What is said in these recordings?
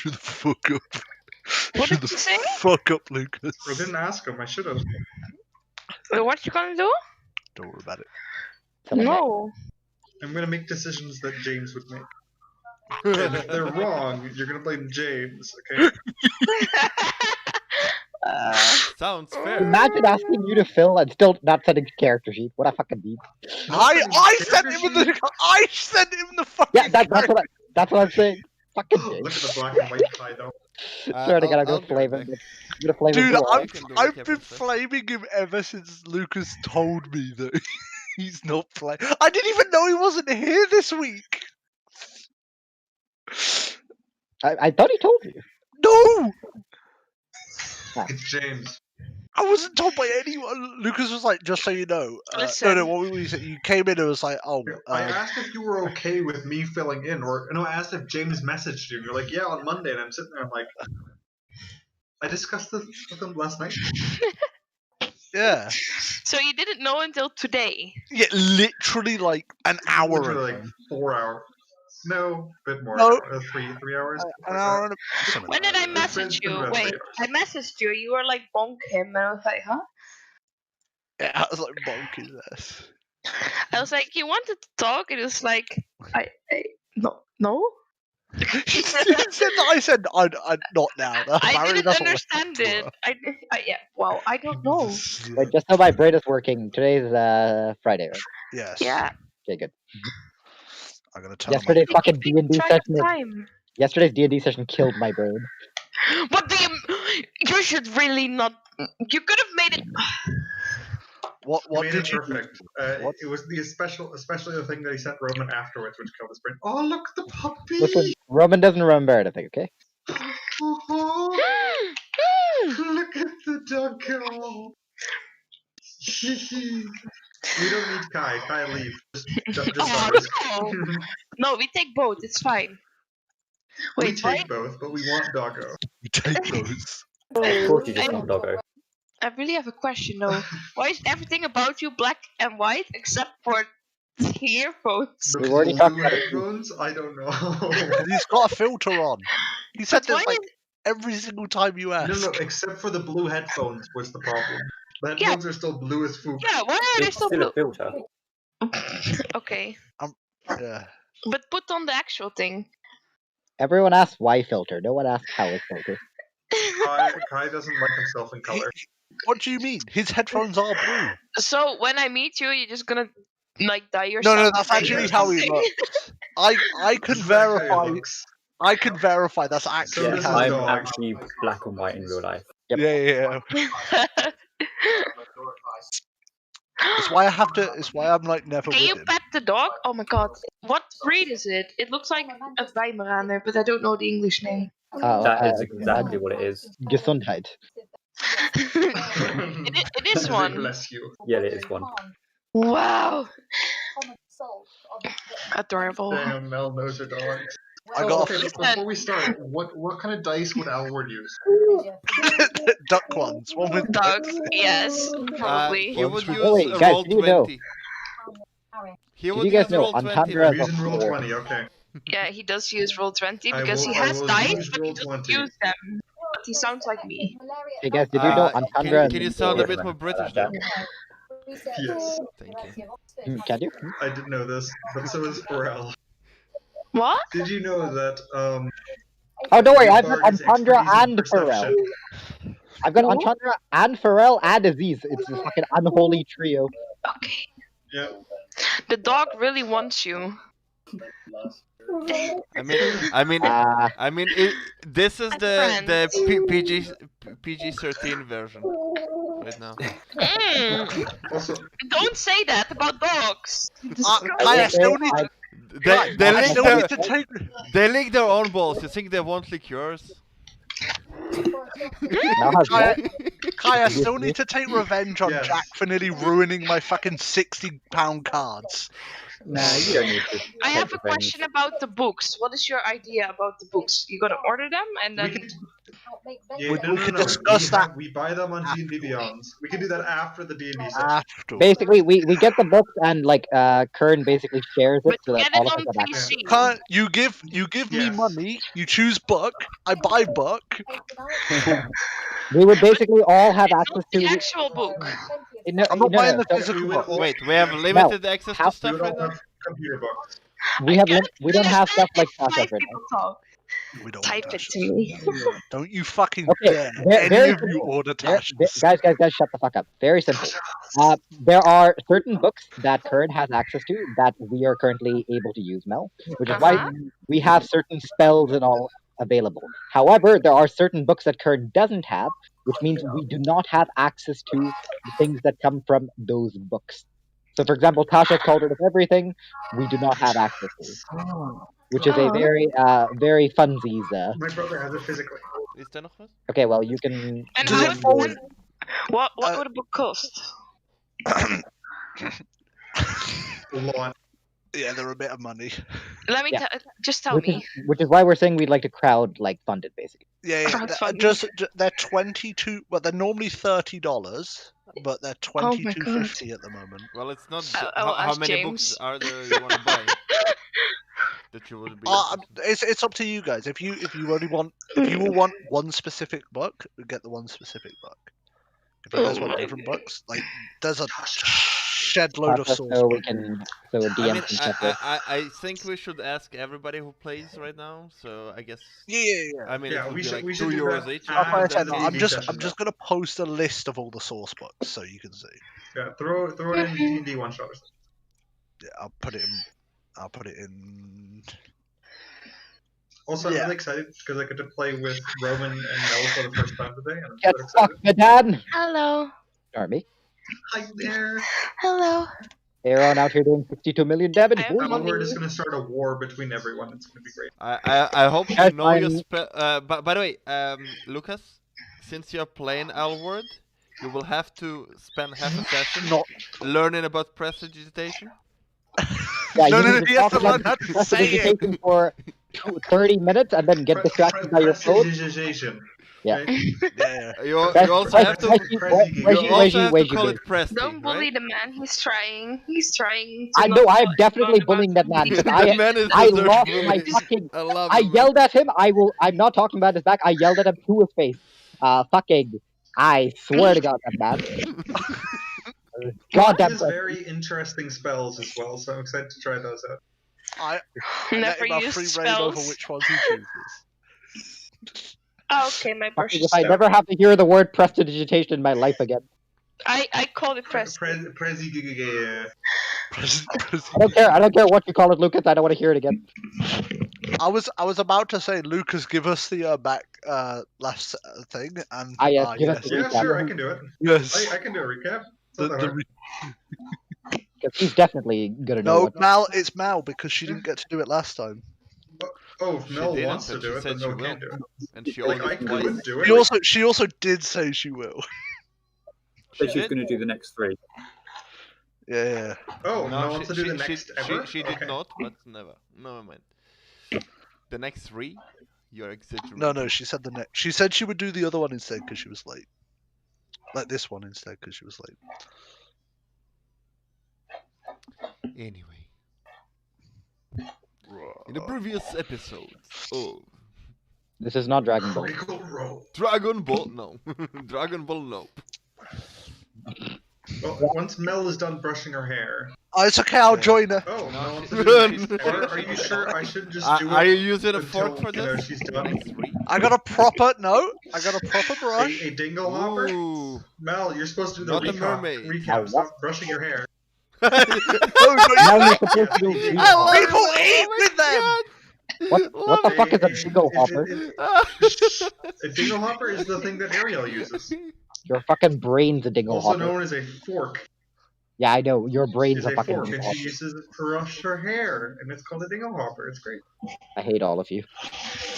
Shut the fuck up. What Shut did the you say? fuck up, Lucas. I didn't ask him. I should have. What you gonna do? Don't worry about it. No. I'm gonna make decisions that James would make. And if they're wrong, you're gonna blame James, okay? Sounds fair. Imagine asking you to fill and still not sending a character sheet. What a fucking deep. I sent him in the fucking Yeah, that's what I'm saying. Fucking Look James. at the black and white tie though. Swear to God, I'm I'll gonna be flame right him. back. I'm gonna flame him. Dude, too hard. I've been flaming him ever since Lucas told me that he's not playing. I didn't even know he wasn't here this week. I thought he told you. No, It's James. I wasn't told by anyone. Lucas was like, just so you know. Listen. No, what you said, you came in and was like, oh, I asked if you were okay with me filling in, or no, I asked if James messaged you. And you're like, yeah, on Monday, and I'm sitting there, I'm like, I discussed this with him last night. yeah. So you didn't know until today? Yeah, literally like an hour Literally ago. like 4 hours. No, a bit more. No. 3 hours. An hour and something When like did I that. message been you? about Wait, 3 I messaged you. You were like, bonk him. And I was like, huh? Yeah, I was like, bonk this. I was like, you wanted to talk? And it was like, no? I said, I'd not now. I Apparently didn't that's what understand it. I don't know. Wait, just so my brain is working. Today's Friday, right? Yes. Yeah. Okay, good. I'm gonna tell Yesterday's him. fucking D&D Track of session. time. Yesterday's D&D session killed my brain. What do you should really not. You could have made it. What made did it you perfect. What? It was especially the thing that he sent Roman afterwards, which killed his brain. Oh, look at the puppy! Listen, Roman doesn't remember anything, okay? Oh, look at the doggo! We don't need Kai. Kai, leave. Just Oh, doggos. no. No, we take both. It's fine. We Wait, take why? both, but we want doggo. You take those. Of course you just want doggo. I really have a question though. Why is everything about you black and white except for the earphones? The We've already blue talked about it. headphones? I don't know. 'Cause he's got a filter on. He said But this why like every single time you ask. No, except for the blue headphones was the problem. The Yeah. headphones are still blue as food. Yeah, why are they It's so still a blue? filter. Okay, Yeah. but put on the actual thing. Everyone asks why filter. No one asks how it's filter. Kai doesn't like himself in color. What do you mean? His headphones are blue. So when I meet you, you're just gonna like dye yourself. No, that's white actually or how he something? looks. I can This is actually how it verify. looks. I can verify that's So actually does how. his I'm dog. actually black and white in real life. Yep. Yeah. It's why I have to. It's why I'm like never Can with you him. pet the dog? Oh my god. What breed is it? It looks like a Weimaraner, but I don't know the English name. Oh, That is exactly what it is. Gesundheit. It is one. Bless you. Yeah, it is one. Wow. Adorable. Damn, Mel knows her dogs. I got Okay, before we start, what kind of dice would Alword use? duck ones. One with Dog, yes, probably. He would use Oh, wait, a guys, roll did you know? 20. He Did would you guys use know roll on 20. Tundra- I'm using roll 20, okay. Yeah, he does use roll 20 I because will- he I has will dice, use but he roll doesn't 20. use them. But he sounds like me. Hey guys, did you know on Can Tundra? you sound a bit more British though? Yes, Thank you. Can you? I didn't know this, but so is Pharrell. What? Did you know that, Oh, don't worry, I've Bard got is Antandra expertise in and Pharrell. perception? I've got Antandra and Pharrell and Aziz. It's a fucking unholy trio. Okay. Yeah. The dog really wants you. I mean, this is the PG-13 version right now. Also, Don't say that about dogs. I still need to. They I lick still their need to take. they lick their own balls. You think they won't lick yours? Now has what? Kai, I still need to take revenge on Yes. Jack for nearly ruining my fucking £60 cards. Nah, you don't need to. I have take a question about the books. What is your idea about the books? You gotta order them and we then. Yeah, We no, can no. discuss that We buy them on D&D Beyond. We can do that after the D&D session. after. Basically, we get the books and like Kern basically shares it But so that get all it of us on have access. PC. Can't you give me Yes. money? You choose Buck. I buy Buck. We would basically all have It's access not to. the actual book. No, I'm not no, buying no. the So physical we would book. all- Wait, we have yeah. limited access how- to We stuff would right all now. have computer books. we have we don't have stuff like Five Tasha right now. people talk. We don't Type want it Tasha's. to me. Don't you fucking Okay, dare very any of you simple. order Guys, Tasha's. guys, shut the fuck up. Very simple. There are certain books that Kern has access to that we are currently able to use, Mel, which is why we have certain spells and all available. However, there are certain books that Kern doesn't have, which means we do not have access to the things that come from those books. So, for example, Tasha's Cauldron of Everything, we do not have access to, which is a very funsies. My brother has it physically. Is there nog wat? Okay, well, you can. And Does how it fall in- what would a book cost? Lot. Yeah, they're a bit of money. Let me Yeah. just tell me. Which is why we're saying we'd like to crowd fund it, basically. Yeah, Crowdfunding. they're 22. Well, they're normally $30, but they're Oh my $22.50 at the moment. Well, it's not. I will how ask many James. books are there you want to buy? That you would be. It's up to you guys. If you will want one specific book, get the one specific book. If you guys want different books, like there's a shed load of source. So we can. So I DM mean, can check it. I think we should ask everybody who plays right now. So I guess. Yeah. I mean, Yeah, it would we be should- like we should do €2 that each. after That's why I the said D&D I'm just session, gonna post a list of all the source books so you can see. Yeah, throw it in D&D one shot or something. Yeah, I'll put it in. Also, I'm Yeah. really excited because I get to play with Roman and Mel for the first time today, and I'm Get so excited. fucked, Madad! Hello. Army. Hi there. Hello. Aaron out here doing 62 million damage. I have Boy. money. Alword is going to start a war between everyone. It's going to be great. I hope you Guys, know your I'm- spell. By the way, Lucas, since you're playing Alword, you will have to spend half a session Not. learning about prestidigitation. Yeah, No, you no, need no, to you have talk to learn about how to say it. prestidigitation for 30 minutes and then get distracted by your phone. Prestidigitation. Yeah. Right? Yeah. You Guys, also have to. Prezi- You also have to call it presti, Don't bully right? the man. He's trying. He's trying. I To know, not I'm talk definitely about bullying that man. bullying. Because The man is I the third lost my bully. fucking. I love I him, man. yelled at him. I'm not talking about his back. I yelled at him to his face. Fucking. I swear to God, that man. Goddamn. He has very interesting spells as well, so I'm excited to try those out. I let Never him have use free reign over spells. which ones he chooses. Oh, okay, my brush Fucking is if I done. never have to hear the word prestidigitation in my life again. I call it press. Prezi. I don't care what you call it, Lucas. I don't want to hear it again. I was about to say, Lucas, give us the back last thing, and Yes, give us the Yeah, recap. sure, I can do it. yes. I can do a recap. It's The, not that the hard. re- Because he's definitely gonna know no, what. Mal, it's Mal because she didn't get to do it last time. Oh, if She Mel didn't, wants to and do she it, said then she Mel will. can do it. And she Like, only I twice. could do She it. also did say she will. So she's did? going to do the next 3. Yeah. Oh, Mel No, wants to do the next ever? she did Okay. not, but never. Never mind. The next 3? You're exaggerating. No, she said the next. She said she would do the other one instead because she was late. Like this one instead because she was late. Anyway. In the previous episodes of This is not Dragon Ball. Critical Role. Dragon Ball, no. Dragon Ball, no. Well, once Mel is done brushing her hair. Oh, it's okay. I'll join her. Oh, No, Mel wants she- to do the she's- next ever? Are you sure I should just do it? Are you using a until, fork for you know, this? she's The done? next 3? I got a proper brush. A dingle hopper? Ooh. Mel, you're supposed to do the Not a mermaid. recap. Stop brushing your hair. No, Now you're supposed to do I I love People it. eat Oh with my them. God. What the Love fuck is a Hey, dingle hopper? A dingle hopper is the thing that Ariel uses. Your fucking brain's a dingle Also hopper. known as a fork. Yeah, I know. Your brain's Is a a fucking fork, dingle and she hopper. uses it to brush her hair, and it's called a dingle hopper. It's great. I hate all of you.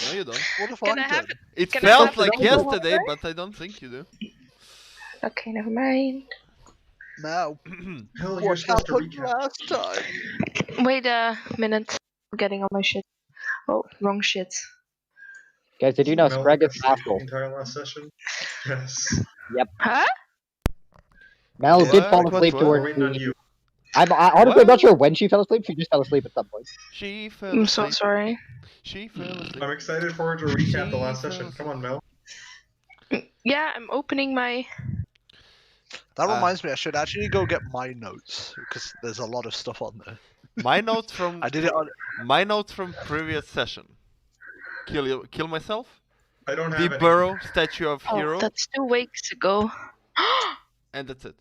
No, you don't. What if Can I I have did? it? It Can I felt have like the dingle yesterday, hopper? but I don't think you do. Okay, never mind. Now, Hell, you're what supposed to happened recap. last time? Wait a minute. I'm getting all my shit. Oh, wrong shit. Guys, did you know Mel Scrag is got asshole? the entire last session. Yes. Huh? Mel What? did fall What? asleep What? We're towards waiting on the. you. Honestly, I'm not What? sure when she fell asleep. She just fell asleep at some point. She fell I'm so asleep. sorry. She fell asleep. I'm excited for her to recap the last She session. fell Come on, Mel. Yeah, I'm opening my. That Ah. reminds me, I should actually go get my notes because there's a lot of stuff on there. My notes from I did it on. my notes from previous session. Kill myself. I don't The have any. Burrow statue of Oh, hero, that's 2 weeks ago. and that's it.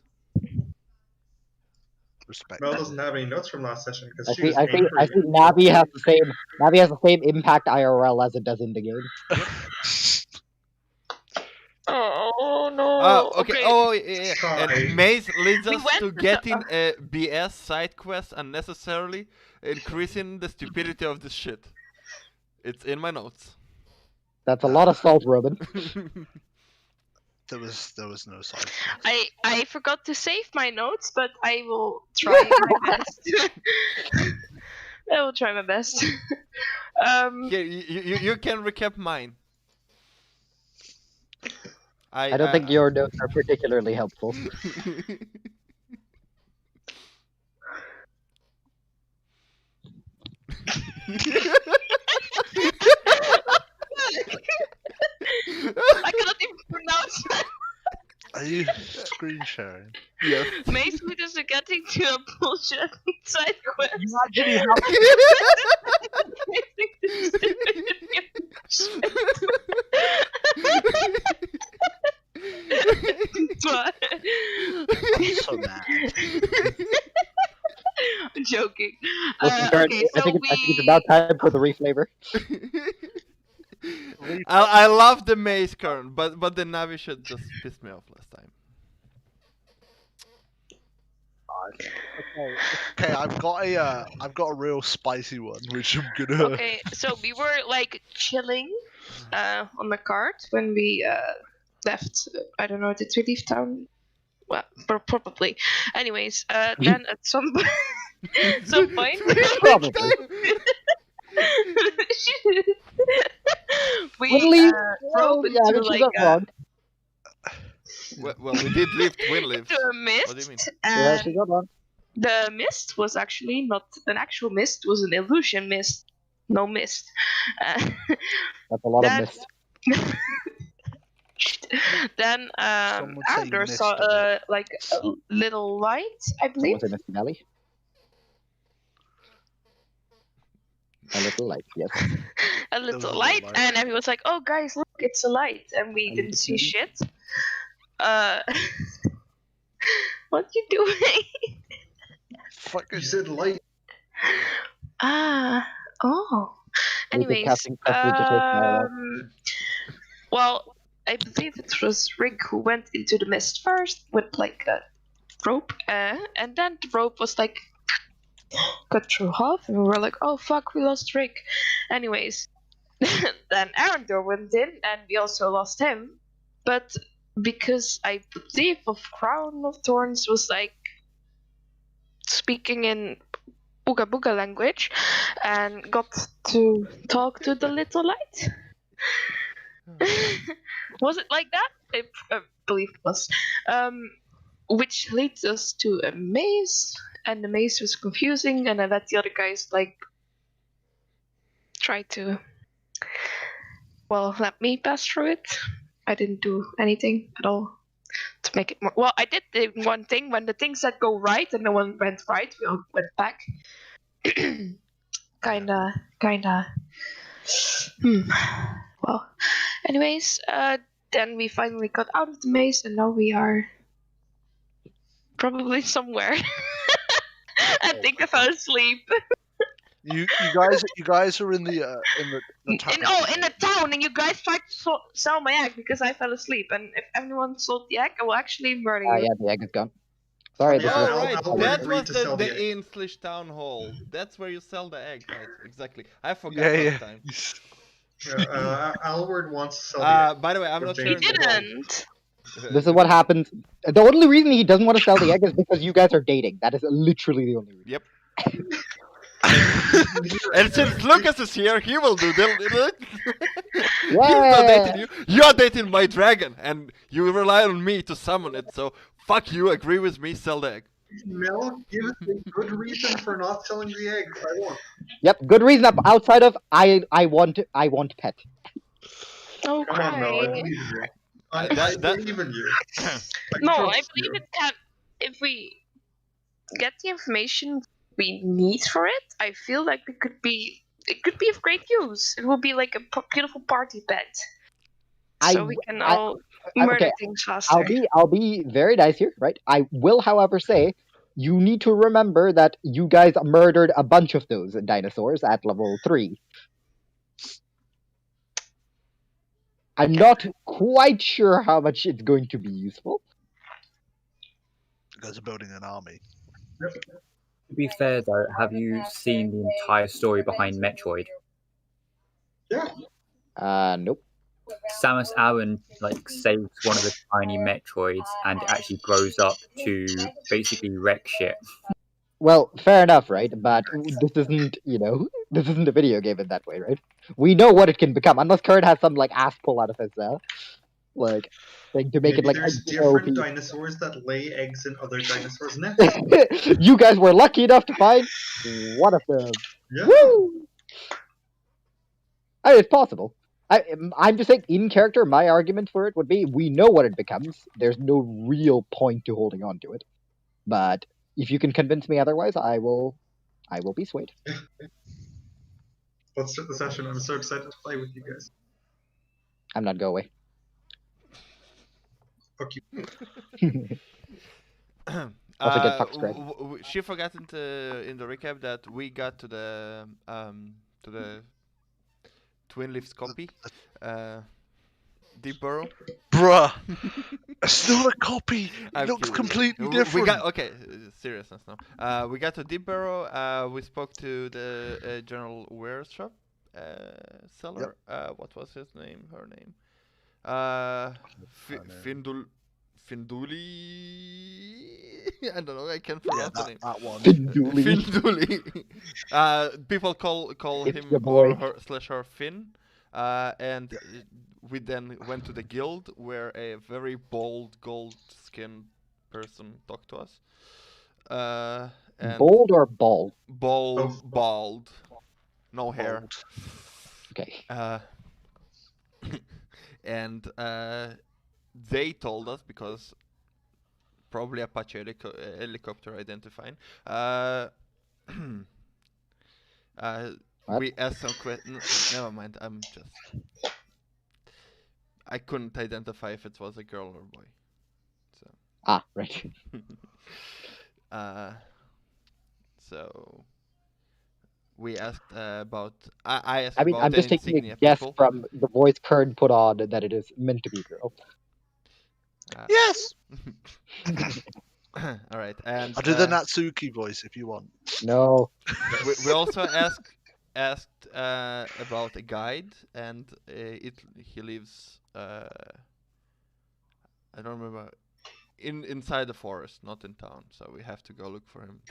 Respect. Mel doesn't have any notes from last session because I she see. was I see. angry. I see. Navi has the same. Navi has the same impact IRL as it does in the game. Oh no. Okay. Oh, yeah. Sigh. And Maze leads We us went to with the- getting a BS side quest unnecessarily, increasing the stupidity of this shit. It's in my notes. That's a lot of salt, Robin. There was no side. I forgot to save my notes, but I will try my best. I will try my best. Here, you can recap mine. I don't think your notes are particularly helpful. I cannot even pronounce that. Are you screen sharing? Yes. Mace is getting to a bullshit side quest. You actually have. I'm so mad. I'm joking. Listen, Karen, Okay, I so think it's about time for the reflavor. I love the maze current, but the Navi shit just pissed me off last time. Okay, I've got a real spicy one, which I'm gonna. Okay, so we were like chilling on the cart when we left. I don't know, did we leave town? Well, probably. Anyways, then at some point, Probably. we Winleaf? drove Yeah, I into mean, she's like not wrong. Well, we did leave Twin Lives. into a What do you mean? mist, Yeah, and she's not wrong. the mist was actually not an actual mist; it was an illusion mist. No mist. That's a lot of That- mist. Then Some would say Arandor mist saw a like a little light, I believe. Someone say Misty Valley? A little light, yes. A was a little little light, light. and everyone was like, "Oh, guys, look, it's a light," and we And didn't it's see moving. shit. What you doing? Fucking. You said light. Oh. Anyways, casting prestidigitation well, I believe it was Rick who went into the mist first with like a rope, and then the rope was like cut through half, and we were like, "Oh fuck, we lost Rick." Anyways, then Arandor went in, and we also lost him, but because I believe of Crown of Thorns was like speaking in Booga Booga language and got to talk to the little light. Was it like that? I believe it was. Which leads us to a maze, and the maze was confusing, and I let the other guys like try to, well, let me pass through it. I didn't do anything at all to make it more. Well, I did the one thing when the things that go right and no one went right, we all went back. kinda. Well, anyways, then we finally got out of the maze, and now we are probably somewhere. I think I fell asleep. You guys are in the town. In the town, and you guys tried to sell my egg because I fell asleep. And if anyone sold the egg, I will actually murder you. Yeah, the egg is gone. Sorry, this Yeah, is Oh, right, Alword that agreed was to sell the the egg. Ainslish Town Hall. That's where you sell the egg, right? Exactly. I forgot Yeah, last yeah. time. Alward wants to sell the egg. By the way, I'm not He sure. He in the world. didn't. This is what happens. The only reason he doesn't want to sell the egg is because you guys are dating. That is literally the only reason. Yep. And since Lucas is here, he will do the. not dating you. You're dating my dragon, and you rely on me to summon it. So fuck you. Agree with me. Sell the egg. Mel, give us a good reason for not selling the egg. I won't. Yep, good reason outside of I want pet. Okay. Come on, Mel. I believe in you. I believe in you. No, I trust believe you. it can. If we get the information we need for it, I feel like it could be of great use. It will be like a beautiful party pet, so we can all murder okay, things faster. I'll be very nice here, right? I will, however, say you need to remember that you guys murdered a bunch of those dinosaurs at level 3. I'm not quite sure how much it's going to be useful. You guys are building an army. To be fair, though, have you seen the entire story behind Metroid? Yeah. Nope. Samus Aran saves one of the tiny Metroids and it actually grows up to basically wreck shit. Well, fair enough, right? But this isn't, this isn't a video game in that way, right? We know what it can become, unless Kurt has some ass pull out of his thing to make Maybe it there's extra OP. different dinosaurs that lay eggs in other dinosaurs' nests. You guys were lucky enough to find one of them. Yeah. Woo! It's possible. I'm just saying, in character, my argument for it would be, we know what it becomes. There's no real point to holding on to it. But if you can convince me otherwise, I will be swayed. Let's start the session. I'm so excited to play with you guys. I'm not go away. Fuck you. Also get fucked straight. She forgot in the recap that we got to the Twin Leaves copy. Deep Burrow. Bruh! It's not a copy! I'm It looks kidding. completely We different! got seriousness now. We got to Deep Burrow. We spoke to the general wares shop seller. What was his name? Her name? Finduli. I don't know. I can't pronounce the name. That one. Finduli. Finduli. People call It's him your boy. or her Finn. And we then went to the guild where a very bold gold-skinned person talked to us. And Bold or bald? bald, no hair. Okay. And they told us, because probably Apache helicopter identifying. We asked some questions. Never mind. I couldn't identify if it was a girl or boy. So. Right. So we asked about. I asked I mean, about I'm the just taking a insignia guess people. from the voice Kern put on that it is meant to be girl. Yes! All right, and I'll do the Natsuki voice if you want. No. we also asked about a guide, and he lives. I don't remember. Inside the forest, not in town. So we have to go look for him.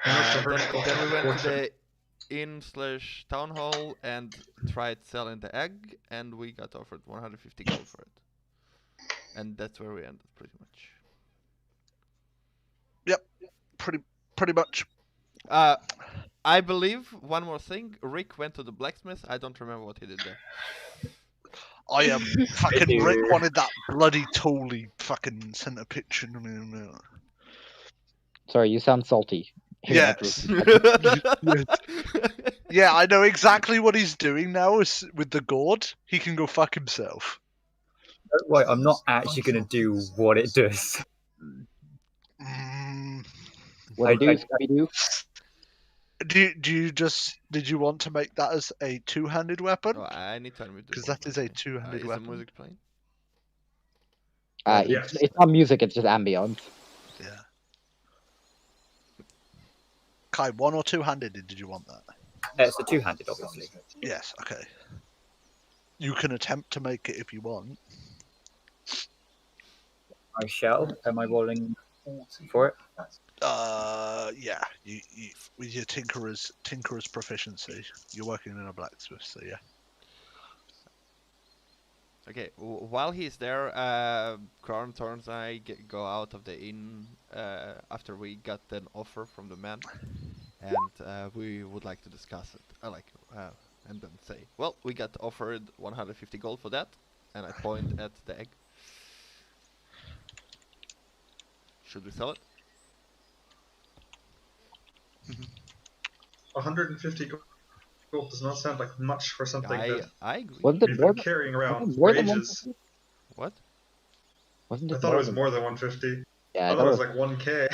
Then we went to the inn/town hall and tried selling the egg, and we got offered 150 gold for it. And that's where we ended, pretty much. Yep, pretty much. I believe one more thing. Rick went to the blacksmith. I don't remember what he did there. I am fucking Rick wanted that bloody tool. He fucking sent a picture to me. Sorry, you sound salty. Yes. Yeah, I know exactly what he's doing now with the gourd. He can go fuck himself. Wait, I'm not actually going to do what it does. What do Scooby-Doo? Did you want to make that as a two-handed weapon? Oh, I need to unmute because that is a two-handed weapon. Is the music playing? It's not music, it's just ambience. Yeah. Kai, one or two-handed? Did you want that? It's a two-handed, obviously. Yes. Okay. You can attempt to make it if you want. I shall. Am I rolling for it? Yeah. You with your tinkerer's proficiency, you're working in a blacksmith, so yeah. Okay, while he's there, Crown Thorns and I go out of the inn after we got an offer from the man, and we would like to discuss it. And then say, well, we got offered 150 gold for that, and I point at the egg. Should we sell it? 150 gold does not sound like much for something that I agree. Wasn't it we've more been carrying around than for 150? ages. What? Wasn't I it thought it was than- more than 150. Yeah, I thought it was like 1k.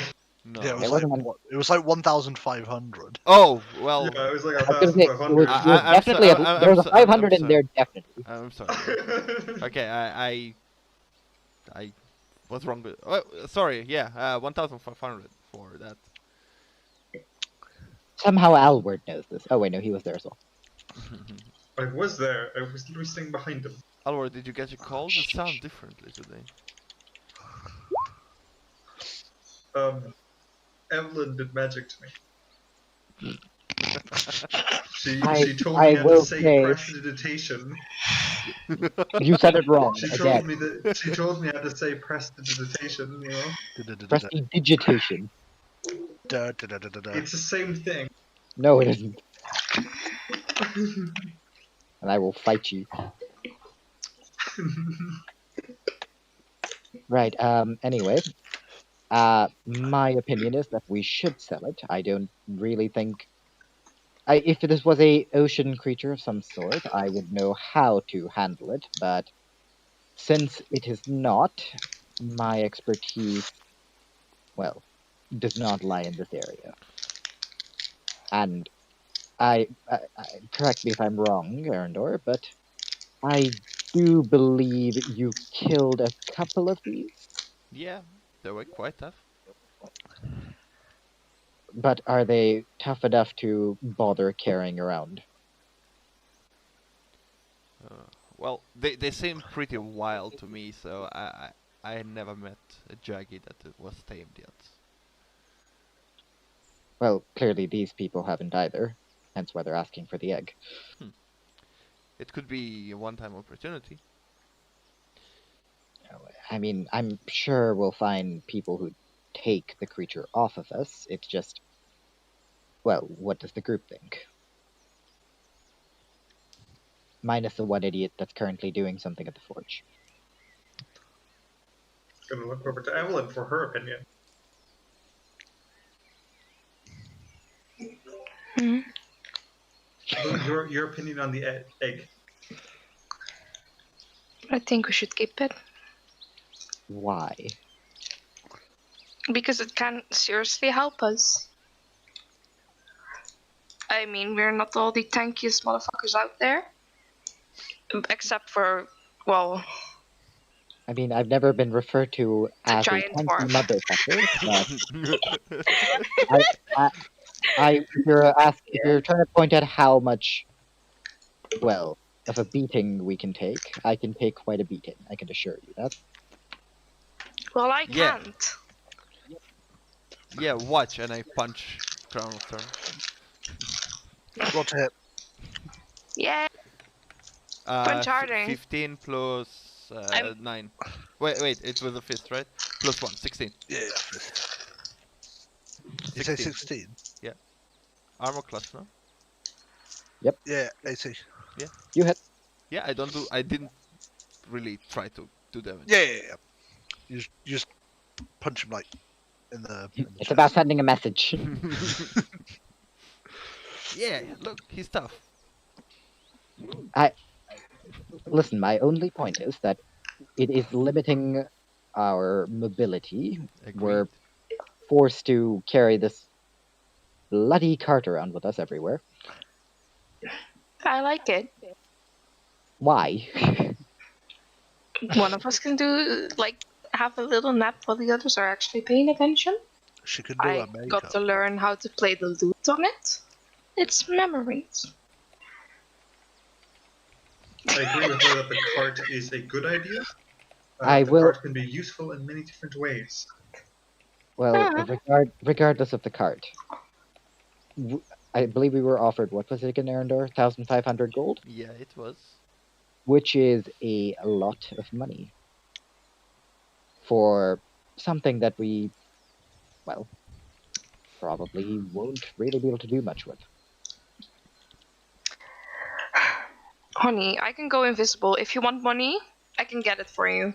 No. Yeah, it It was like wasn't what? It was like 1,500. Oh well. Yeah, it was like I was gonna say, it was, 1,500. it was I'm definitely so- there was a so- 500 in sorry. there, definitely. I'm sorry. Okay, I was wrong. With, sorry. Yeah, 1,500 for that. Somehow Alword knows this. Oh wait, no, he was there as well. I was there. I was literally sitting behind him. Alward, did you get your calls? It sound differently today. Evelynn did magic to me. She told I me how will to say say- prestidigitation. You said it wrong She again. told me how to say prestidigitation, you know? Prestidigitation. It's the same thing. No, it isn't. And I will fight you. Right. Anyway, my opinion is that we should sell it. I don't really think. If this was a ocean creature of some sort, I would know how to handle it. But since it is not, my expertise, well, does not lie in this area. And I correct me if I'm wrong, Arandor, but I do believe you killed a couple of these. Yeah, they were quite tough. But are they tough enough to bother carrying around? Well, they seem pretty wild to me, so I never met a Jaggy that was tamed yet. Well, clearly these people haven't either, hence why they're asking for the egg. It could be a one-time opportunity. I mean, I'm sure we'll find people who take the creature off of us. It's just, well, what does the group think? Minus the one idiot that's currently doing something at the forge. Gonna look over to Evelynn for her opinion. Your opinion on the egg? I think we should keep it Why? because it can seriously help us. I mean, we're not all the tankiest motherfuckers out there, except for, well, I mean, I've never been referred to The as a giant tanky dwarf. motherfucker, but if you're trying to point out how much, well, of a beating we can take, I can take quite a beating. I can assure you that. well, I Yeah. can't. Yeah, watch, and I punch Crown of Thorns. Roll to hit. Yeah. Punch harder. 15 plus I'm- 9. Wait, it was a fist, right? Plus 1, 16. Yeah. You say 16? Armor class, no? Yeah, AC. You hit. Yeah, I didn't really try to do damage. Yeah. You just punch him like in the. It's about sending a message. Yeah, look, he's tough. Listen, my only point is that it is limiting our mobility. Agreed. We're forced to carry this bloody cart around with us everywhere. I like it. Why? One of us can do, like, have a little nap while the others are actually paying attention. She can do I her makeup. got to learn how to play the lute on it. It's memories. I agree with her that the cart is a good idea. The The cart can be useful in many different ways. Well, Ah. regardless of the cart, I believe we were offered, what was it again, Arandor? 1,500 gold? Yeah, it was. which is a lot of money for something that we, well, probably won't really be able to do much with. Honey, I can go invisible. If you want money, I can get it for you.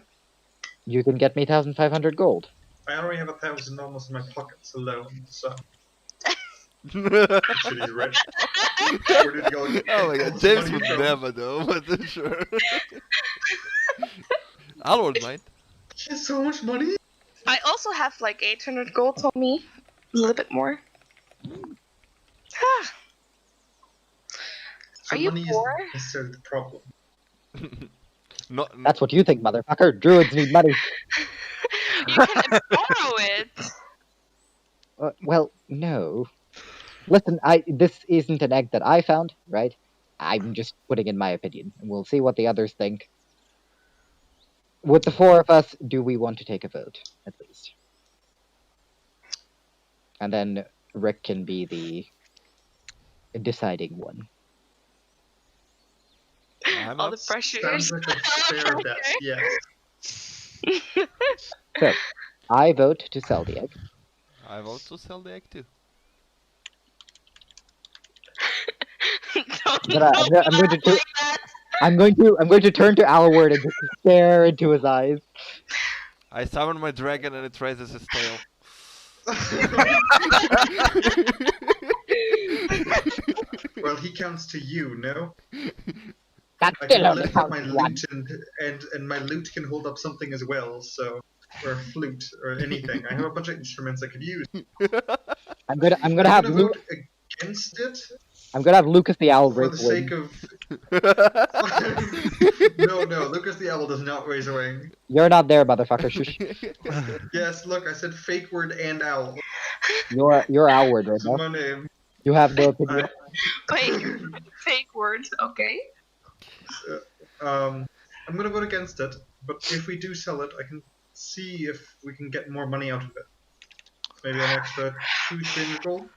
You can get me 1,500 gold. I already have 1,000 almost in my pockets alone, so shitty rich. Where did you go? Oh my god, All this James money would from? never though, but sure. Alword might. He has so much money. I also have like 800 gold on me. A little bit more. So Are you money poor? isn't necessarily the problem. Not, That's what you think, motherfucker. Druids need money. You can borrow it. Well, no. Listen, this isn't an egg that I found, right? I'm just putting in my opinion, and we'll see what the others think. With the four of us, do we want to take a vote, at least? And then Rick can be the deciding one. I'm All up. the pressure Sounds is. like a fair bet. Yes. So, I vote to sell the egg. I vote to sell the egg too. But I'm going to turn to Alword and just stare into his eyes. I summon my dragon and it raises his tail. Well, he counts to you, no? That's I still can only lift up counts my one. lute and my lute can hold up something as well, so or a flute or anything. I have a bunch of instruments I could use. I'm gonna I'm have gonna vote against it I'm gonna have Lucas the Owl for raise the wing. sake of no, Lucas the Owl does not raise a wing. You're not there, motherfucker. Shush. Yes, look, I said fake word and owl. You're Alword right This is now. my name. You have no opinion. Fake words, okay. I'm gonna vote against it, but if we do sell it, I can see if we can get more money out of it. Maybe an extra 200-300 gold.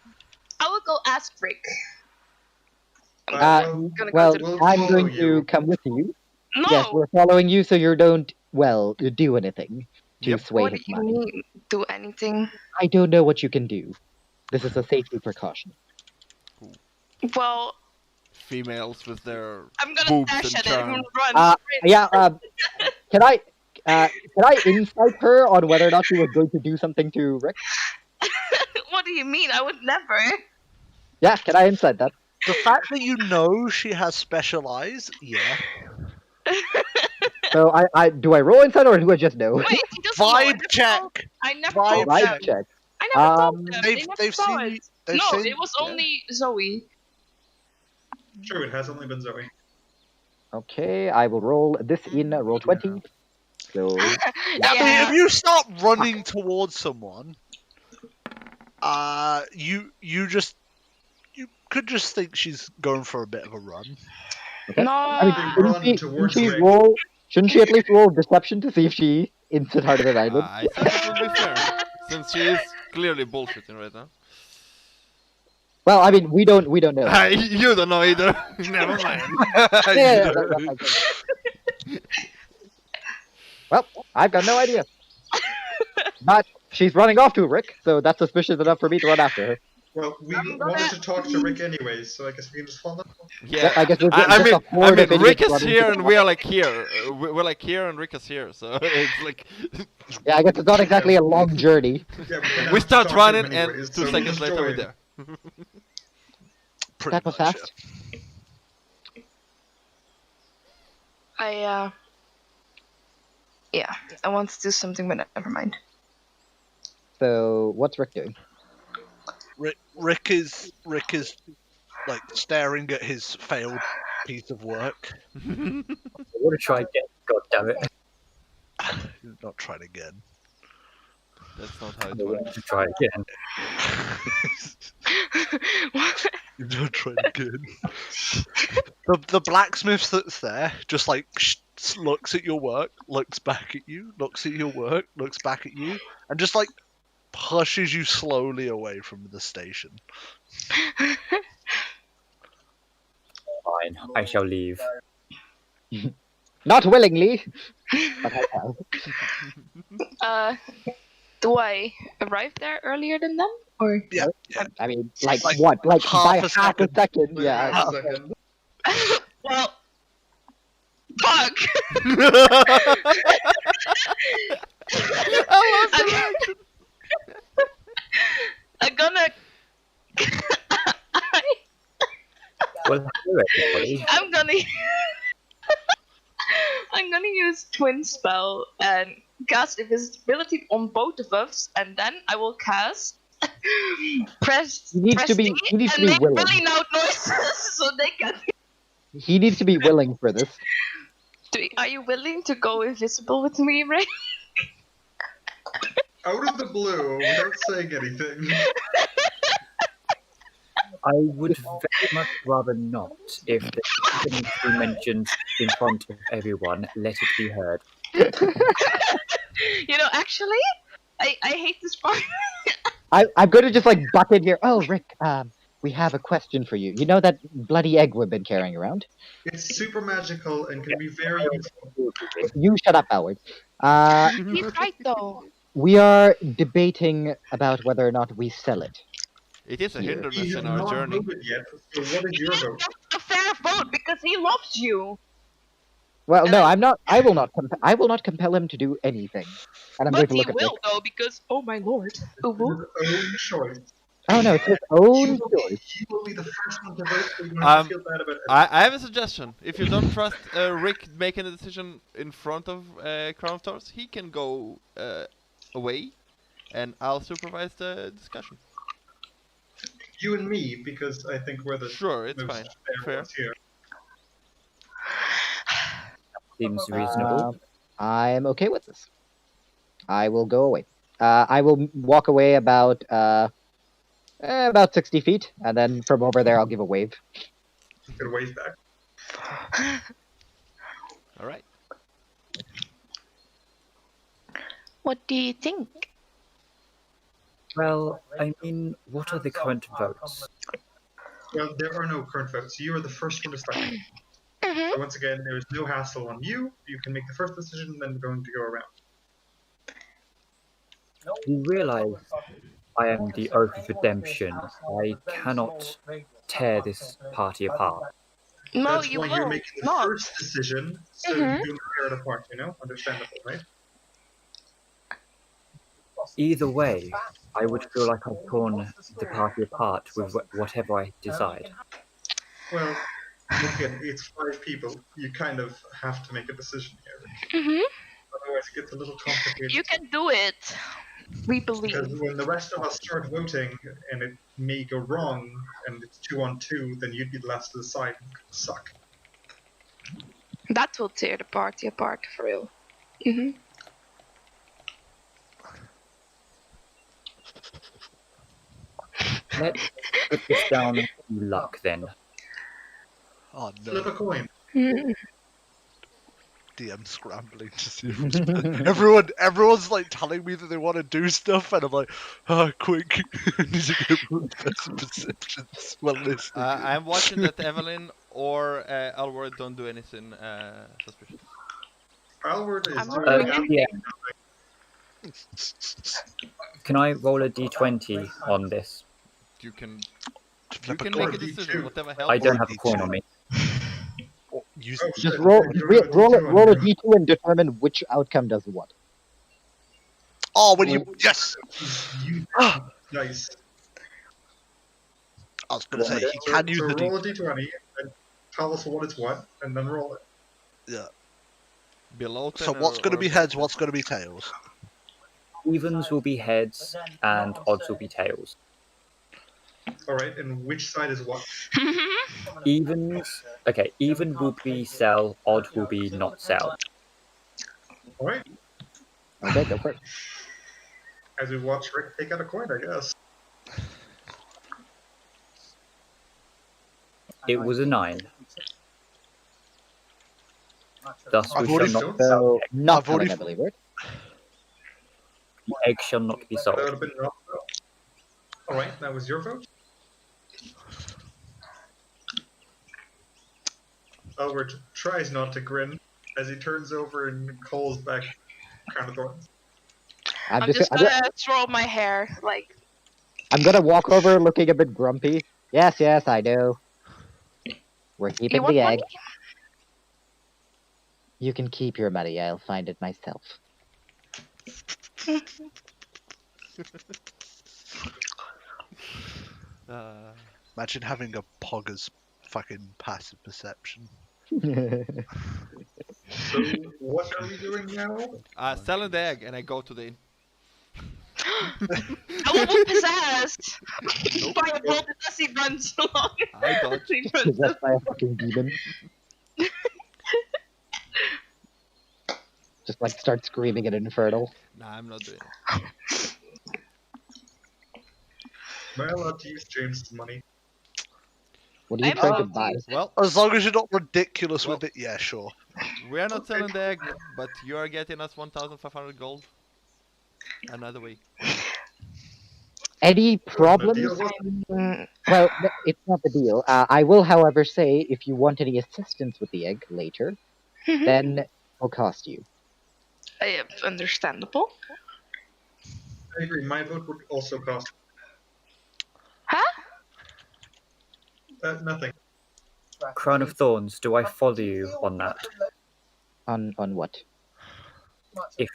I will go ask Rick. Well, Gonna go Well, to the- we'll I'm follow going to you. come with you. No! Yes, we're following you, so you don't, well, do anything to Yep. sway What do his you mind. mean? Do anything? I don't know what you can do. This is a safety precaution. Well, Females with their I'm gonna boobs dash and at it and charm. run. Yeah, can I insight her on whether or not she was going to do something to Rick? What do you mean? I would never. Yeah, can I insight that? The fact that you know she has special eyes, yeah. So do I roll insight or do I just know? Wait, he doesn't know. Vibe check. I never Vibe told Vibe them. check. I never told them. They've They never they've saw seen it. you. They've No, seen, it was yeah. only Zoe. True, it has only been Zoe. Okay, I will roll this in roll 20. So I mean, if you start running towards someone, you could just think she's going for a bit of a run. okay. No. I mean, Run towards Rick. shouldn't she at least roll deception to see if she instant heart of the island? I think it would be fair, since she is clearly bullshitting right now. Well, I mean, we don't know. You don't know either. Never mind. Yeah, well, I've got no idea. But she's running off to Rick, so that's suspicious enough for me to run after her. Well, we I'm gonna- wanted to talk to Rick anyways, so I guess we can just follow. Yeah. I guess we're I just mean, a horde of Rick idiots is running here to and the we are like here. We're like here and Rick is here, so it's like Yeah, I guess it's not exactly a long journey. Yeah, we kinda we have to start talk to running him and anyways, 2 so seconds just later we're join. there. Pretty That was much, fast. Yeah, I want to do something, but never mind. So, what's Rick doing? yeah. Rick is like staring at his failed piece of work. I want to try again. God damn it. Not trying again. That's not how I it want works. to try again. You're not trying again. The blacksmith that's there just like looks at your work, looks back at you, looks at your work, looks back at you, and just like pushes you slowly away from the station. Fine, I shall leave. Not willingly, but I have. Do I arrive there earlier than them, or? Yeah. I mean, like Like, what? Like half by a half a second. second? Wait, Yeah. half a second. Well, fuck. I love the reaction. I'm gonna. Well, hello everybody. I'm gonna. I'm gonna use Twin Spell and cast invisibility on both of us, and then I will cast press He needs to be. D He needs to and be make willing. really loud noises so they can. He needs to be willing for this. Are you willing to go invisible with me, Ray? Out of the blue, without saying anything. I would very much rather not. If there's something to be mentioned in front of everyone, let it be heard. You know, actually, I hate this part. I'm going to just like butt in here. Oh, Rick, we have a question for you. You know that bloody egg we've been carrying around? It's super magical and can be very useful. You shut up, Alword. He's right, though. We are debating about whether or not we sell it. It is a Here. hindrance He has in our not journey. voted yet, so what is your vote? A fair vote because he loves you. Well, no, I'm not. I will not. I will not compel him to do anything. And I'm going But to he look at Rick. will, though, because oh my lord. His own choice. Oh no, it's his own He choice. will be the first one to vote, so you don't have to feel bad about it. I have a suggestion. If you don't trust Rick making a decision in front of Crown of Thorns, he can go away, and I'll supervise the discussion. You and me, because I think we're the Sure, it's most fine. fair Fair. ones here. Seems reasonable. I'm okay with this. I will go away. I will walk away about 60 feet, and then from over there I'll give a wave. Good wave back. All right. What do you think? Well, I mean, what are the current votes? Well, there are no current votes. You are the first one to start. So once again, there is no hassle on you. You can make the first decision, then we're going to go around. You realize I am the Oath of Redemption. I cannot tear this party apart. No, That's you why will you're making the not. first decision, so you don't tear it apart, you know? Understandable, right? Either way, I would feel like I've torn the party apart with whatever I decide. Well, once again, it's 5 people. You kind of have to make a decision here. Otherwise, it gets a little complicated. You can do it. We believe. Because when the rest of us start voting and it may go wrong and it's 2-on-2, then you'd be the last to decide and could suck. That will tear the party apart for real. Let's put this down to luck then. Oh Flip a no. coin. DM scrambling to see who's everyone's like telling me that they want to do stuff, and I'm like, oh, quick, I need to get best perceptions. Well, listen. I'm watching that Evelynn or Alword don't do anything suspicious. Alword is I'm doing rolling Yeah. Can I roll a d20 on this? You can Flip a make coin. a decision. Whatever helps. I don't have a coin on me. Use Oh, Just shit, roll, you roll, have a roll, D2 on roll a you. d2 and determine which outcome does what. Oh, when you yes. You nice. I was gonna say he can use So the roll a d20 and tell us what it's what, and then roll it. yeah. Below 10 So what's gonna or be above heads? 10? What's gonna be tails? Evens will be heads and odds will be tails. Alright, and which side is what? Evens, okay, even will be sell, odd will be not sell. Alright, Okay, go for it. as we watch Rick take out a coin, I guess. It was a 9. Thus I've we already shall not So, sell. not I've already coming, I believe, right? The egg shall not be That sold. would have been rough, though. Alright, that was your vote. Alword tries not to grin as he turns over and calls back Crown of Thorns. I'm just gonna throw my hair, like. I'm gonna walk over looking a bit grumpy. Yes, I know. We're You keeping want the money? egg. You can keep your money. I'll find it myself. Imagine having a pogger's fucking passive perception. So, what are we doing now? Selling the egg, and I go to the inn. I will possessed Nope. by a bolt as he runs along. I dodge. Possessed by a fucking demon. Just like start screaming at Infernal. Nah, I'm not doing it. Am I allowed to use James's money? What are you I'm trying to allowed to buy? use it. Well, As long as you're not ridiculous Well- with it, yeah, sure. we are not selling the egg, but you are getting us 1,500 gold. Another week. Any The problems? deal was Well, it's not the deal. I will, however, say if you want any assistance with the egg later, then it will cost you. Understandable. I agree. My vote would also cost. Huh? Nothing. Crown of Thorns, do I follow you on that? On what? If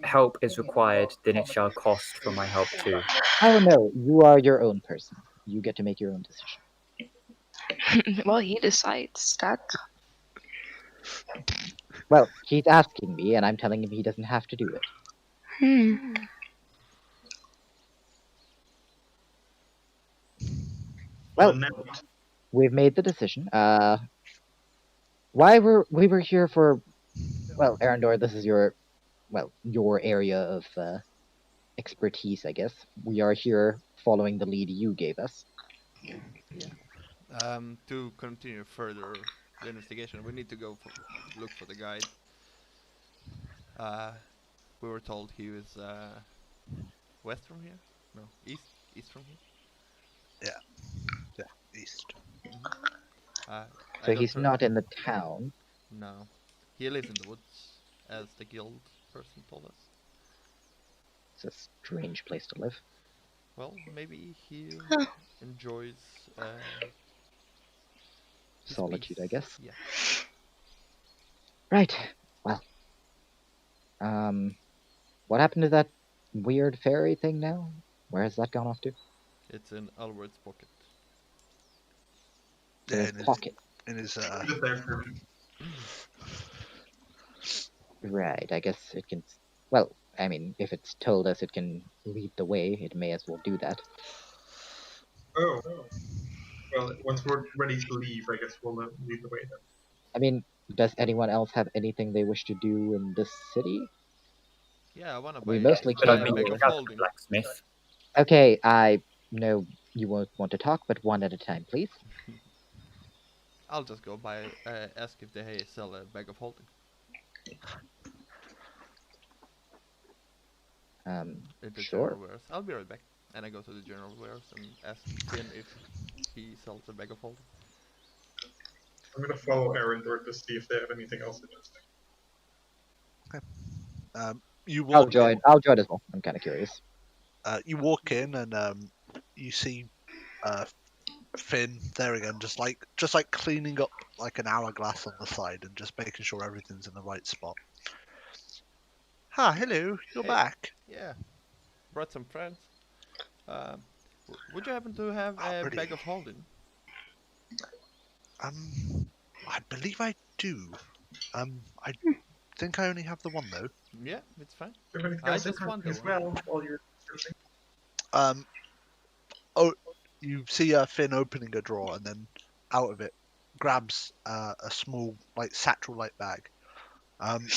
help is required, then it shall cost for my help too. Oh no, you are your own person. You get to make your own decision. Well, he decides that. Well, he's asking me, and I'm telling him he doesn't have to do it. Well, now, we've made the decision. We were here for? Well, Arandor, this is your area of expertise, I guess. We are here following the lead you gave us. To continue further the investigation, we need to go look for the guide. We were told he was west from here? No, east from here. East. So he's not in the town. No, he lives in the woods, as the guild person told us. It's a strange place to live. Well, maybe he enjoys his Solitude, peace. I guess. Yeah. Right. Well. What happened to that weird fairy thing now? Where has that gone off to? It's in Alward's pocket. In Yeah, his pocket. in his just there for me. Right, I guess it can... Well, I mean, if it's told us it can lead the way, it may as well do that. Oh. Well, once we're ready to leave, I guess we'll lead the way then. I mean, does anyone else have anything they wish to do in this city? Yeah, I wanna buy. We mostly But buy I came a mean, bag we of have the holding. blacksmith. Okay, I know you won't want to talk, but one at a time, please. I'll just go buy. Ask if they sell a bag of holding. In the Sure. general warehouse. I'll be right back. And I go to the general warehouse and ask Finn if he sells a bag of holding. I'm gonna follow Arandor to see if they have anything else interesting. You I'll walk join. I'll join as well. I'm kind of curious. you walk in and you see Finn there again, just like cleaning up like an hourglass on the side and just making sure everything's in the right spot. Ah, hello, you're Hey. back. Yeah. Brought some friends. Would you happen to have a really? bag of holding? I believe I do. I think I only have the one though. Yeah, it's fine. Do you have anything I else just want interesting the as one. well while you're searching? Oh, you see Finn opening a drawer and then out of it grabs a small like satchel-like bag. And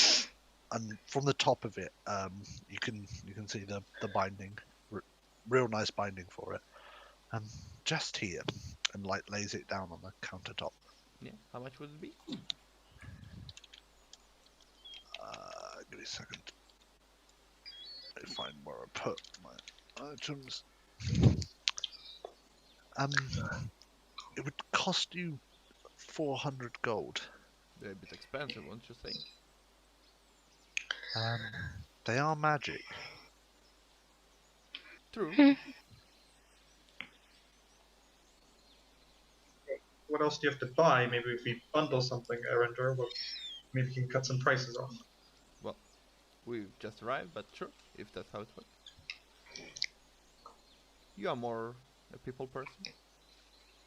from the top of it, you can see the binding, real nice binding for it. Just here, and like lays it down on the countertop. Yeah. How much would it be? Give me a second. Let me find where I put my items. It would cost you 400 gold. They're a bit expensive, won't you think? They are magic. True. What else do you have to buy? Maybe if we bundle something, Arandor, well, maybe you can cut some prices off. Well, we've just arrived, but sure, if that's how it works. You are more a people person.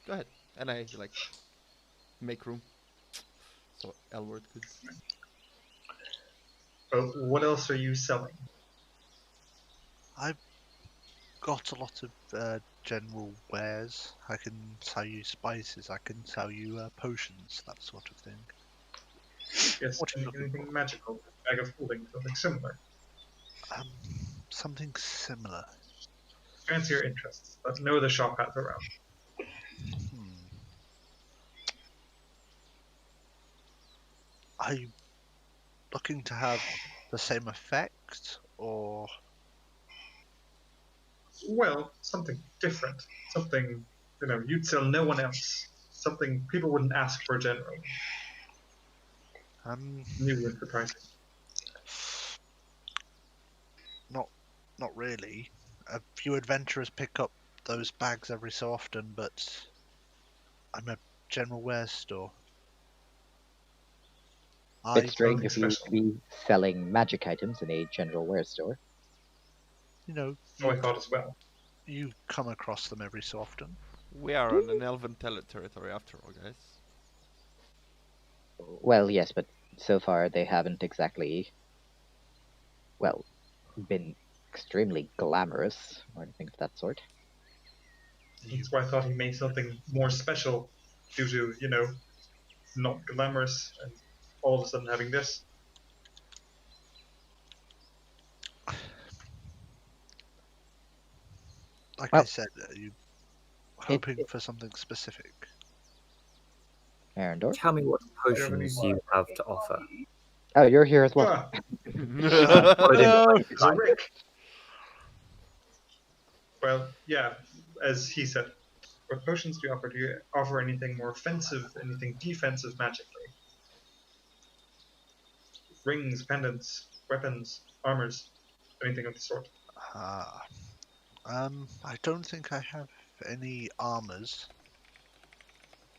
Go ahead. And I like make room so Alword could. What else are you selling? I've got a lot of general wares. I can sell you spices. I can sell you potions, that sort of thing. Yes, What are you looking anything magical? Bag of holding, something similar. Something similar. Fancy your interests, but no other shop has around. Are you looking to have the same effect, or Well, something different. Something, you'd sell no one else. Something people wouldn't ask for generally. New and surprising. not really. A few adventurers pick up those bags every so often, but I'm a general wares store. Bit strange something if you special. would be selling magic items in a general wares store. You So I thought as well. you come across them every so often. We are on an elven territory after all, guys. Well, yes, but so far they haven't exactly, well, been extremely glamorous or anything of that sort. That's why I thought he made something more special due to, not glamorous and all of a sudden having this. Like Well, I said, are you hoping for something specific? Arandor? Tell me what potions you have to offer. Oh, you're here as well. Ah, I didn't so Rick. Well, yeah, as he said, what potions do you offer? Do you offer anything more offensive, anything defensive magically? Rings, pendants, weapons, armors, anything of the sort? I don't think I have any armors.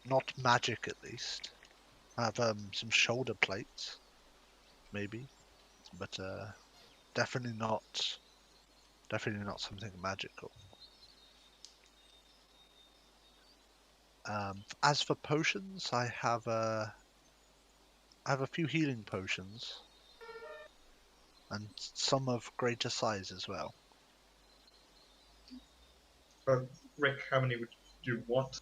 Not magic, at least. I have some shoulder plates, maybe, but definitely not something magical. As for potions, I have a few healing potions, and some of greater size as well. Rick, how many would you want?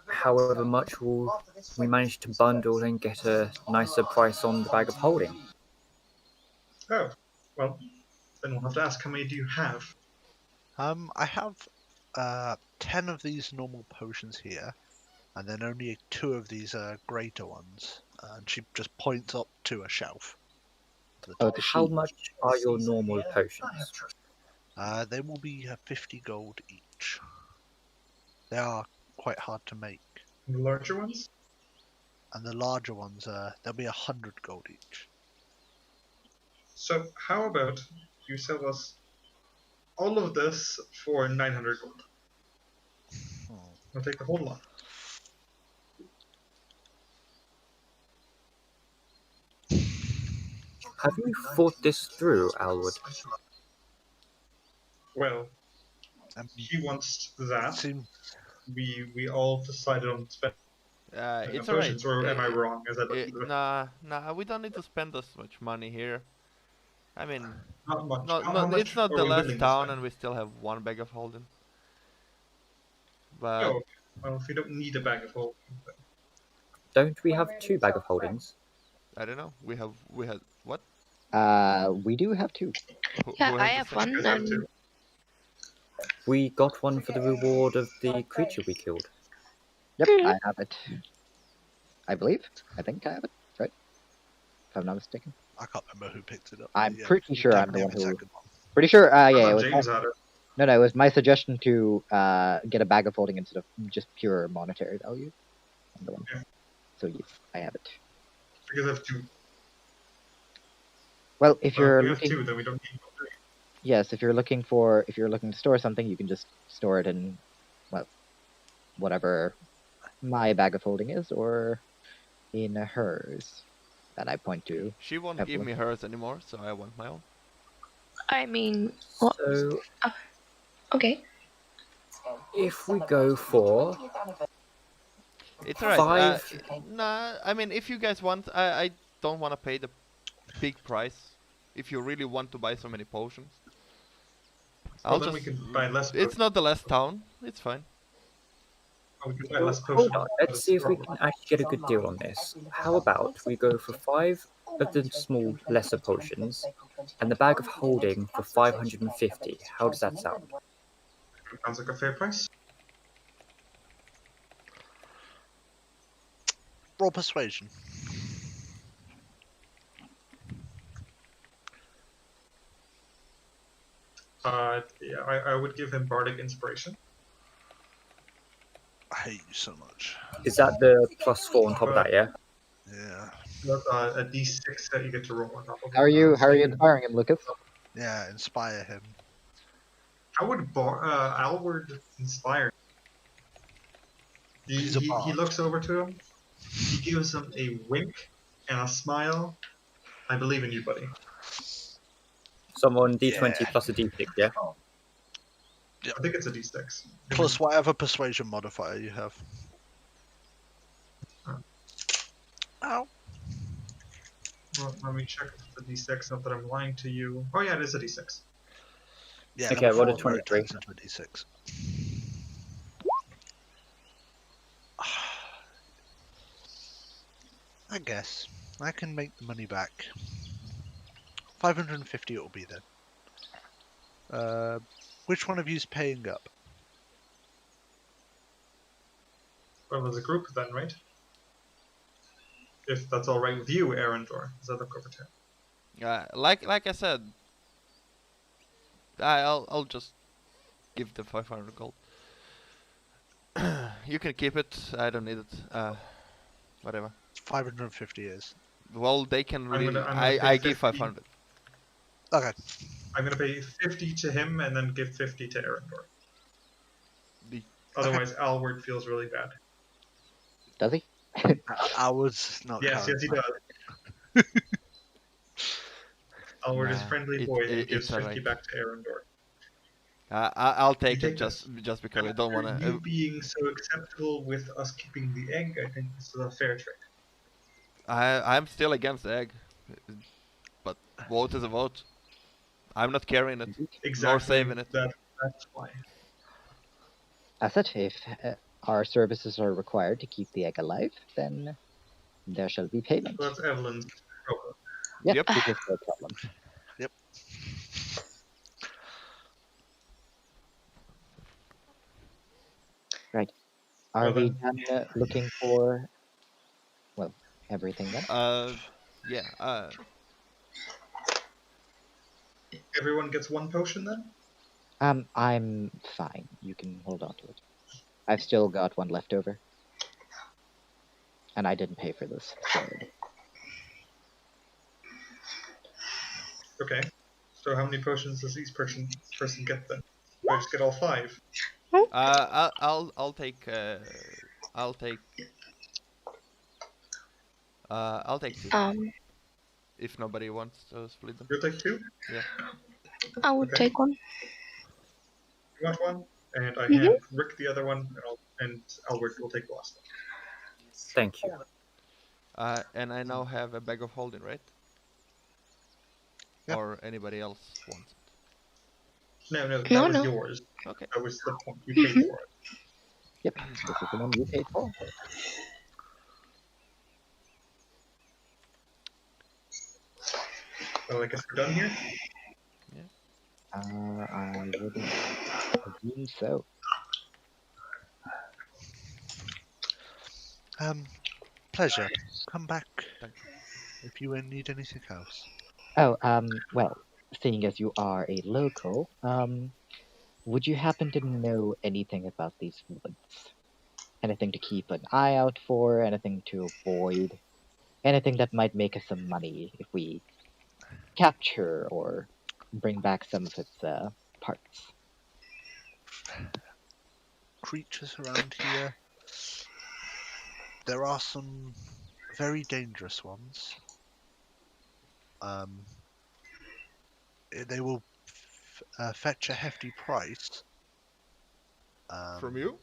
However much will we manage to bundle and get a nicer price on the bag of holding. Oh, well, then we'll have to ask how many do you have? I have 10 of these normal potions here, and then only 2 of these greater ones. And she just points up to a shelf. Oh, it's a How sheet. much are your normal potions? They will be 50 gold each. They are quite hard to make. The larger ones? And the larger ones, they'll be 100 gold each. So how about you sell us all of this for 900 gold? I'll take the whole lot. Have you thought this through, Alword? Well, he wants that. Seem We all decided on spending It's potions, alright. or am I wrong? Is that Nah, we don't need to spend as much money here. I mean, not much? no, much it's not are the we last willing to town, spend? and we still have one bag of holding. But Oh, well, if we don't need a bag of holding, then Don't we have 2 bag of holdings? I don't know. We had what? We do have 2. Yeah, Who I has have the you one, guys have and two. We got one for the reward of the creature we killed. Yep, I have it. I believe. I think I have it, right? If I'm not mistaken. I can't remember who picked it up. I'm Yeah, pretty you sure I'm the definitely one have a who. second one. Pretty sure. I Yeah, it thought was James had it. no, it was my suggestion to get a bag of holding instead of just pure monetary value. on the one. Yeah. So yes, I have it. Because I have 2. Well, if you're we have looking, 2, then we don't need 3. yes, if you're looking to store something, you can just store it in, well, whatever my bag of holding is, or in hers that I point to. She won't give Evelynn. me hers anymore, so I want my own. I mean, what? So Okay. if we go for It's alright. 5, Nah, I mean, if you guys want, I don't want to pay the big price. If you really want to buy so many potions, Well, then we can buy less It's potions. not the last town. It's fine. We can buy less hold potions. on, let's see if we can actually get a good deal on this. How about we go for 5 of the small lesser potions and the bag of holding for 550? How does that sound? Sounds like a fair price. Roll persuasion. Yeah, I would give him bardic inspiration. I hate you so much. Is that the +4 on top of that, yeah? Yeah. That's a d6 that you get to roll on top of it. How are you inspiring him, Lucas? Yeah, inspire him. How would Alword inspire? He's a He bard. looks over to him. He gives him a wink and a smile. I believe in you, buddy. Someone D20 Yeah. plus a D6, yeah? I think it's a d6. Plus whatever persuasion modifier you have. Ow. Well, let me check if it's a d6, not that I'm lying to you. Oh yeah, it is a d6. Yeah, Okay, level what a 4 where it 23. turns into a d6. I guess. I can make the money back. 550 it will be then. Which one of you's paying up? Well, as a group then, right? If that's all right with you, Arandor. Does that look over to him? Like I said, I'll just give the 500 gold. You can keep it. I don't need it. Whatever. 550 is. Well, they can I'm really. gonna I pay give 50. 500. Okay. I'm gonna pay 50 to him and then give 50 to Arandor. The- Otherwise, Alward feels really bad. Does he? I was not. Yes, current. he does. Alward is Nah, friendly boy and it's gives 50 alright. back to Arandor. I'll take You it take just this. because I And don't after wanna. you being so acceptable with us keeping the egg, I think this is a fair trade. I'm still against the egg, but vote is a vote. I'm not carrying it Exactly. nor saving it. That's why. As it, if our services are required to keep the egg alive, then there shall be payment. So that's Evelynn's problem. Yes, Yep. this is no problem. Yep. Right. Are Well we then. done looking for, well, everything then? Yeah. Everyone gets 1 potion then? I'm fine. You can hold on to it. I've still got 1 left over. And I didn't pay for this. So Okay. So how many potions does each person get then? Do I just get all 5? I'll take. I'll take. I'll take 2. If nobody wants to split them. You'll take 2? Yeah. I would Okay. take one. You want 1? And I Mhm. hand Rick the other one, and Albert will take the last one. Thank you. And I now have a bag of holding, right? Yep. Or anybody else wants it. No, that No, was no. yours. Okay. That was the point. You paid for it. yep, this is the one you paid for. Well, I guess we're done here. I would assume so. Pleasure. Come back Thank if you need anything else. Oh, well, seeing as you are a local, would you happen to know anything about these woods? anything to keep an eye out for, anything to avoid, anything that might make us some money if we capture or bring back some of its parts. Creatures around here. There are some very dangerous ones. They will fetch a hefty price. From you?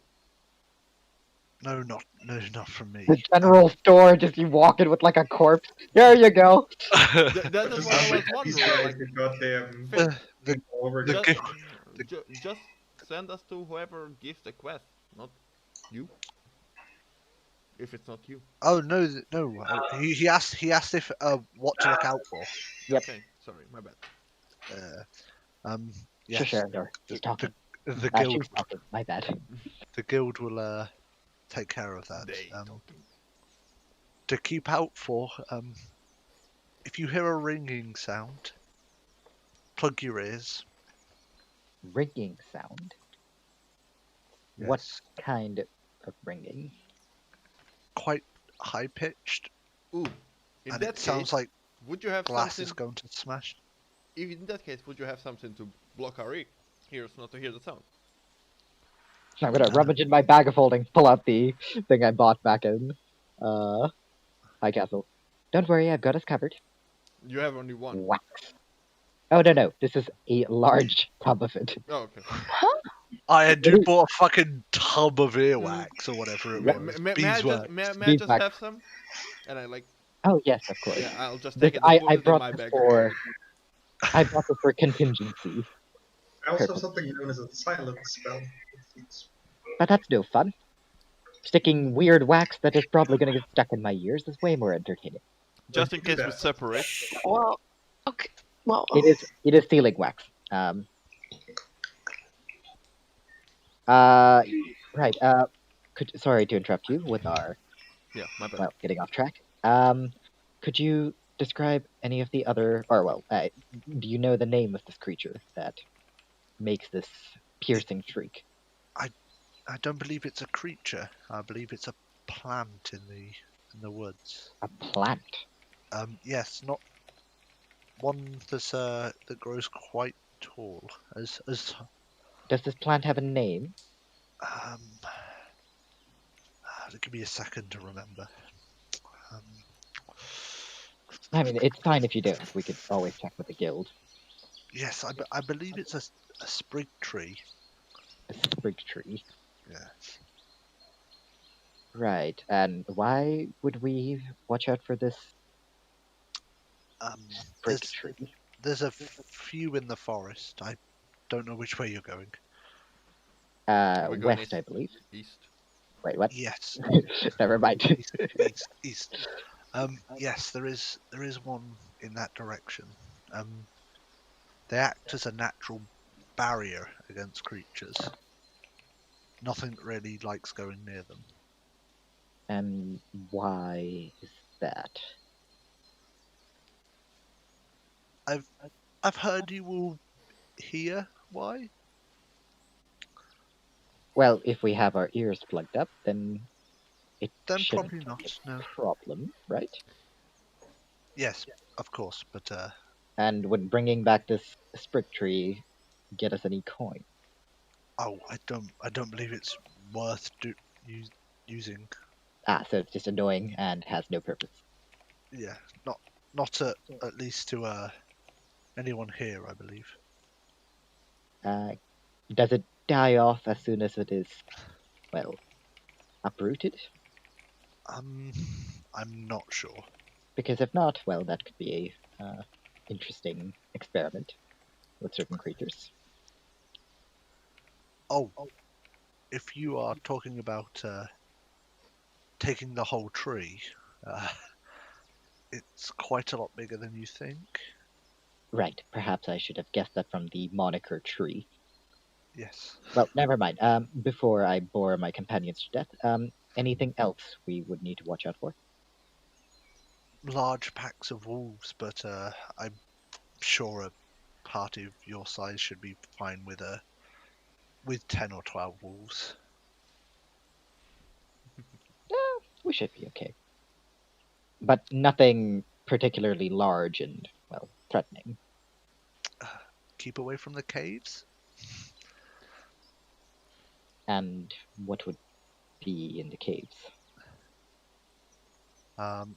No, not from me. The general store, just you walk in with like a corpse. There you go. That is what I was wondering. Like, the goddamn Fit- the all over the again. just send us to whoever gives the quest, not you. If it's not you. Oh no, no. He asked if what to look out for. Yep. Okay, sorry, my bad. Yes. Sure, Arandor. He's talking. The guild She's talking. My bad. the guild will take care of that. They talking. To keep out for, if you hear a ringing sound, plug your ears. Ringing sound. Yes. What kind of ringing? Quite high pitched, Ooh, in and that it sounds case, like would you have glass something? is going to smash. Even in that case, would you have something to block our ears not to hear the sound? So I'm gonna rummage in my bag of holding, pull out the thing I bought back in High Castle. Don't worry, I've got us covered. You have only one. Wax. Oh no, this is a large tub of it. Oh, okay. I do bought a fucking tub of earwax or whatever it Yeah. was. May I Beeswax. may I just Beeswax. have some? And I like, Oh yes, of course. yeah, I'll just This, take it and put I it in brought my this bag. for. I brought this for contingency, I also have Perfect. something known as a silent spell. but that's no fun. Sticking weird wax that is probably gonna get stuck in my ears is way more entertaining. Just in case we separate. Well, okay. Well, It is sealing wax. Right. Sorry to interrupt you with our Yeah, my bad. getting off track. Could you describe any of the other, or do you know the name of this creature that makes this piercing shriek? I don't believe it's a creature. I believe it's a plant in the woods. A plant. Yes, not one that grows quite tall. As Does this plant have a name? give me a second to remember. I mean, it's fine if you don't. We could always check with the guild. Yes, I believe it's a sprig tree. A sprig tree. Yeah. Right. And why would we watch out for this sprig tree? There's a few in the forest. I don't know which way you're going. We're going West, east. I believe. East. Wait, what? Yes. Never mind. East. Yes, there is one in that direction. They act as a natural barrier against creatures. Nothing really likes going near them. And why is that? I've heard you will hear why. Well, if we have our ears plugged up, then Then shouldn't probably be not. a No. problem, right? Yes, of course, but And would bringing back this sprig tree get us any coin? oh, I don't believe it's worth using. Ah, so it's just annoying and has no purpose. Yeah, not at least to anyone here, I believe. Does it die off as soon as it is, well, uprooted? I'm not sure. Because if not, well, that could be a interesting experiment with certain creatures. Oh, if you are talking about taking the whole tree, it's quite a lot bigger than you think. Right, perhaps I should have guessed that from the moniker tree. Yes. Well, never mind. Before I bore my companions to death, anything else we would need to watch out for? Large packs of wolves, but I'm sure a party of your size should be fine with 10 or 12 wolves. we should be okay. But nothing particularly large and, well, threatening. Keep away from the caves. And what would be in the caves? I'm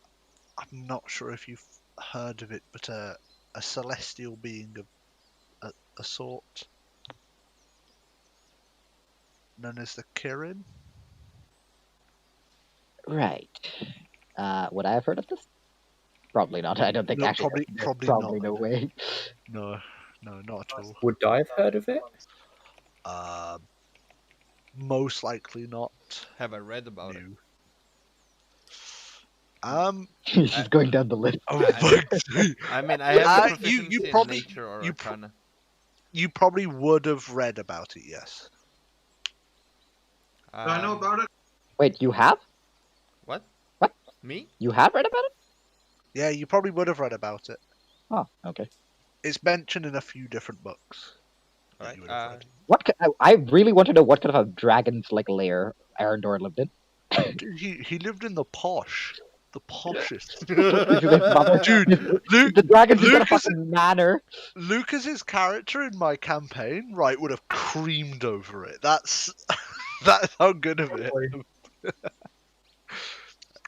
not sure if you've heard of it, but a celestial being of a sort, known as the Kirin. Right. Would I have heard of this? Probably not. I don't think No, actually. probably Probably not. no way. No, not at all. Would I have heard of it? Most likely not. Have I read about it? New. He's just going down the list. Oh, I- fuck's I mean, I have Uh, proficiency you in probably- nature or you arcana. You probably would have read about it, yes. Do I know about it? Wait, you have? What? What? Me? You have read about it? Yeah, you probably would have read about it. Oh, okay. It's mentioned in a few different books. that Alright. you would have read. What? I really want to know what kind of a dragon's like lair Arandor lived in. Dude, he lived in the poshest. Dude, Dude, the dragon's got a Lucas- fucking manor. Lucas's character in my campaign, right, would have creamed over it. That's how good of it.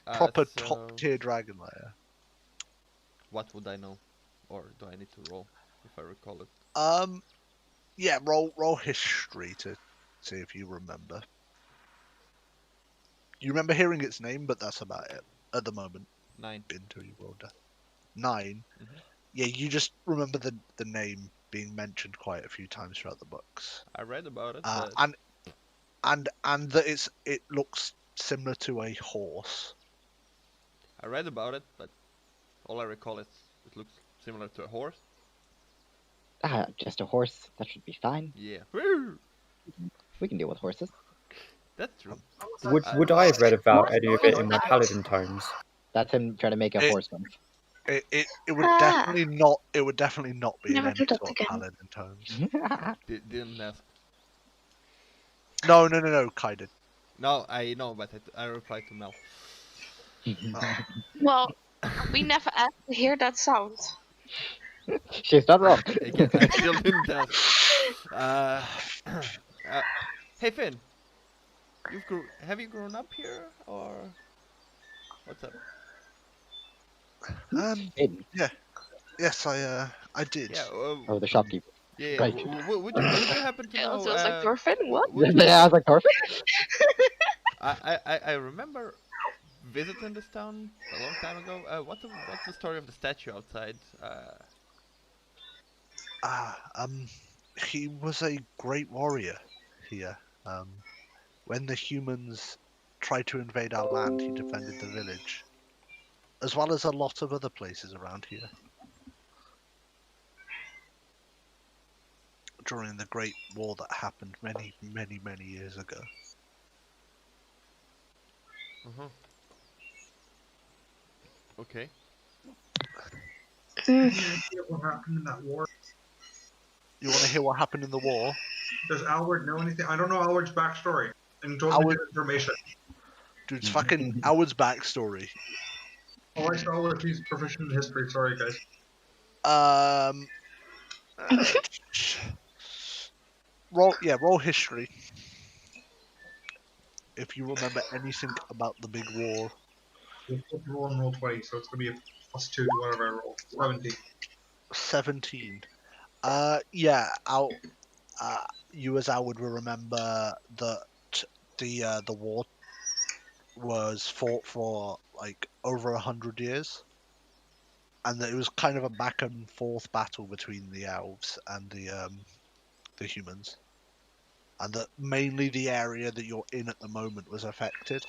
Proper So top tier dragon lair. What would I know? Or do I need to roll if I recall it? Yeah, roll history to see if you remember. You remember hearing its name, but that's about it at the moment. 9. Until you rolled a 9. Mhm. Yeah, you just remember the name being mentioned quite a few times throughout the books, I read about it, but and that it looks similar to a horse. I read about it, but all I recall is it looks similar to a horse. Just a horse. That should be fine. Yeah. Woo! We can deal with horses. That's true. Would I have read about any of it in my paladin times? That's him trying to make a It- horseman. It would definitely not. It would definitely not be in Never any do that sort of again. paladin tones. Didn't ask. No, Kai did. No, I know, but I replied to Mel. Well, we never asked to hear that sound. She's not wrong. Again, I still didn't ask. Hey Finn, have you grown up here or what's up? Aiden. Yes, I did. Yeah. Oh, the shopkeeper. Yeah. Right. Would you happen to It know? also was like Thorfinn, what? would you- Yeah, I was like, Thorfinn? I remember visiting this town a long time ago. What's the story of the statue outside? He was a great warrior here. When the humans tried to invade our land, he defended the village, as well as a lot of other places around here. During the Great War that happened many years ago. Okay. What happened in that war? You want to hear what happened in the war? Does Alward know anything? I don't know Alward's backstory. And totally Alward- different information. Dude, it's fucking Alward's backstory. Oh, I saw Alward. He's proficient in history. Sorry, guys. Roll history. If you remember anything about the big war. We'll roll and roll 20, so it's gonna be a +2 to whatever I roll. 17. 17. You as Alward will remember that the war was fought for like over 100 years, and that it was kind of a back and forth battle between the elves and the humans, and that mainly the area that you're in at the moment was affected.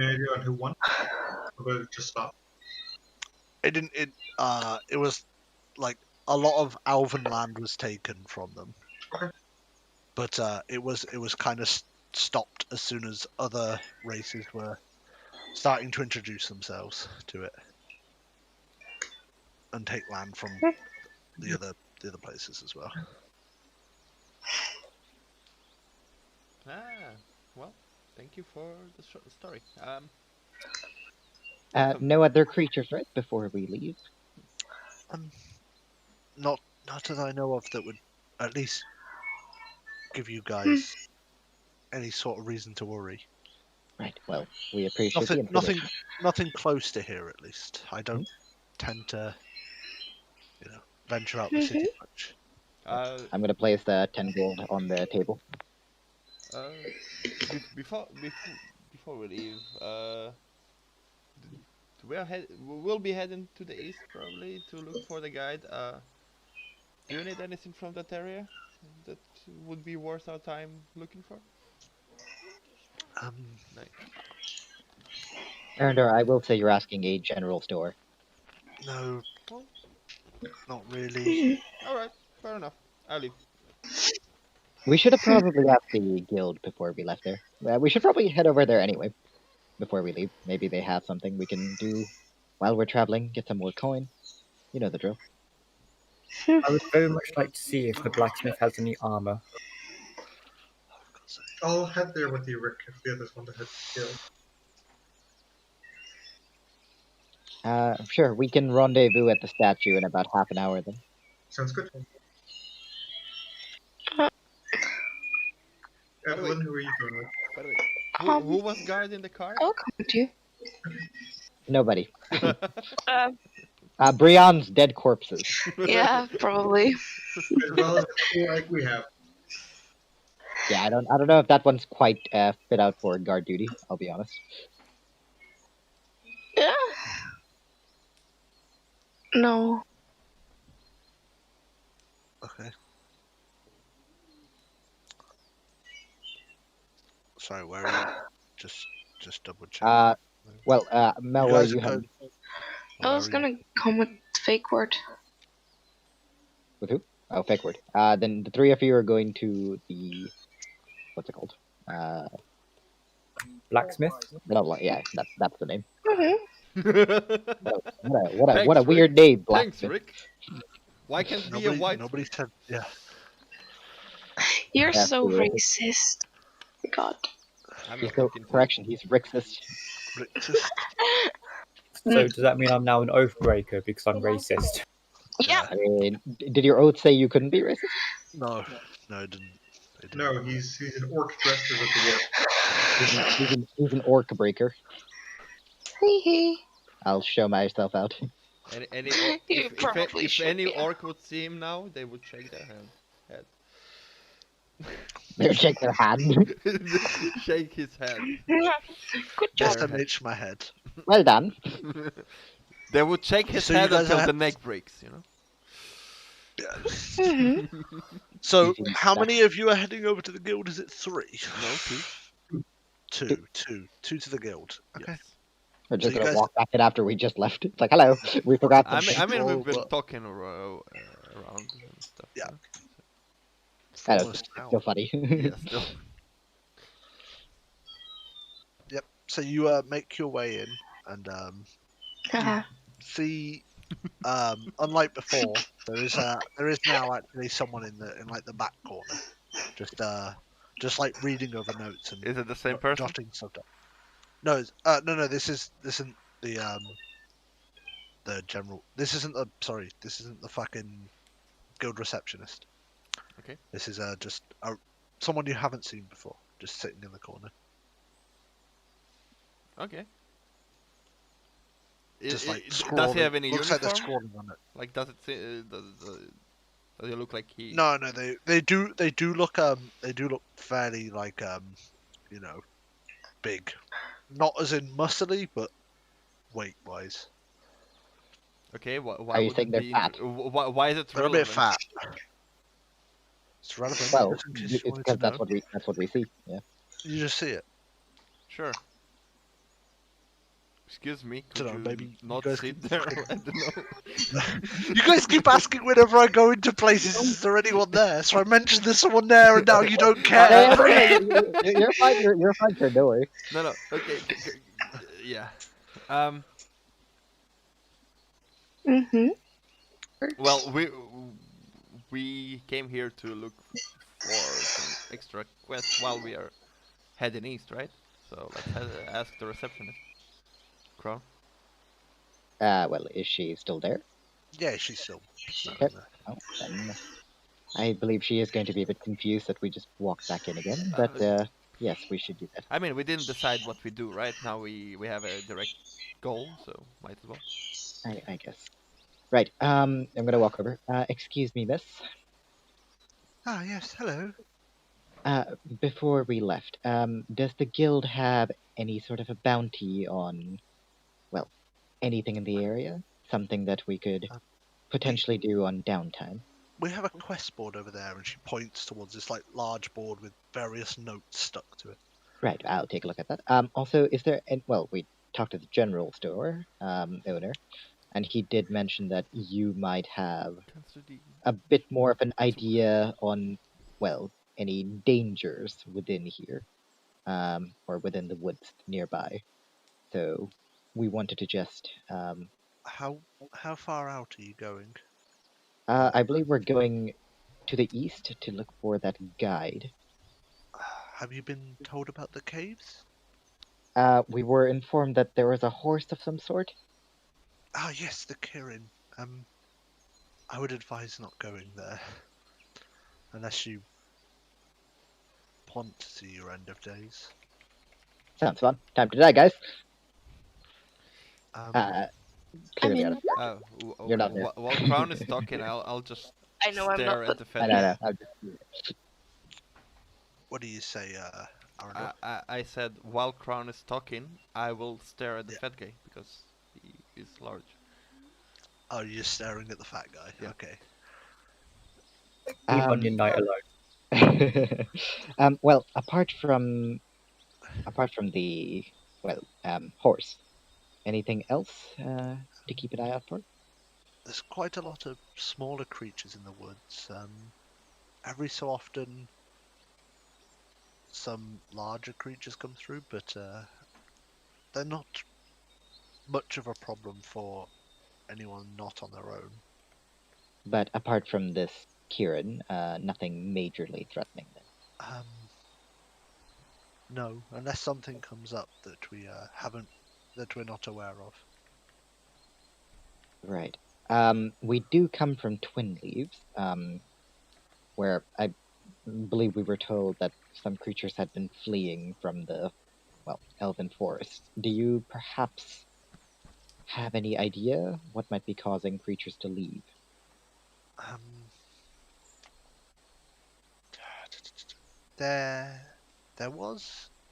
Any idea on who won? Or did it just stop? It didn't. It was like a lot of elven land was taken from them. Okay. But it was kind of stopped as soon as other races were starting to introduce themselves to it and take land from the other places as well. Well, thank you for the story. No other creatures, right? Before we leave. Not that I know of that would at least give you guys any sort of reason to worry. Right. Well, we appreciate the information. Nothing close to here at least. I don't tend to, venture out the city much. I'm gonna place the 10 gold on the table. Before we leave, we'll be heading to the east probably to look for the guide. Do you need anything from that area that would be worth our time looking for? Nice. Arandor, I will say you're asking a general store. No, not really. All right, fair enough. I'll leave. We should have probably asked the guild before we left there. We should probably head over there anyway, before we leave. Maybe they have something we can do while we're traveling, get some more coin. You know the drill. I would very much like to see if the blacksmith has any armor. I'll head there with you, Rick, if the others want to head to the guild. Sure, we can rendezvous at the statue in about half an hour then. Sounds good. By the way- Evelynn, who are you going with? By the way, who was guard in the car? I'll come with you. Nobody. Um, Bryan's dead corpses. yeah, probably. As well as like we have. Yeah, I don't know if that one's quite fit out for guard duty. I'll be honest. Yeah. No. Okay. Sorry, where are you? Just double check. Mel, You where guys you are heading? I was gonna come with fake word. With who? Oh, fake word. Then the three of you are going to the what's it called? Blacksmith? Yeah, that's the name. Mm-hmm. What a Thanks, weird name, Thanks, blacksmith. Rick. Why can't it be a white? Nobody said. Yeah. You're That's so weird. racist. God. I'm He's not so, looking to. correction, he's racist. So does that mean I'm now an oath breaker because I'm racist? Yeah. I mean, did your oath say you couldn't be racist? No, it didn't. It didn't. No, he's an orc dressed as a dwarf. He's an orc breaker. Hee hee. I'll show myself out. You probably if should, any yeah. orc would see him now, they would shake their head. They shake their hand. Shake his head. Good job. Just SMH my head. Well done. They would shake his So you head guys until are- the neck breaks, you know? Mm-hmm. So, Easy how stuff. many of you are heading over to the guild? Is it 3? No, two. Two to the guild. Okay. Yes. We're just So you gonna guys- walk back in after we just left. It's like, hello, we forgot. I mean, Well, we've been but- talking around and stuff. Yeah. you know? I know, Almost it's an hour. still funny. Yeah, still. Yep. So you make your way in and Uh-huh. see. Unlike before, there is now actually someone in the back corner, just like reading over notes and Is it the same person? jotting stuff down. No, no. This isn't the general. This isn't the fucking guild receptionist. Okay. This is just someone you haven't seen before, just sitting in the corner. Okay. Just like does he scrawling. have any Looks uniform? like they're scrawling on it. Like, does it look like he? No, they do look fairly like big, not as in muscly, but weight wise. Okay, why Are you would saying it they're be fat? Why is it They're a relevant? bit fat. It's relevant. Well, just in case it's you wanted because to know. that's what we see. Yeah. You just see it. Sure. Excuse me, could Dunno, you maybe you not guys sit could- there? I don't know. You guys keep asking whenever I go into places, is there anyone there? So I mentioned there's someone there, and now you don't care. You're fine. You're fine, sir. Don't worry. No, okay. Yeah. Mm-hmm. Well, we came here to look for some extra quests while we are heading east, right? So let's ask the receptionist. Crown. Well, is she still there? Yeah, she's still Okay. there. Oh, then I believe she is going to be a bit confused that we just walked back in again. But yes, we should do that. I mean, we didn't decide what we do, right? Now we have a direct goal, so might as well. I guess. Right. I'm gonna walk over. Excuse me, miss. Ah, yes. Hello. Before we left, does the guild have any sort of a bounty on, well, anything in the area? Something that we could potentially do on downtime? We have a quest board over there, and she points towards this like large board with various notes stuck to it. Right, I'll take a look at that. Also, is there any, well, we talked to the general store owner, and he did mention that you might have a bit more of an idea on, well, any dangers within here, or within the woods nearby. So we wanted to just, How far out are you going? I believe we're going to the east to look for that guide. Have you been told about the caves? We were informed that there was a horse of some sort. Ah, yes, the Kirin. I would advise not going there. Unless you want to see your end of days. Sounds fun. Time to die, guys. I'm Clearly out in. of Oh, You're not there. while Crown is talking, I'll just I know I'm stare not, at the but I Fed. know. I'm just, What do you say, Arandor? I said while Crown is talking, I will stare at the Yeah. Fed guy because he is large. Oh, you're staring at the fat guy. Yeah. Okay. Leave Um, Onion Knight alone. well, apart from the horse, anything else to keep an eye out for? There's quite a lot of smaller creatures in the woods. Every so often, some larger creatures come through, but they're not much of a problem for anyone not on their own. But apart from this Kieran, nothing majorly threatening then. No, unless something comes up that we're not aware of. Right. We do come from Twin Leaves, where I believe we were told that some creatures had been fleeing from the, well, Elven Forest. Do you perhaps have any idea what might be causing creatures to leave?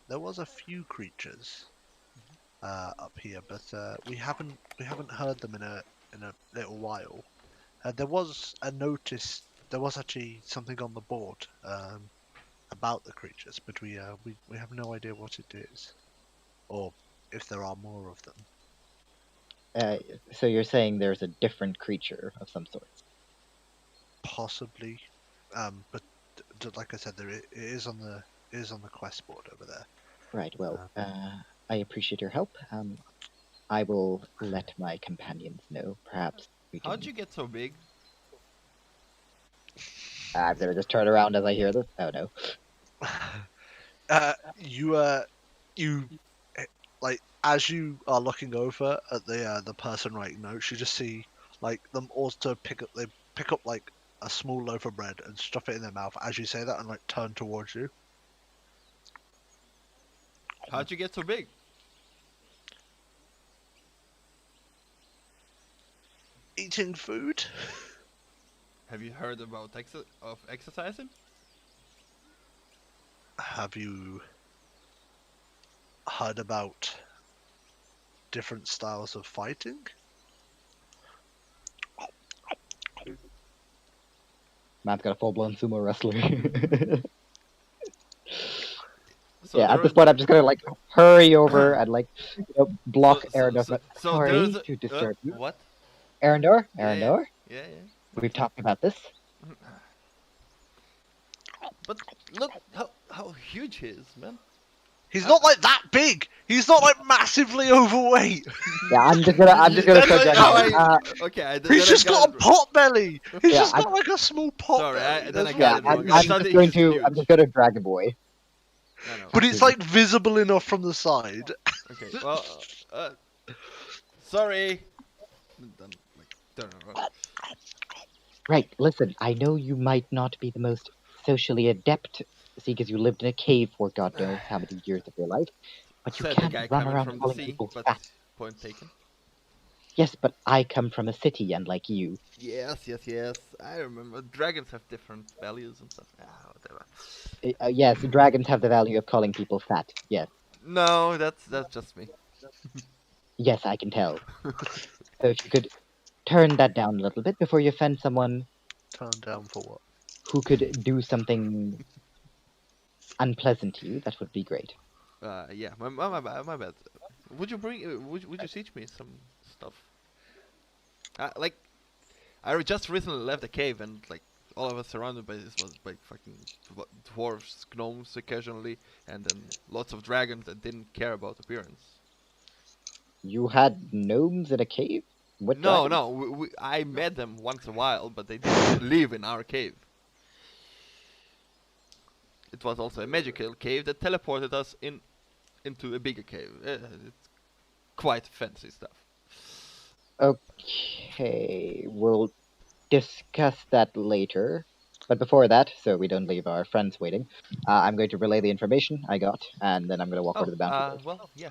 There was a few creatures up here, but we haven't heard them in a little while. There was actually something on the board about the creatures, but we have no idea what it is, or if there are more of them. So you're saying there's a different creature of some sort? Possibly, but like I said, it is on the quest board over there. Right. Well, I appreciate your help. I will let my companions know. Perhaps we can. How'd you get so big? I'm gonna just turn around as I hear this. Oh no. You like as you are looking over at the person writing notes, you just see like them also pick up like a small loaf of bread and stuff it in their mouth as you say that and like turn towards you. How'd you get so big? Eating food. Have you heard about exercising? Have you heard about different styles of fighting? Man's got a full-blown sumo wrestler. So yeah, there at this are- point, I'm just gonna like hurry over and like block So- Arandor. so Sorry there's a- to disturb you. What? Arandor? Yeah, yeah. Arandor? Yeah. We've talked about this. But look how huge he is, man. He's not like that big. He's not like massively overweight. Yeah, I'm just gonna That's start like how dragging. Okay, He's just got a pot belly. He's Yeah, just got like a small pot Sorry, belly. then I That's got what it it wrong. is. I I'm thought just he going was to huge. I'm just gonna drag a boy. No. But it's like visible enough from the side. Okay. Well, sorry. Then, like, turn around. Right, listen, I know you might not be the most socially adept, because you lived in a cave for God knows how many years of your life, but you Said the can't guy run coming around from the calling sea, people but fat. point taken. Yes, but I come from a city, unlike you. Yes. I remember. Dragons have different values and stuff. Ah, whatever. Yes, dragons have the value of calling people fat. Yes, No, that's just me. yes, I can tell. So if you could turn that down a little bit before you offend someone Turn down for what? who could do something unpleasant to you, that would be great. Yeah, my bad. Would you bring? Would you teach me some stuff? Like, I just recently left the cave and like all of us surrounded by this was like fucking dwarves, gnomes occasionally, and then lots of dragons that didn't care about appearance. You had gnomes in a cave? What No, dragons? I met them once in a while, but they didn't live in our cave. It was also a magical cave that teleported us into a bigger cave. It's quite fancy stuff. Okay, we'll discuss that later. But before that, so we don't leave our friends waiting, I'm going to relay the information I got, and then I'm going to walk over Oh, to the bounty board. well, yeah.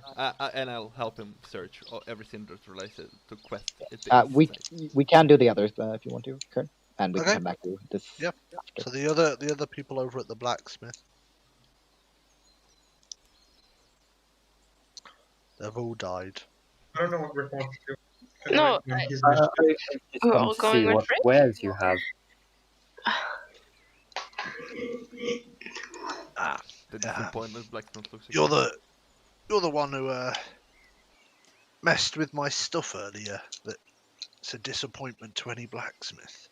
And I'll help him search everything that's related to quest at the east We side. we can do the others if you want to, Kern, and we can Okay. come back to this Yep. after. So the other people over at the blacksmith, they've all died. I don't know what Rick wants to do. No, He's I initiative. just We're want all to going see with what Rick? wares you have. Ah, The yeah. disappointed blacksmith looks like You're the one who messed with my stuff earlier. That's a disappointment to any blacksmith.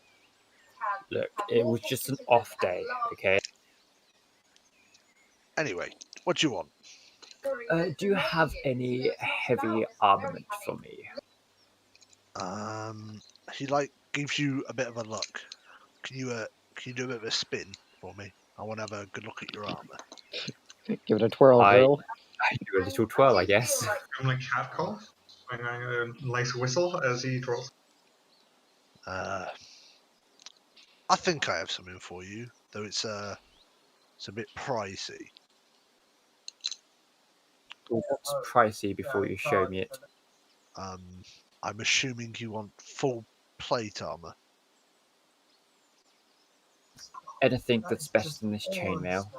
Look, it was just an off day, okay? Anyway, what do you want? Do you have any heavy armament for me? He like gives you a bit of a look. Can you do a bit of a spin for me? I want to have a good look at your armor. Give it a twirl, I- girl. I do a little twirl, I guess. I'm like cat call. I'm a nice whistle as he twirls. I think I have something for you, though it's a bit pricey. What's pricey before you show me it? I'm assuming you want full plate armor. Anything that's better than this chainmail.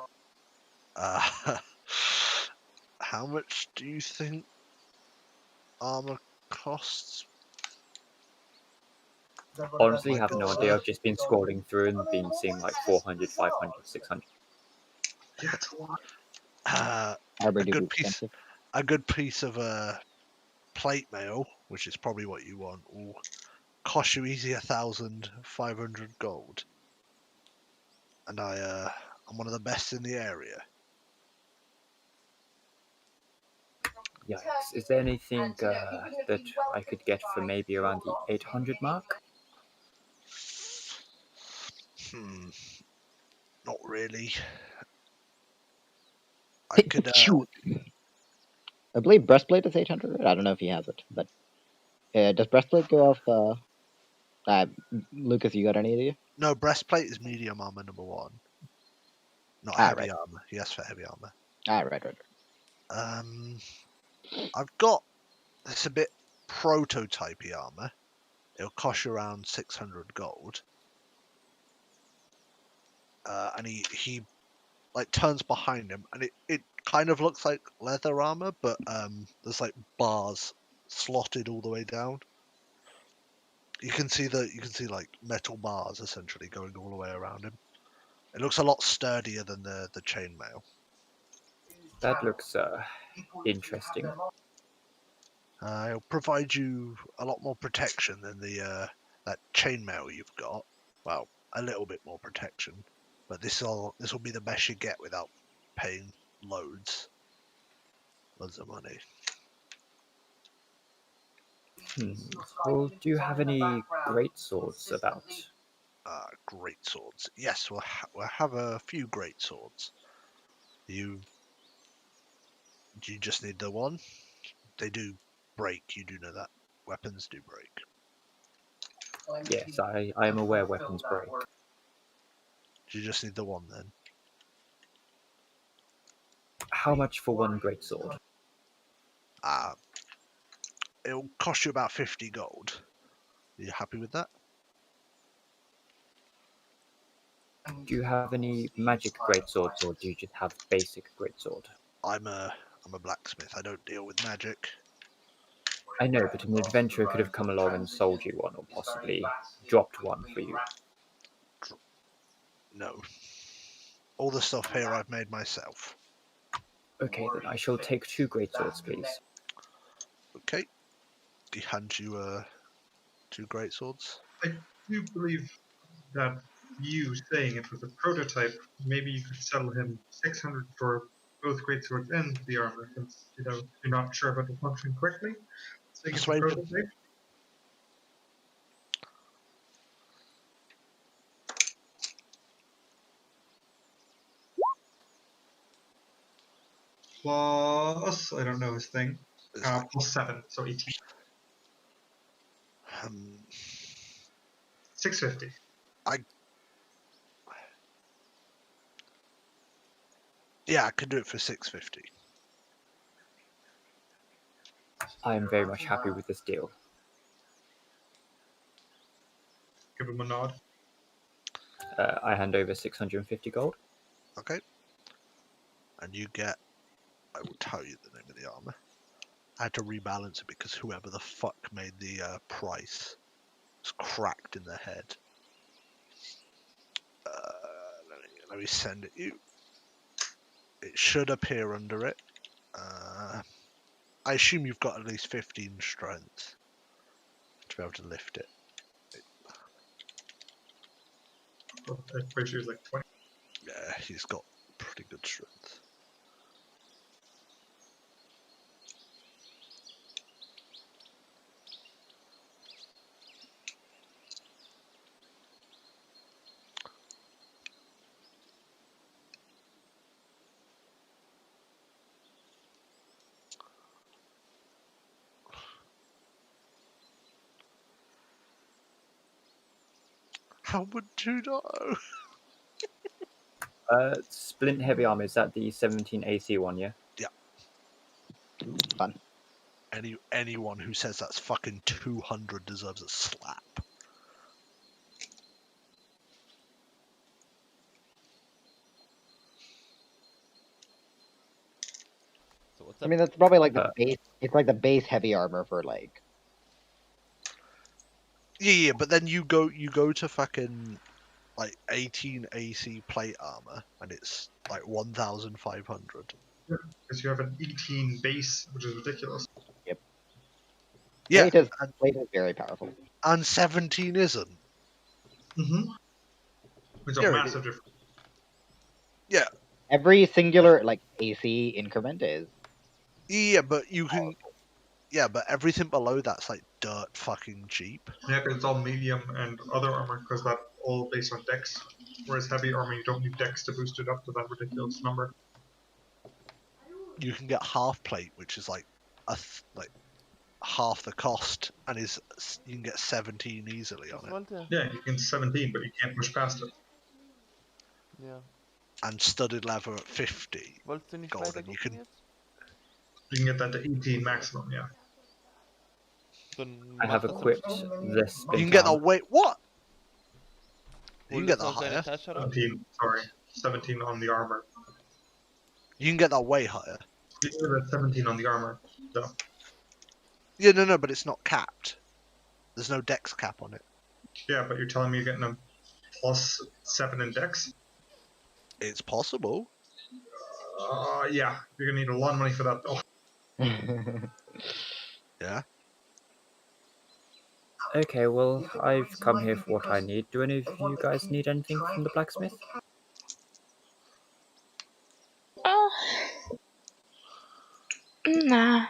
How much do you think armor costs? Honestly, I have no idea. I've just been scrolling through and been seeing like 400, 500, 600. That's a lot. Armor A do be good piece, expensive. a good piece of plate mail, which is probably what you want, will cost you easy 1,500 gold. And I'm one of the best in the area. Yikes. Is there anything that I could get for maybe around the 800 mark? Not really. I could. I believe breastplate is 800. I don't know if he has it, but does breastplate go off? Lucas, you got any idea? No, breastplate is medium armor #1. Not heavy armor. Yes, for heavy armor. Right. I've got this a bit prototypey armor. It'll cost you around 600 gold. And he like turns behind him, and it kind of looks like leather armor, but there's like bars slotted all the way down. You can see like metal bars essentially going all the way around him. It looks a lot sturdier than the chainmail. That looks interesting. It'll provide you a lot more protection than the that chainmail you've got. Well, a little bit more protection, but this will be the best you get without paying loads of money. Well, do you have any great swords about? Great swords. Yes, we'll have a few great swords. You Do you just need the one? They do break, you do know that. Weapons do break. Yes, I am aware weapons break. Do you just need the one then? How much for one greatsword? It'll cost you about 50 gold. Are you happy with that? Do you have any magic greatswords, or do you just have basic greatsword? I'm a blacksmith. I don't deal with magic. I know, but an adventurer could have come along and sold you one, or possibly dropped one for you. No. All the stuff here I've made myself. Okay, then I shall take 2 greatswords, please. Okay. He hands you 2 great swords. I do believe that you saying it was a prototype, maybe you could settle him 600 for both greatswords and the armor, since you're not sure about the function correctly. Saying it's a Persuasion. prototype. Plus, I don't know his thing. It's like, Plus 7, so 18. 650. yeah, I can do it for 650. I am very much happy with this deal. Give him a nod. I hand over 650 gold. Okay. And you get, I will tell you the name of the armor. I had to rebalance it because whoever the fuck made the price was cracked in the head. Let me send it you. It should appear under it. I assume you've got at least 15 strength to be able to lift it. I'm pretty sure he's like 20. Yeah, he's got pretty good strength. How would you know? Splint heavy armor, is that the 17 AC one, yeah? Yeah. Fun. Anyone who says that's fucking 200 deserves a slap. So what's I up? mean, that's probably like the base. It's like the base heavy armor for like. Yeah, but then you go to fucking like 18 AC plate armor, and it's like 1,500. Because you have an 18 base, which is ridiculous. Yeah, Plate is very powerful. and 17 isn't. Mm-hmm. It's a Yeah, massive difference. Yeah. Every singular like AC increment is. Yeah, but you can. Yeah, but everything below that's like dirt fucking cheap. Yeah, because it's all medium and other armor, because that's all based on dex. Whereas heavy armor, you don't need dex to boost it up to that ridiculous number. You can get half plate, which is like like half the cost, and you can get 17 easily on it. Wollte. Yeah, you can 17, but you can't push past it. Ja. And studded leather at 50 Wolltest du nicht gold, weiter and you gucken can. jetzt? You can get that to 18 maximum, yeah. Dann I have mach das equipped am Stück. this You splint can get the armor. wait. What? You Hol can get das that aus deiner higher. Tasche raus. 17, sorry. 17 on the armor. You can get that way higher. You can get 17 on the armor, though. Yeah, no, but it's not capped. There's no dex cap on it. Yeah, but you're telling me you're getting a plus 7 in dex? It's possible. Yeah, you're gonna need a lot of money for that, though. Yeah. Okay, well, I've come here for what I need. Do any of you guys need anything from the blacksmith? Nah.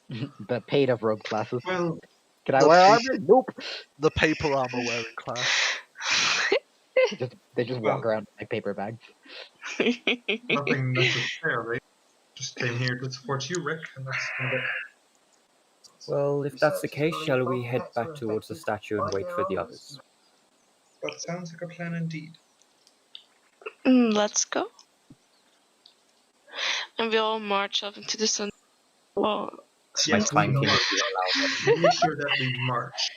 The paid of rogue classes. Well, Can I the wear pa- armor? Nope. The paper armor wearing class. They just walk around with like paper bags. nothing necessarily. just came here to support you, Rick, and that's kind of it. Well, if that's the case, shall we head back towards the statue and wait for the others? That sounds like a plan indeed. Let's go. And we all march up into the sun. Well, My Yes, we clanking march. is allowed. Make sure that we march.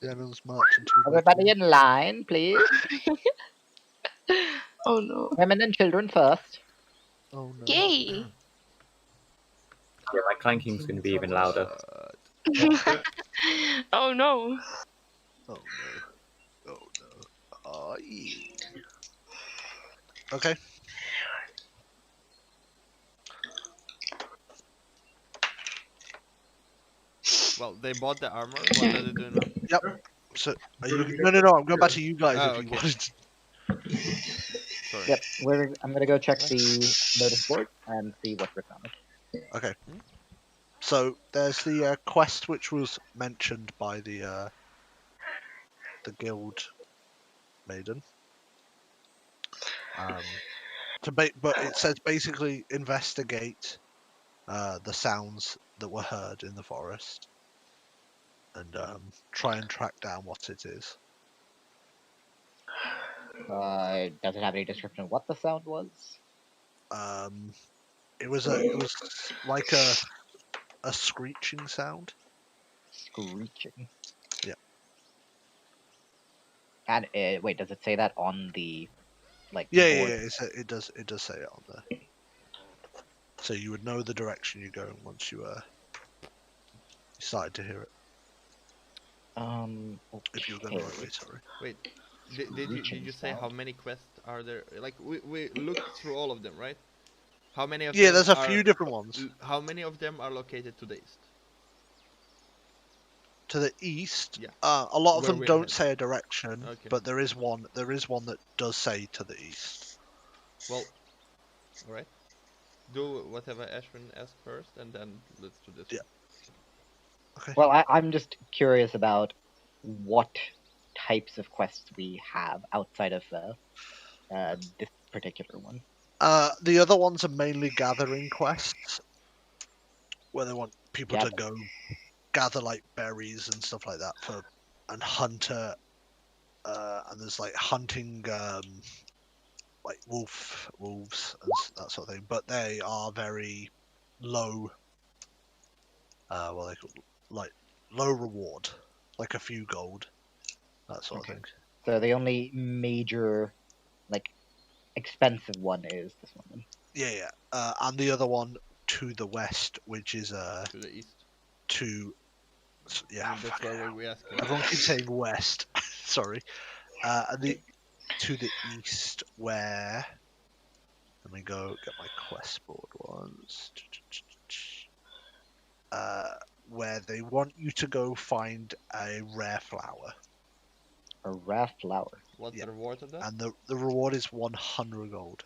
The animals marching to Everybody in line, please. oh no. Women and children first. Oh no. Yay! Yeah, my clanking's going to be even louder. oh no. Oh no. Oh no. Oh, yeah. Okay. Well, they bought the armor. What are they doing now? Yep. So, are you? No. I'm going back to you guys Oh, if you okay. wanted. Sorry. Yep, I'm gonna go check the notice board and see what's written on it. Okay. So there's the quest which was mentioned by the guild maiden. But it says basically investigate the sounds that were heard in the forest and try and track down what it is. It doesn't have any description of what the sound was. It was like a screeching sound. Screeching. Yeah. And wait, does it say that on the Yeah, board? it does say it on there. So you would know the direction you're going once you started to hear it. If you were going the right way, sorry. Wait, did you say how many quests are there? Like we looked through all of them, right? How many of them? Yeah, there's a few different ones. How many of them are located to the east? To the east, Yeah. a lot of Where them we're don't headed. say a direction, Okay. but there is one that does say to the east. Well, all right. Do whatever Ashwin asked first, and then let's do this. Yeah. Okay. Well, I'm just curious about what types of quests we have outside of this particular one. The other ones are mainly gathering quests, where they want people to go gather like berries and stuff like that and hunter. And there's like hunting, like wolves and that sort of thing. But they are very low. What they call like low reward, like a few gold, that sort of thing. So the only major, expensive one is this one. Then. Yeah. And the other one to the west, which is To the east. Yeah. That's where we asked. Everyone keeps saying west. Sorry. And to the east, where? Let me go get my quest board once. Where they want you to go find a rare flower. A rare flower. What's the reward of that? And the reward is 100 gold.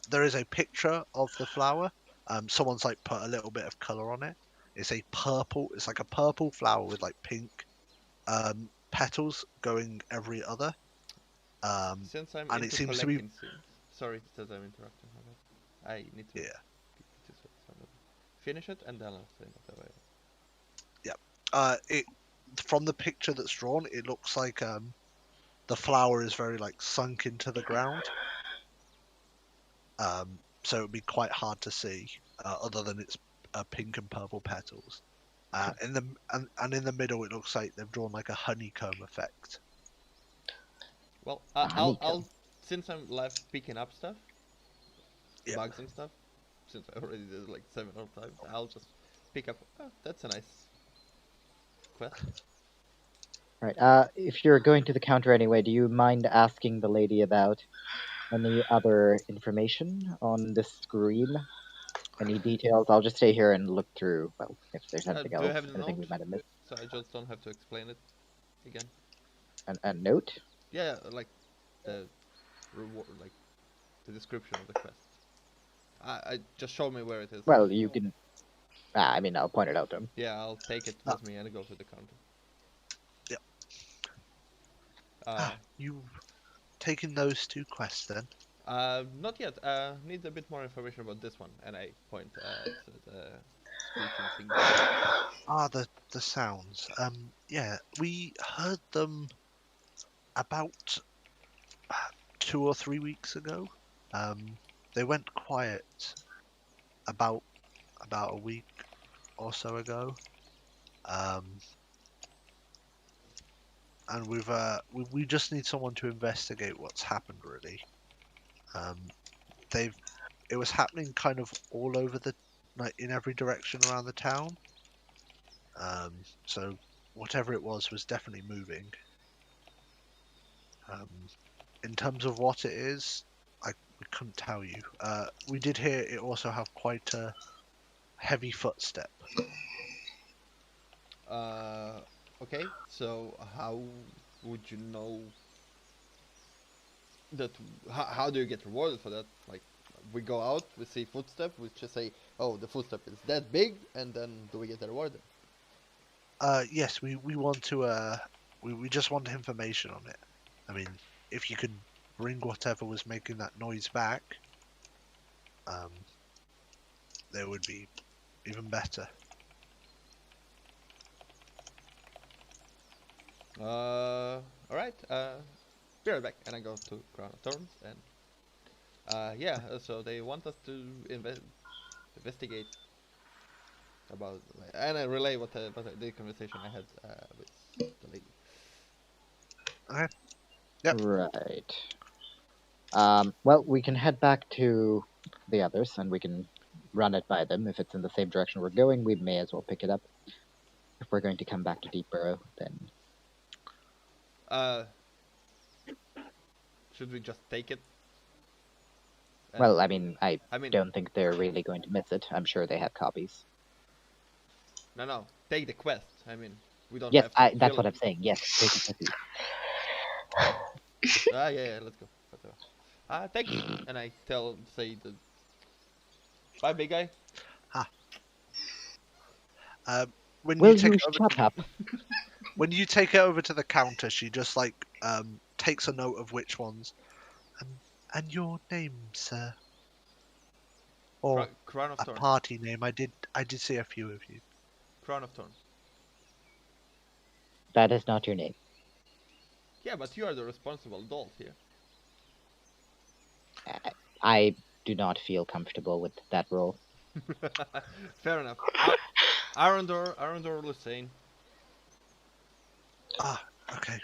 There is a picture of the flower. Someone's like put a little bit of color on it. It's like a purple flower with like pink petals going every other. Since I'm and into it seems to be. collecting things. Sorry that I'm interrupting. I need to. Yeah. Finish it and then I'll say whatever. It from the picture that's drawn, it looks like the flower is very like sunk into the ground. So it would be quite hard to see, other than its pink and purple petals. In the middle, it looks like they've drawn like a honeycomb effect. Well, I'll since I'm left picking up stuff, bugs and stuff. Since I already did it like several times, I'll just pick up. Oh, that's a nice quest. Right. If you're going to the counter anyway, do you mind asking the lady about any other information on this screen? Any details? I'll just stay here and look through. Well, if there's anything Do else, you have the anything we note? might have missed. So I just don't have to explain it again. A note? Yeah, like the reward, like the description of the quest. I just show me where it is. Well, you can. I mean, I'll point it out to him. Yeah, I'll take it with me and go to the counter. Yep. You taking those two quests then? Not yet. Need a bit more information about this one, and I point to the screeching thing. Ah, the sounds. Yeah, we heard them about 2 or 3 weeks ago. They went quiet about a week or so ago. And we just need someone to investigate what's happened. Really, it was happening kind of all over like in every direction around the town. So whatever it was definitely moving. In terms of what it is, we couldn't tell you. We did hear it also have quite a heavy footstep. Okay. So how would you know that? How do you get rewarded for that? Like, we go out, we see footstep, we just say, "Oh, the footstep is that big," and then do we get rewarded? Yes, we want to. We just want information on it. I mean, if you could bring whatever was making that noise back, there would be even better. All right. Be right back, and I go to Crown of Thorns, and yeah. So they want us to investigate about, and I relay what the conversation I had with the lady. Okay. Yep. Right. Well, we can head back to the others and we can run it by them. If it's in the same direction we're going, we may as well pick it up. If we're going to come back to Deep Burrow, then Should we just take it? well, I mean, I mean, don't think they're really going to miss it. I'm sure they have copies. no. Take the quest. I mean, we don't Yes, have to. that's kill what it. I'm saying. Yes, take it with you. Yeah. Let's go. Thanks. And I say the. Bye, big guy. When Will you take you it over shut up? when you take it over to the counter, she just like takes a note of which ones. And your name, sir, or Crown of a Thorns. party name. I did see a few of you. Crown of Thorns. That is not your name. Yeah, but you are the responsible adult here. I do not feel comfortable with that role. Fair enough. Arandor Lusane. Ah, okay.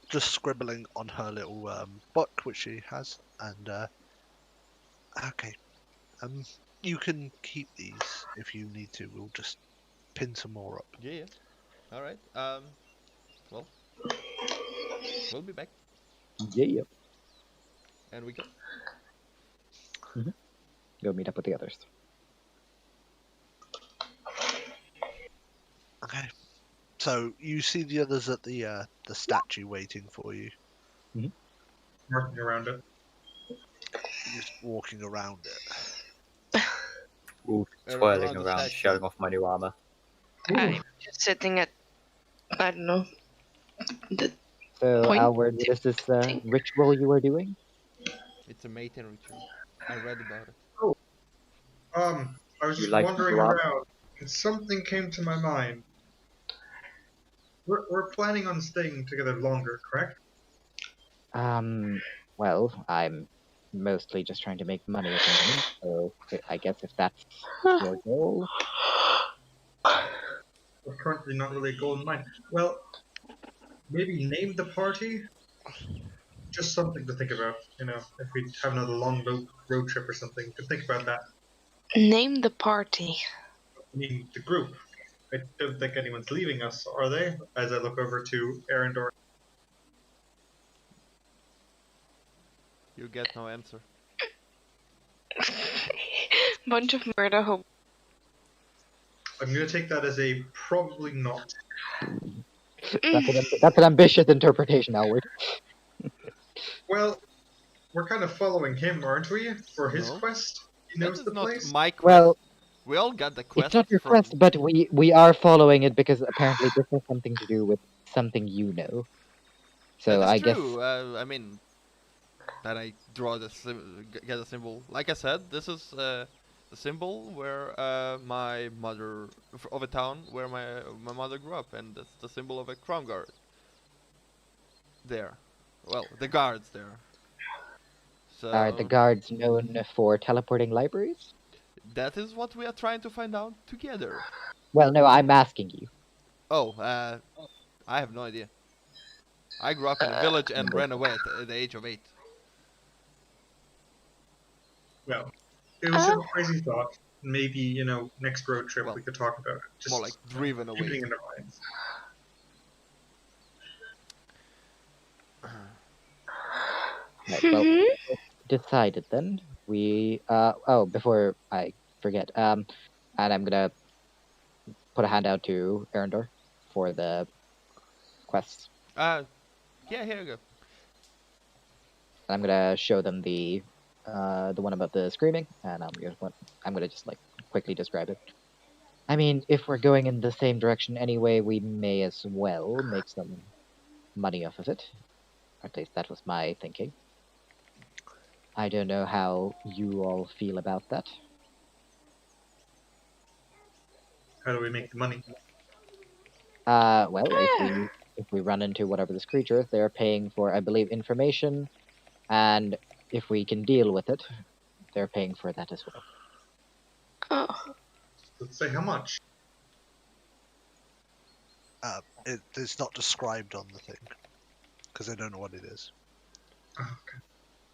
Just scribbling on her little book which she has, and okay. You can keep these if you need to. We'll just pin some more up. Yeah. All right. Well, we'll be back, Yeah. and we go. Go meet up with the others. Okay. So you see the others at the statue waiting for you. Marking around it. Just walking around it. Ooh, Around twirling the around, statue. showing off my new armor. I'm just sitting at, I don't know, the So, Point. Alward, what is this ritual you are doing? It's a mating ritual. I read about it. I was You just like wandering to rub? around, and something came to my mind. We're planning on staying together longer, correct? Well, I'm mostly just trying to make money at the moment, so I guess if that's your goal. We're currently not really a goal in mind. Well, maybe name the party? Just something to think about, if we have another long road trip or something. To think about that. name the party. I mean, the group. I don't think anyone's leaving us, are they? As I look over to Arandor. You get no answer. Bunch of murder hope. I'm going to take that as a probably not. That's an ambitious interpretation, Alward. Well, we're kind of following him, aren't we? For his No. quest? He That knows is the not place? my quest. Well, we all got the quest. it's not your from... quest, but we are following it because apparently this has something to do with something you know. So That is I true. guess I mean, Then I draw get a symbol. Like I said, this is the symbol where my mother of a town where my mother grew up, and that's the symbol of a crown guard. There, well, the guards there. So Are the guards known for teleporting libraries? that is what we are trying to find out together. Well, no, I'm asking you. Oh, I have no idea. I grew up in a village and ran away at the age of 8. Well, it was a crazy thought. Maybe, next road trip Well, we could talk about it. Just More like driven away. keeping it in our minds. Right, well, decided then. We before I forget, and I'm gonna put a hand out to Arandor for the quests. Yeah, here you go. And I'm gonna show them the one about the screaming, and I'm gonna just like quickly describe it. I mean, if we're going in the same direction anyway, we may as well make some money off of it. At least that was my thinking. I don't know how you all feel about that. How do we make the money? Well, if we run into whatever this creature is, they're paying for, I believe, information, and if we can deal with it, they're paying for that as well. Oh. Let's say how much. It's not described on the thing because I don't know what it is. Oh, okay.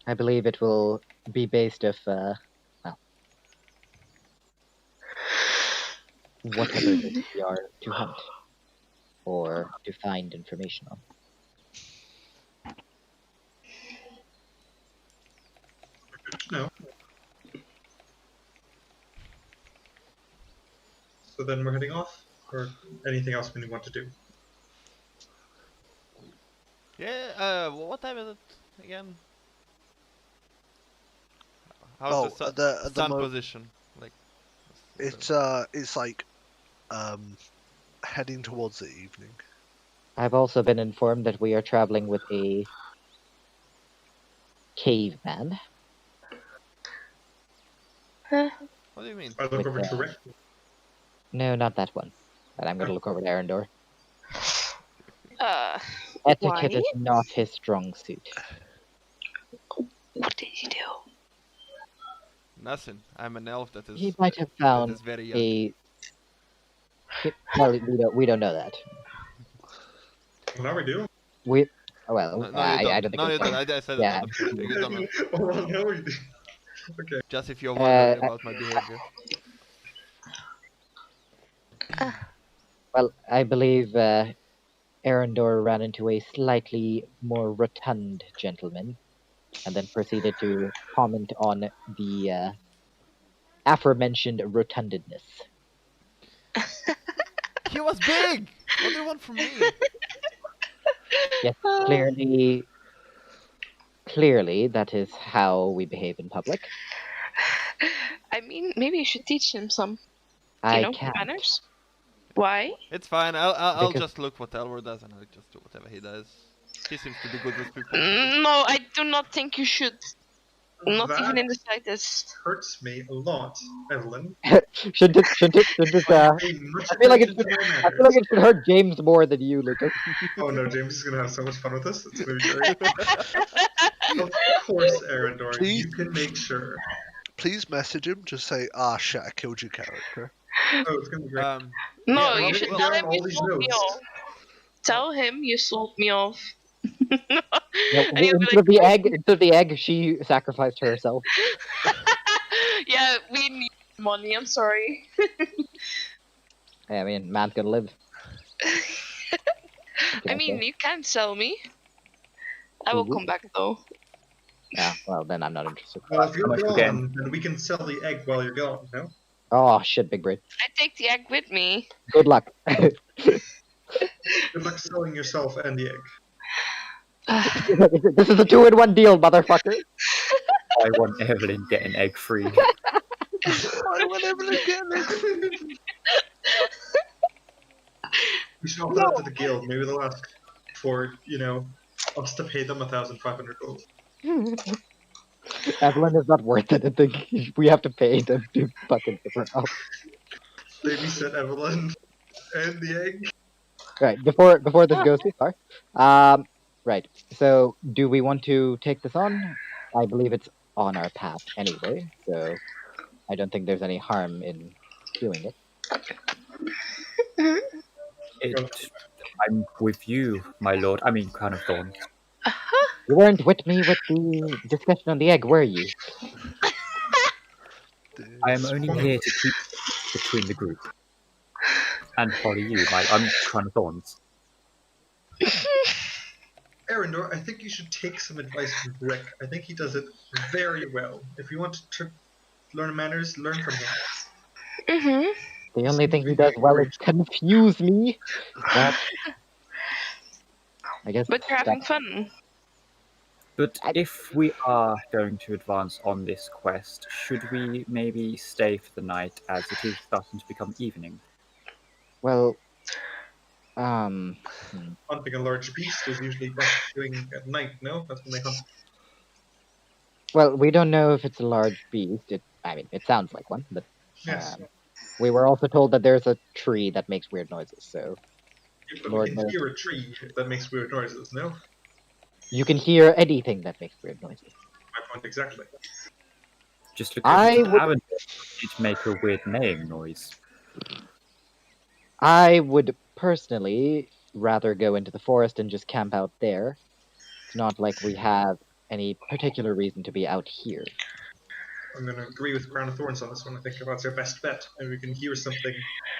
I believe it will be based off, whatever it is we are to hunt or to find information on. Good to know. So then we're heading off, or anything else we want to do? Yeah, what time is it again? How's the sun position? Like, It's like heading towards the evening. I've also been informed that we are traveling with a caveman. Huh? What do you mean? I look With, over to Rick. No, not that one. But I'm going to look over to Arandor. Etiquette Why? is not his strong suit. What did you do? Nothing. I'm an elf that is. He might have that found is very young. Well, we don't know that. Well, now we do. We No, well, you don't. I don't think. No, you it's don't. fine. I said Yeah. it. Not you don't know. Oh, well, now we do. Okay. Just if you're wondering about my behavior. Well, I believe Arandor ran into a slightly more rotund gentleman, and then proceeded to comment on the aforementioned rotundedness. He was big. What do you want from me? Yes, clearly, that is how we behave in public. I mean, maybe you should teach him some, I can't. manners. Why? It's fine. I'll Because- just look what Alword does, and I'll just do whatever he does. He seems to be good with people. No, I do not think you should. Not That even in the slightest. hurts me a lot, Evelynn. Shouldn't it? Pay much I feel like attention to my I feel like it should hurt James more than you, Lucas. Oh no, James is gonna have so much fun with this. It's gonna be great. Of course, Arandor, Please. you can make sure. Please message him. Just say, "Ah, shit, I killed your character." Oh, it's gonna be great. No, Yeah, you well, should well, tell down him all you these sold me notes. off. Tell him you sold me off. Yeah, And he'll be instead of the egg, she sacrificed herself. Yeah, we need money. I'm sorry. I mean, man's gonna live. I mean, you can sell me. I will come back though. Yeah, well, then I'm not interested. Well, if you're much for gone, then we can sell the egg while you're gone, no? Oh, shit, Big Brain. I take the egg with me. Good luck. Good luck selling yourself and the egg. This is a 2-in-1 deal, motherfucker. I want Evelynn get an egg free. Why would Evelynn get it? We should offer that to the guild. Maybe they'll ask for, us to pay them 1,500 gold. Evelynn is not worth it. I think we have to pay them to fucking give her up. Babysit Evelynn and the egg. Right, before this goes too far. Right. So do we want to take this on? I believe it's on our path anyway, so I don't think there's any harm in doing it. I'm with you, my lord. I mean, Crown of Thorns. You weren't with me with the discussion on the egg, were you? I am only here to keep between the group and follow you, I'm Crown of Thorns. Arandor, I think you should take some advice from Rick. I think he does it very well. If you want to learn manners, learn from him. Mm-hmm. The only thing he does well is confuse me. But I guess. But you're having fun. But if we are going to advance on this quest, should we maybe stay for the night as it is starting to become evening? Well, Hunting a large beast is usually best doing at night, no? That's when they hunt. well, we don't know if it's a large beast. I mean, it sounds like one, but Yes. we were also told that there's a tree that makes weird noises. So But Lord we can knows. hear a tree that makes weird noises, no? You can hear anything that makes weird noises. My point exactly. Just look I over to would- Arandor. It make a weird neighing noise. I would personally rather go into the forest and just camp out there. It's not like we have any particular reason to be out here. I'm going to agree with Crown of Thorns on this one. I think that's our best bet. Maybe we can hear something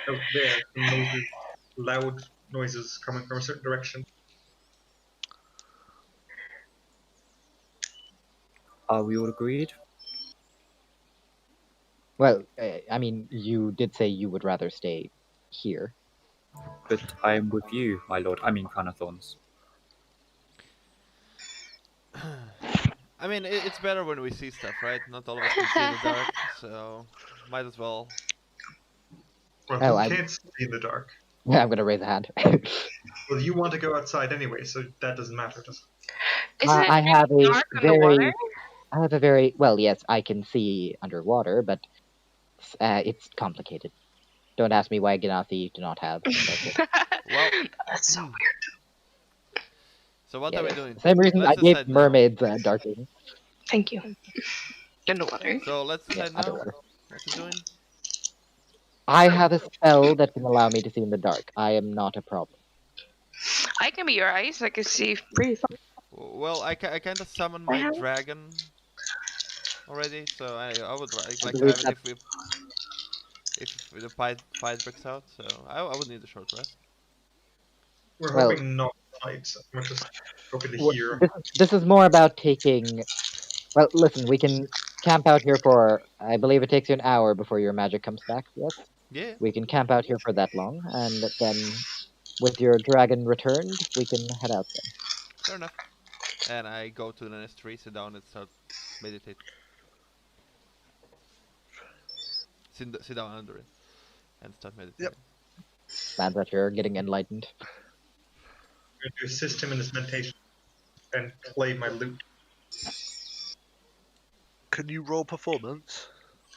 out there, some noises, loud noises coming from a certain direction. Are we all agreed? Well, I mean, you did say you would rather stay here. But I am with you, my lord. I mean, Crown of Thorns. I mean, it's better when we see stuff, right? Not all of us can see in the dark, so might as well. Well, Oh, who I- can't see in the dark? I'm gonna raise a hand. Well, you want to go outside anyway, so that doesn't matter, does it? Isn't it I have a dark underwater? very, I have a very well. Yes, I can see underwater, but it's complicated. Don't ask me why Ganathi do not have. Well, That's so weird. so what Yeah, are we yes. doing? Same reason I Let's gave decide now. mermaids dark vision. Thank you. Underwater. So let's Yes, decide now. underwater. What we're doing? I have a spell that can allow me to see in the dark. I am not a problem. I can be your eyes. I can see pretty far. Well, I kind of summoned my Well. dragon already, so I would like to believe have it if the fight breaks out. So I would need a short rest. We're Well- hoping not tonight. We're just hoping to Wh- hear. This is more about taking. Well, listen, we can camp out here for. I believe it takes you an hour before your magic comes back. Yes, Yeah. we can camp out here for that long, and then, with your dragon returned, we can head out then. Fair enough. And I go to the next tree, sit down, and start meditate. Sit down under it, and start meditating. Glad that you're getting enlightened. I'm going to assist him in his meditation and play my lute. Can you roll performance?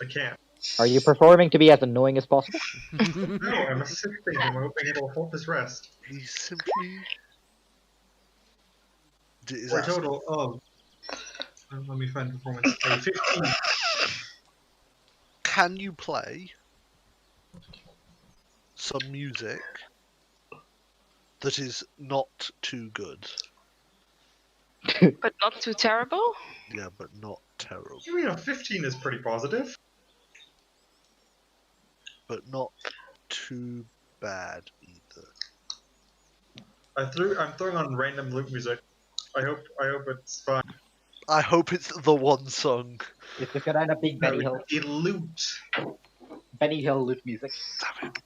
I can't. Are you performing to be as annoying as possible? No, I'm assisting him. I'm hoping it'll help his rest. He simply. Is For a that total of. Let me find performance. A 15. can you play some music that is not too good? But not too terrible. Yeah, but not terrible. You mean a 15 is pretty positive? But not too bad either. I'm throwing on random lute music. I hope it's fine. I hope it's the one song. It's just gonna end up being No, Benny Hill. a lute. Benny Hill lute music. Damn it.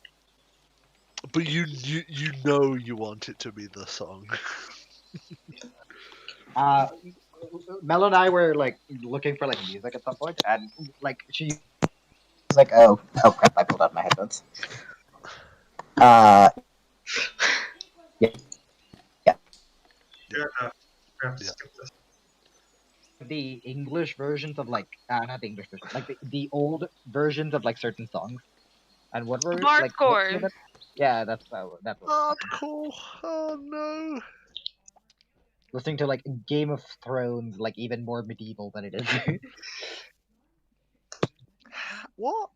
But you know you want it to be the song. Mel and I were like looking for like music at some point, and like she was like, "Oh crap! I pulled out my headphones." Yeah, I have to skip this. the English versions of like not the English versions, like the old versions of like certain songs. And what were like what were Hardcore. yeah, that's what. Hardcore. Oh no. Listening to like Game of Thrones, like even more medieval than it is. What?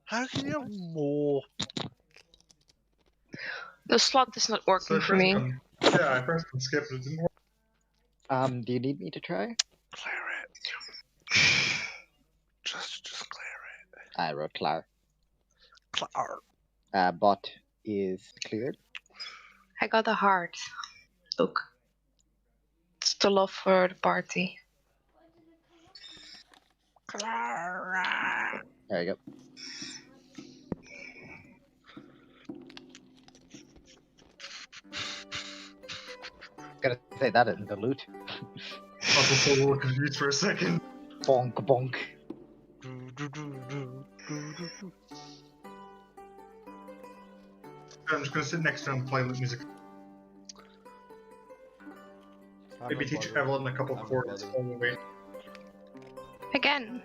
How can you have more? The slot is not So working I for pressed me. on, yeah, I pressed on skip, but it didn't work. Do you need me to try? Clear it. Just clear I wrote Clar. it. Clear. Bot is cleared. I got a heart. Look. It's the love for the party. Clear. There you go. Gonna say that in the loot. I was also a little confused for a second. Bonk bonk. I'm just gonna sit next to him and play music. I'm Maybe not teach bothered. Evelynn a couple I'm not chords bothered. on the way. Again.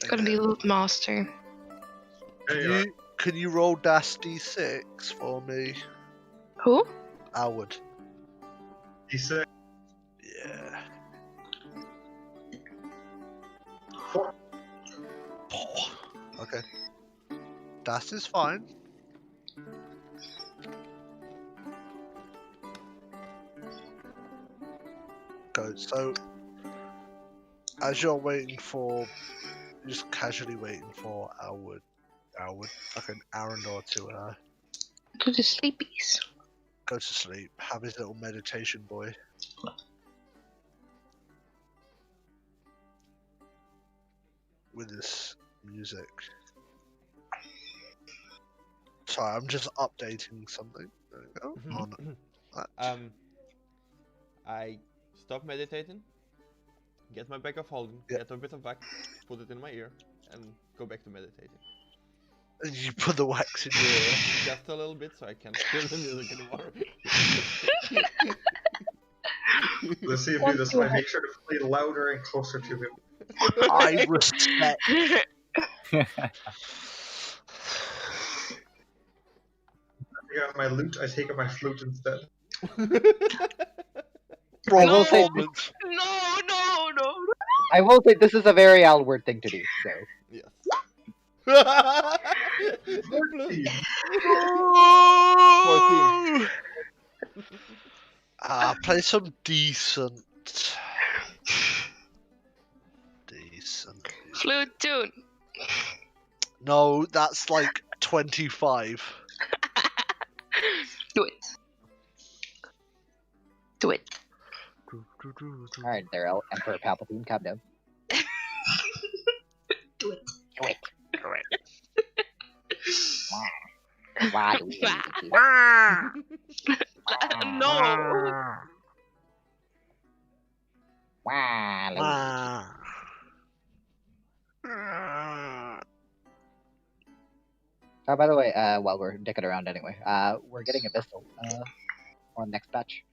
Gonna be loot master. Hey, Can you roll dash d6 for me, Who? Alword? he said, Yeah. Okay. Dash is fine. Go. So, as you're waiting for, just casually waiting for Alword, like an Arandor to To the sleepies. go to sleep, have his little meditation boy. With this music. Sorry, I'm just updating something. There we go. On that. I stop meditating, get my bag of holding, Yeah. get a bit of wax, put it in my ear, and go back to meditating. And you put the wax in your ear. Just a little bit so I can't hear the music anymore. let's see him do this. I make sure to play louder and closer to him. I respect. I got my lute, I take out my flute instead. I will say Performance. No. I will say this is a very Alward thing to do. So Yes. 14. Play some decent. Flute tune. No, that's like 25. Do it. Do it. all right, there, Emperor Palpatine, calm down. Do it. Do it. Correct. Why do we need to? No. Wah, Luigi. By the way, while we're dicking around anyway, we're getting Abyssal on next patch.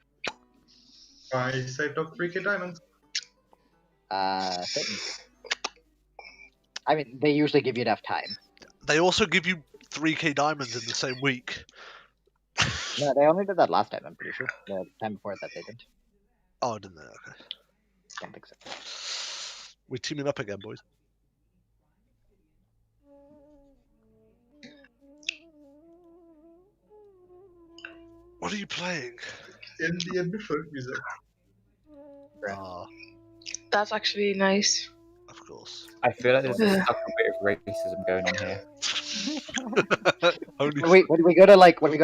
I saved up 3k diamonds. Satan. I mean, they usually give you enough time. They also give you 3k diamonds in the same week. No, they only did that last time, I'm pretty sure. The time before that, they didn't. Oh, didn't they? Okay. Don't think so. We're teaming up again, boys. What are you playing? Indian folk music. Ah, That's actually nice. of course. I feel like there's a bit of racism going on here. Only When we go to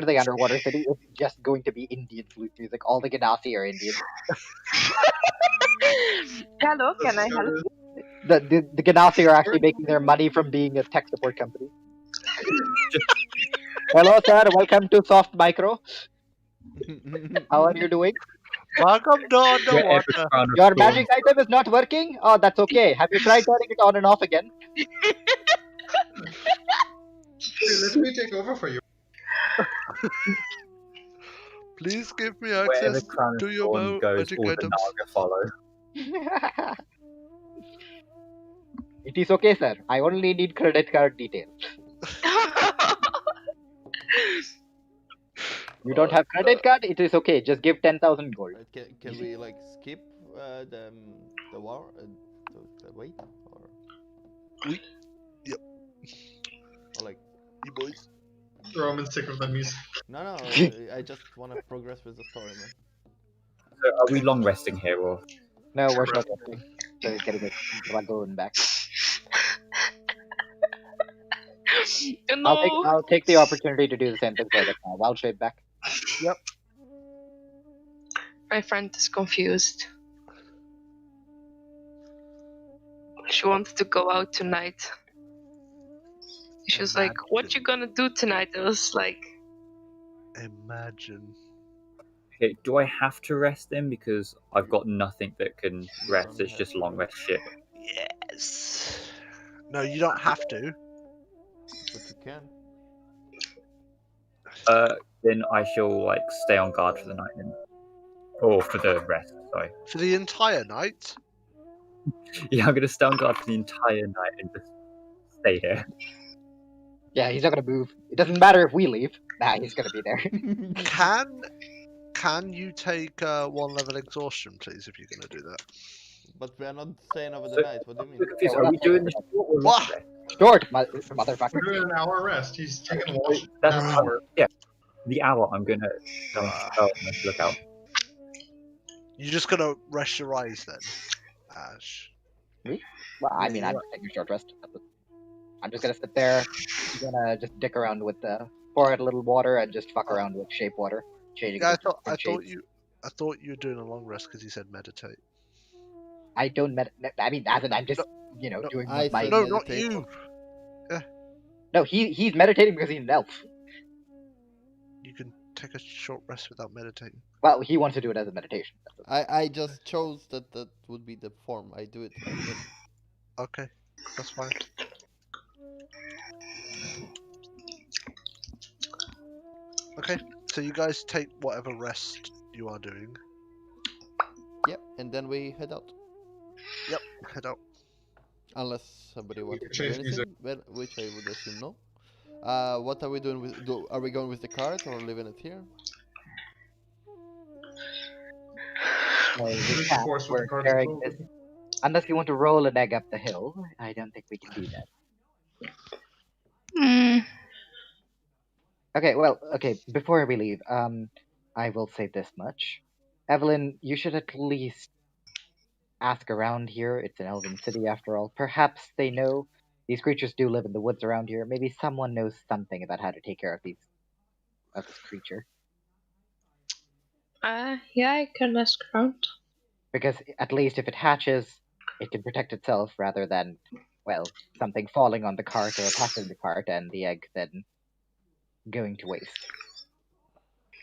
the underwater city, it's just going to be Indian flute music. All the Ganassi are Indian. Hello, can I help? The Ganassi are actually making their money from being a tech support company. Hello, sir. Welcome to Soft Micro. How are you doing? welcome down the Where every water. crown of Your thorns- magic item is not working? Oh, that's okay. Have you tried turning it on and off again? Hey, let me take over for you. Please give me Where access the crown to of your thorn goes, magic all the items. Naga follow. It is okay, sir. I only need credit card details. You don't have credit card? It is okay. Just give 10,000 gold. Can we like skip the war, the wait, or Yep. or like You boys. Roman's sick of the music. no, I just want to progress with the story, man. So are we long resting here, or No, we're short resting. So he's getting his dragoon back. No. I'll take the opportunity to do the same thing for the wild shape back. My friend is confused. She wanted to go out tonight. She was like, "What you gonna do tonight?" I was like, Imagine. okay, do I have to rest then? Because I've got nothing that can You rest. don't It's have just to. long rest shit. Yes. No, you don't have to. But you can. Then I shall like stay on guard for the night then, or for the rest. Sorry. For the entire night? Yeah, I'm gonna stay on guard for the entire night and just stay here. Yeah, he's not gonna move. It doesn't matter if we leave. Nah, he's gonna be there. Can you take 1 level exhaustion, please, if you're gonna do that? But we are not staying over the So- night. What do you I'm mean? confused. we're Are not we doing this taking short or long What? rest? Short, motherfucker. We're doing an hour rest. He's taking a wash. That's An hour. yeah. The hour I'm gonna go and look out. You're just gonna rest your eyes then, Ash. Well, I mean, I'm just taking a short rest. I'm just gonna sit there. I'm gonna just dick around with pour out a little water and just fuck around with shape water, changing. Yeah, it to I different thought shapes. you were doing a long rest because you said meditate. I don't I mean, as in, I'm just no, doing I what my. said No, not meditate. you. No, he's meditating because he's an elf. You can take a short rest without meditating. Well, he wants to do it as a meditation. I just chose that would be the form. I do it like this. Okay, that's fine. Okay, so you guys take whatever rest you are doing. Yep, and then we head out. Yep, head out. Unless somebody wants to do change anything, which I would assume no. What are we doing with? Are we going with the cart or leaving it here? We Use can't. force with We're the cards carrying as this. well. Unless you want to roll an egg up the hill, I don't think we can do that. mm, Okay, well, okay, before we leave, I will say this much. Evelynn, you should at least ask around here. It's an elven city after all. Perhaps they know these creatures do live in the woods around here. Maybe someone knows something about how to take care of this creature. yeah, I can ask around. Because at least if it hatches, it can protect itself rather than, well, something falling on the cart or attacking the cart and the egg then going to waste.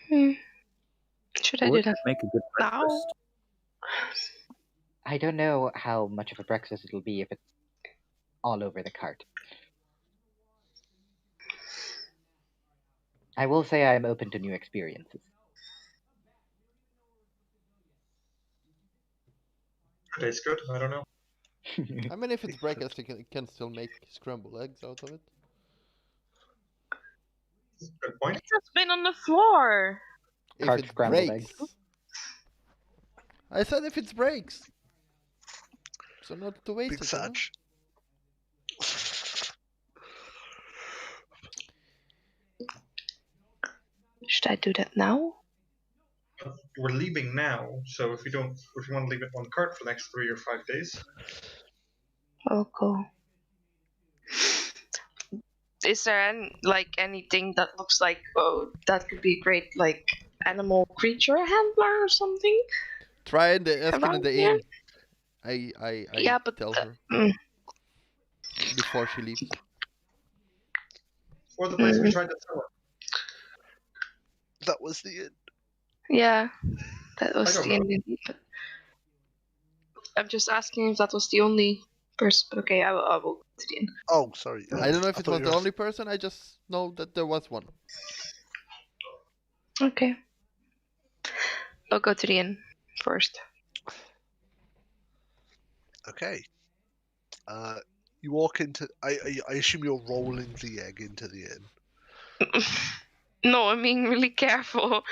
Should I do Would that make a good now? breakfast. I don't know how much of a breakfast it'll be if it's all over the cart. I will say I am open to new experiences. Tastes good. I don't know. I mean, if it's breakfast, you can still make scrambled eggs out of it. Good point. It's been on the floor. If Cart it scrambled breaks. eggs. I said if it breaks. So not to waste Big it. You know? Satch. Should I do that now? We're leaving now, so if you want to leave it on cart for the next 3 or 5 days, I'll go. Is there anything that looks like that could be great, like animal creature handler or something? Try in the asking in Around the here? inn. I Yeah, but tell her before she leaves. or the place we tried to sell it. That was the end. yeah, that I was don't the know. ending. But I'm just asking if that was the only person. But okay, I will go to the end. Oh, sorry. I don't know if it thought was you the were only person. I just know that there was one. Okay. I'll go to the inn first. Okay. You walk into. I assume you're rolling the egg into the inn. No, I'm being really careful.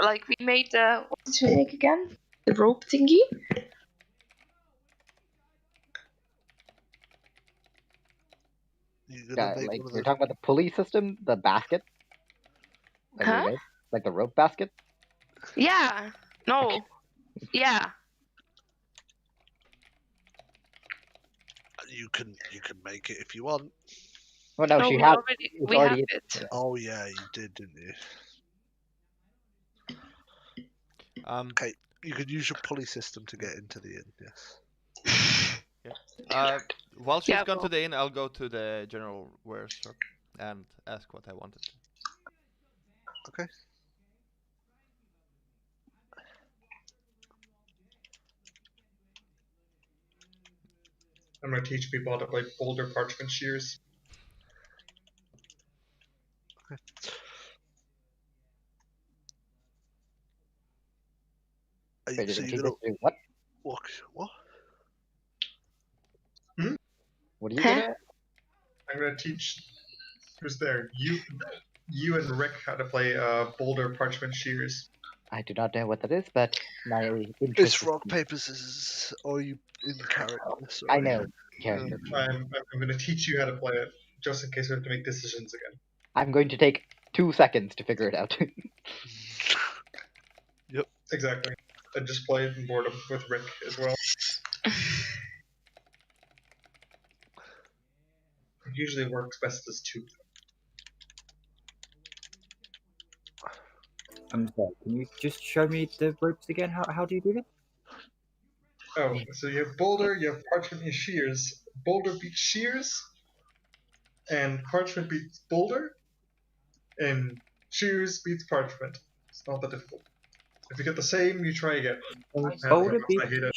Like, we made the... What did we make again? The rope thingy? You're gonna make Like one of you're the. talking about the pulley system, the basket that we Huh? made, like the rope basket. Yeah. No. Yeah. You can make it if you want. Well, no, No, she we had. already... It's We have already. it. Oh yeah, you did, didn't you? Okay, you could use your pulley system to get into the inn. Yes. While she's Yeah, gone well- to the inn, I'll go to the general wares shop and ask what I wanted. Okay. I'm gonna teach people how to play boulder parchment shears. Wait, So did you're you gonna do what? walk. What? What are you Huh? gonna? I'm gonna teach. Who's there? You and Rick how to play boulder parchment shears. I do not know what that is, but my interest. It's is- rock paper scissors. Or you in character? Sorry. I know character. I'm gonna teach you how to play it, just in case we have to make decisions again. I'm going to take 2 seconds to figure it out. Exactly. I just played in boredom with Rick as well. It usually works best as two. I'm sorry, can you just show me the ropes again? How do you do it? Oh, so you have boulder, you have parchment and shears. Boulder beats shears, and parchment beats boulder, and shears beats parchment. It's not that difficult. If you get the same, you try again. Boulder I beats hate it.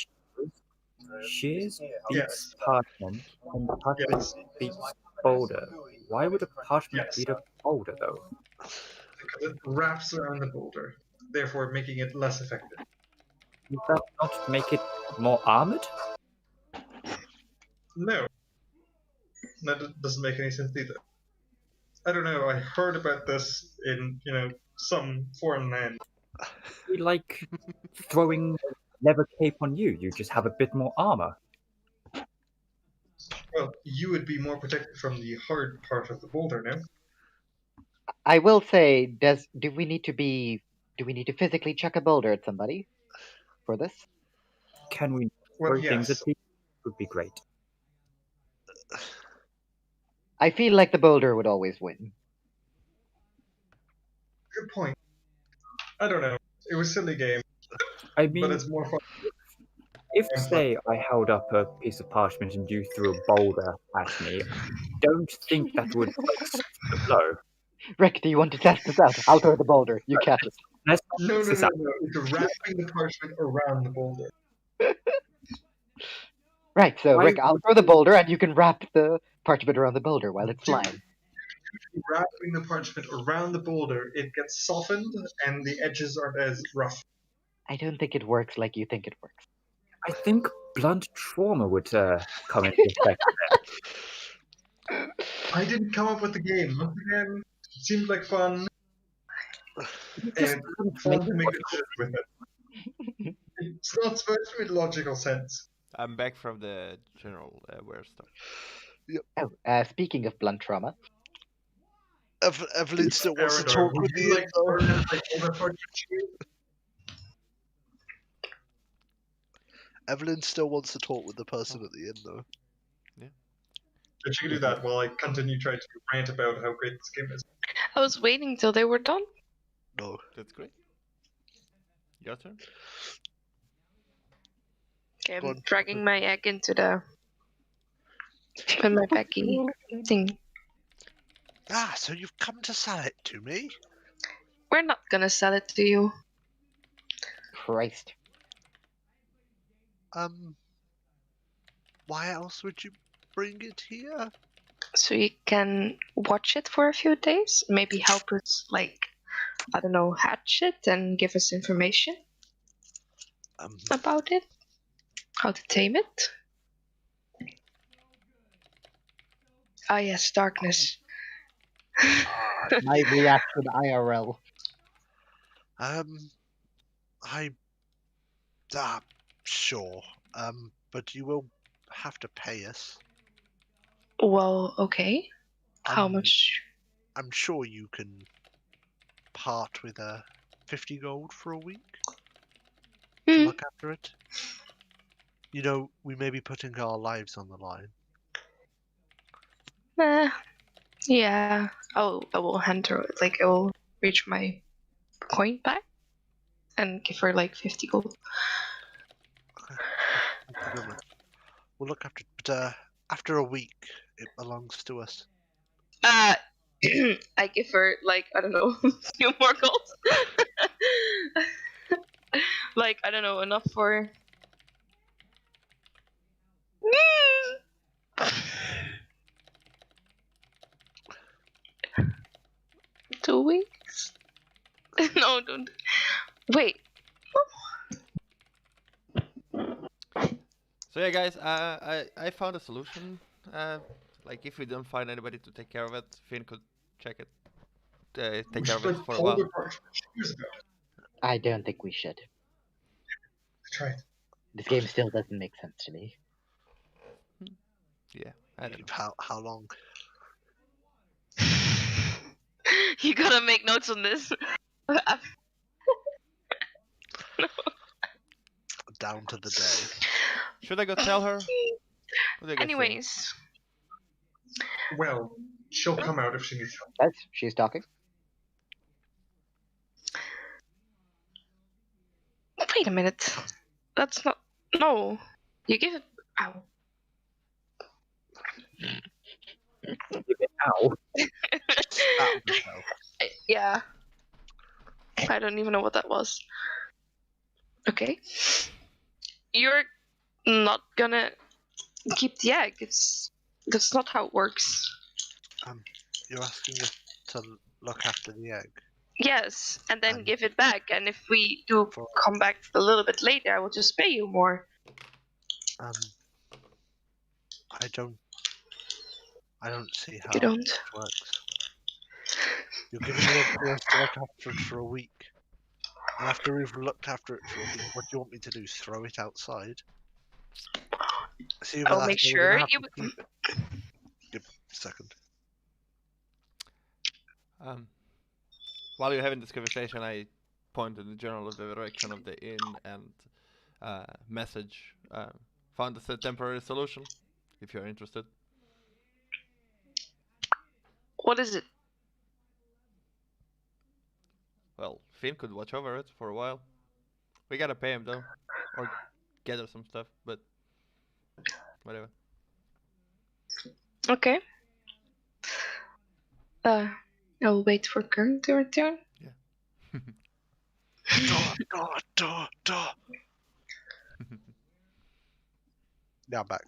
shears, beats Yes. parchment, and parchment Yes. beats boulder. Why would a parchment Yes. beat a boulder though? Because it wraps around the boulder, therefore making it less effective. Does that not make it more armored? No. That doesn't make any sense either. I don't know, I heard about this in, some foreign land. Like throwing a leather cape on you, you just have a bit more armor. Well, you would be more protected from the hard part of the boulder now. I will say, do we need to physically chuck a boulder at somebody for this? Can we Well, throw things at yes. people? Would be great. I feel like the boulder would always win. Good point. I don't know. It was a silly game, I but mean, it's more fun. if say I held up a piece of parchment and you threw a boulder at me, I don't think that would like the blow. Rick, do you want to test this out? I'll throw the boulder. You catch it. Let's No, test this no, out. no. It's wrapping the parchment around the boulder. Right, so Why Rick, I'll would throw the boulder and you can wrap the parchment around the boulder while it's Do- flying. Wrapping the parchment around the boulder, it gets softened and the edges aren't as rough. I don't think it works like you think it works. I think blunt trauma would come into effect. I didn't come up with the game. Once again, it seemed like fun, Just and fun to make decisions with it. It's not supposed to make logical sense. I'm back from the general wares store. Oh, speaking of blunt trauma, Evelynn still wants to Arandor, talk would with you the like inn, to though. learn how to play boulder parchment shears? Evelynn still wants to talk with the person at the inn, though. But you can do that while I continue trying to rant about how great this game is. I was waiting till they were done. No. That's great. Your turn. Okay, Go I'm on. dragging my egg into the... with my Becky thing. Ah, so you've come to sell it to me? We're not gonna sell it to you. Christ. Why else would you bring it here? So you can watch it for a few days. Maybe help us, like, I don't know, hatch it and give us information about it? How to tame it? Ah, yes, darkness. My reaction IRL. Sure. But you will have to pay us. Well, okay. How much? I'm sure you can part with 50 gold for a week to look after it. You know, we may be putting our lives on the line. Yeah. I will hand her, like, I will reach my coin back and give her, like, 50 gold. Okay. Thank you very much. We'll look after it, but after a week, it belongs to us. I give her, like, I don't know, a few more gold. Like, I don't know, enough for... 2 weeks? No, don't. Wait. So yeah, guys, I found a solution. Like if we don't find anybody to take care of it, Finn could check it, take care of it for a while. I don't think we should. Try it. This game still doesn't make sense to me. Yeah, I don't know. How long? You gotta make notes on this. Down to the day. Should I go tell her? What do you guys think? Anyways. Well, she'll come out if she needs help. Yes, she's talking. Wait a minute. That's not... No. You give it... Ow. Ow. Yeah. I don't even know what that was. Okay. You're not gonna keep the egg. That's not how it works. You're asking us to look after the egg. Yes, and then give it back. And if we do come back a little bit later, I will just pay you more. I don't see how You don't. it works. You're giving the egg to us to look after it for a week. And after we've looked after it for a week, what do you want me to do? Throw it outside? I'll make sure you... Give a second. While you're having this conversation, I point in the general direction of the inn and message. Found a temporary solution, if you're interested. What is it? Well, Finn could watch over it for a while. We gotta pay him though, or gather some stuff, but whatever. Okay. I'll wait for Kern to return. Yeah. Door. Now back.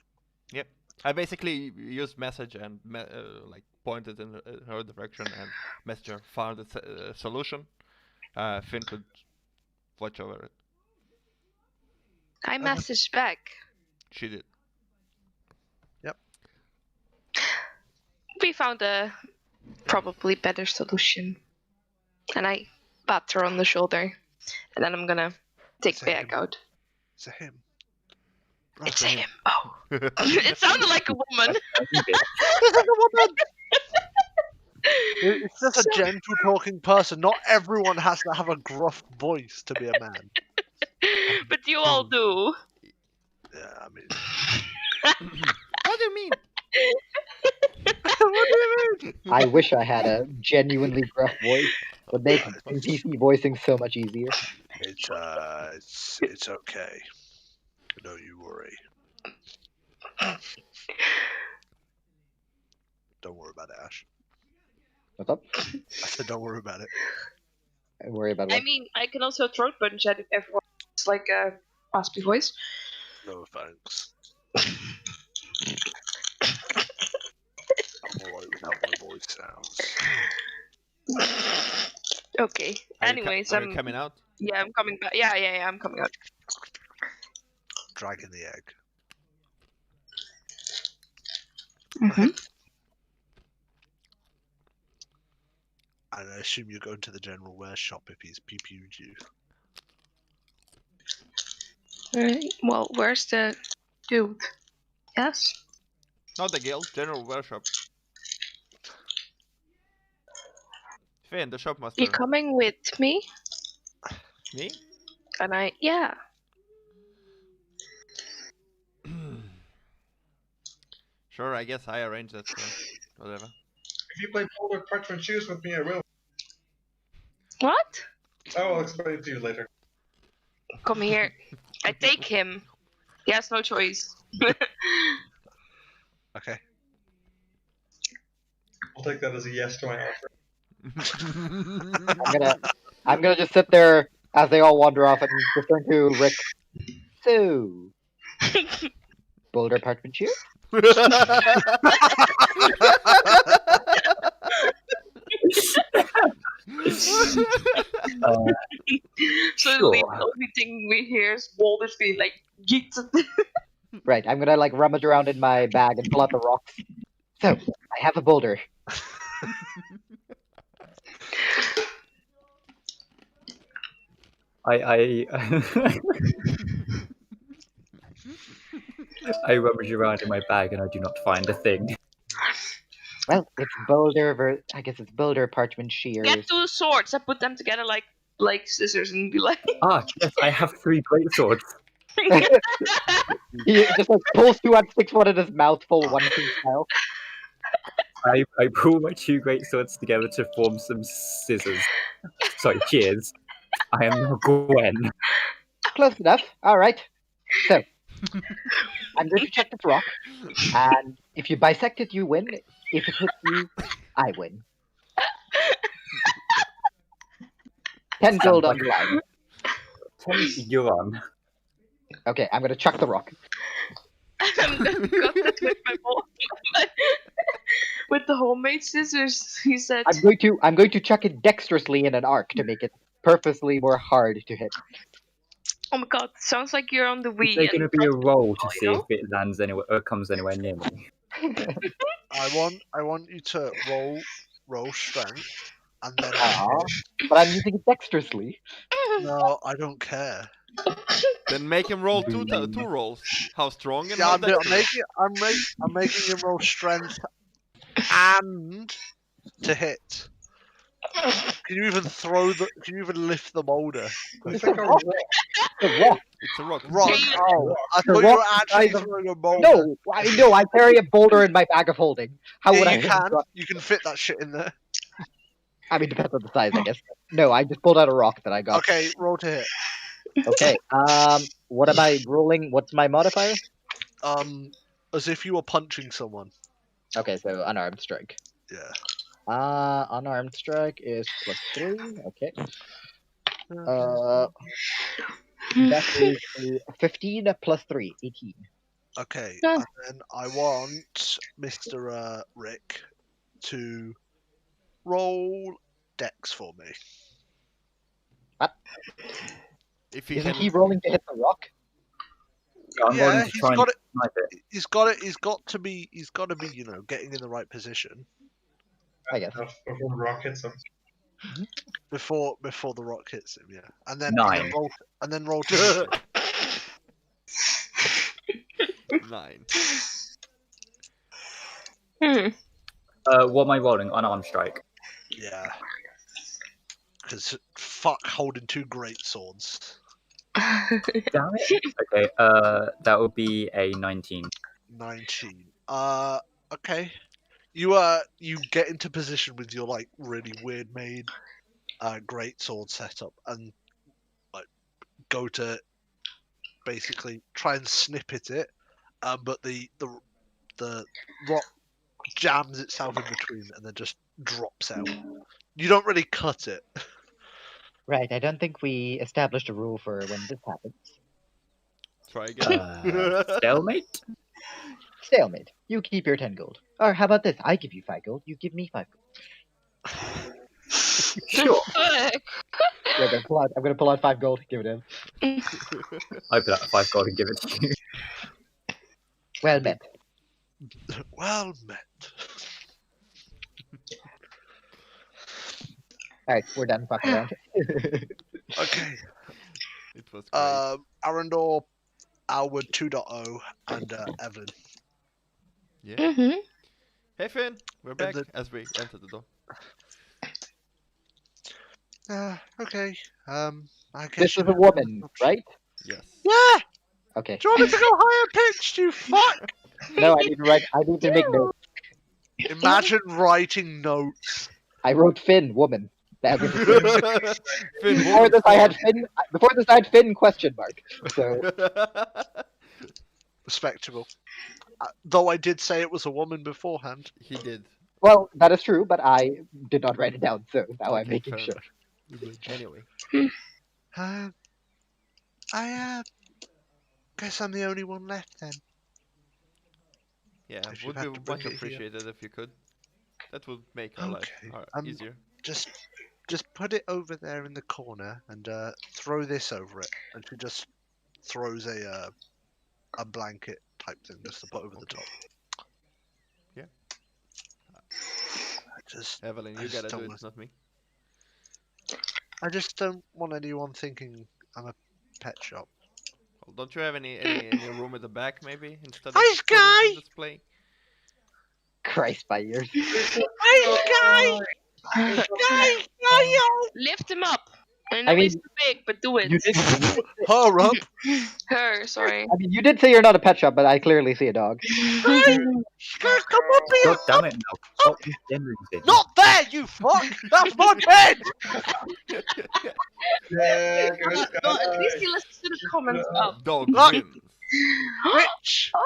Yep. I basically used message and like pointed in her direction, and messenger found a solution. Finn could watch over it. I messaged back. She did. Yep. We found a probably better solution. And I pat her on the shoulder. And then I'm gonna take the egg out. It's a him. It's a him. Oh. It sounded like a woman. It's just a gentle talking person. Not everyone has to have a gruff voice to be a man. But you all do. Yeah, I mean... What do you mean? What do you mean? I wish I had a genuinely gruff voice. Would make NPC voicing so much easier. It's okay. Don't you worry. Don't worry about it, Ash. What's up? I said don't worry about it. Don't worry about what? I mean, I can also throat punch at if everyone's like a raspy voice. No thanks. I'm alright with how my voice sounds. Okay. Anyways, Are you coming out? Yeah, I'm coming back. Yeah, I'm coming out. Dragging the egg. Mm-hmm. And I assume you're going to the general wear shop if he's PPU'd you. Alright. Well, where's the dude? Yes. Not the guild, general workshop. Finn, the shopmaster. You coming with me? Me? And yeah. Sure, I guess I arranged that, so whatever. If you play Boulder Parchment Shoes with me, I will. What? I'll explain it to you later. Come here. I take him. He has no choice. Okay. I'll take that as a yes to my offer. I'm gonna just sit there as they all wander off and return to Rick. So, Boulder Parchment Shoes? So Sure. the only thing we hear is Walter's being like, "Yeet." Right, I'm gonna like rummage around in my bag and pull out the rocks. So, I have a boulder. I I rummage around in my bag and I do not find a thing. Well, it's boulder. I guess it's boulder parchment shears. Get 2 swords. I put them together like scissors and be like. Ah, yes, I have 3 great swords. He just like pulls 2 out, sticks one in his mouth, full One Piece style. I pull my 2 great swords together to form some scissors. Sorry, cheers. I am now Gwen. Close enough. All right. So, I'm going to check this rock, and if you bisect it, you win. If it hits you, I win. 10 gold on the line. 10 yuan. Okay, I'm gonna chuck the rock. And then got it with my with the homemade scissors. He said. I'm going to chuck it dexterously in an arc to make it purposely more hard to hit. Oh my god! Sounds like you're on the Wii. Is there going to be a roll to see you if it lands anywhere or comes anywhere near me? I want you to roll strength, and then. But I'm using it dexterously. No, I don't care. Then make him roll two rolls. How strong and Yeah, how I'm dexterous. making him roll strength and to hit. Can you even lift the boulder? I think I The rock. It's a rock. Rock. Yeah. Oh, I The thought you were rock actually size of- throwing a boulder. No, I carry a boulder in my bag of holding. How would Yeah, I you hit can. a rock? You can fit that shit in there. I mean, depends on the size, I guess. No, I just pulled out a rock that I got. Okay, roll to hit. Okay. What am I rolling? What's my modifier? As if you were punching someone. Okay, so unarmed strike. Yeah. Unarmed strike is +3. Okay. That is a 15 +3, 18. Okay, Yeah. and then I want Mr. Rick to roll Dex for me. If he Isn't can, he rolling to hit the rock? I'm Yeah, rolling to he's try got and it. snipe it. He's got to be, getting in the right position I guess. enough before the rock hits him. before the rock hits him. Yeah, and then 9. roll to hit. 9. What am I rolling? Unarmed strike. Yeah. Because fuck holding 2 great swords. Damn it. Okay, that would be a 19. 19. Okay. You get into position with your like really weird made great sword setup and like go to basically try and snippet it, but the rock jams itself in between and then just drops out. You don't really cut it. Right, I don't think we established a rule for when this happens. Try again. Stalemate? Stalemate. You keep your 10 gold. Or how about this? I give you 5 gold, you give me 5 gold. Sure. Fuck. Yeah, then I'm gonna pull out 5 gold. Give it in. I put out 5 gold and give it to you. Well met. Well met. All right, we're done fucking around. Okay. It was great. Arandor, Alword 2.0, and Evelynn. Yeah. Mm-hmm. Hey Finn, we're back the- as we enter the door. Okay. I guess This you is a have woman, another option. right? Yes. Yeah. Okay. Do you want me to go higher pitched? You fuck. No, I need to write. I need to make notes. Imagine writing notes. I wrote Finn, woman. That was Finn, before woman this. I had forward. Finn. Before this, I had Finn question mark. So Respectable. Though I did say it was a woman beforehand. He did. well, that is true, but I did not write it down. So now I'm Okay, making fair sure. enough. Anyway. I guess I'm the only one left then. Yeah, If you would had be to bring much it here. appreciated if you could. That would make our life Okay, easier. Just put it over there in the corner and throw this over it. And she just throws a blanket type thing just to put over the top. Yeah. Evelyn, I you just gotta do don't it, not me. I just don't want anyone thinking I'm a pet shop. Well, don't you have any room at the back, maybe, instead of Hi, putting it Sky! on display? Christ, my ears. Hi, Sky! Sky! Lift him up. I know I mean, he's too big, but do it. You did. Her up! Her, sorry. I mean, you did say you're not a pet shop, but I clearly see a dog. Sky, come up here! God damn it, Mel. Stop misgendering things. Not there, you fuck! That's my bed! Yeah, good No, at least he listens to the comments up. Dog Look. wins. Bitch! Oh,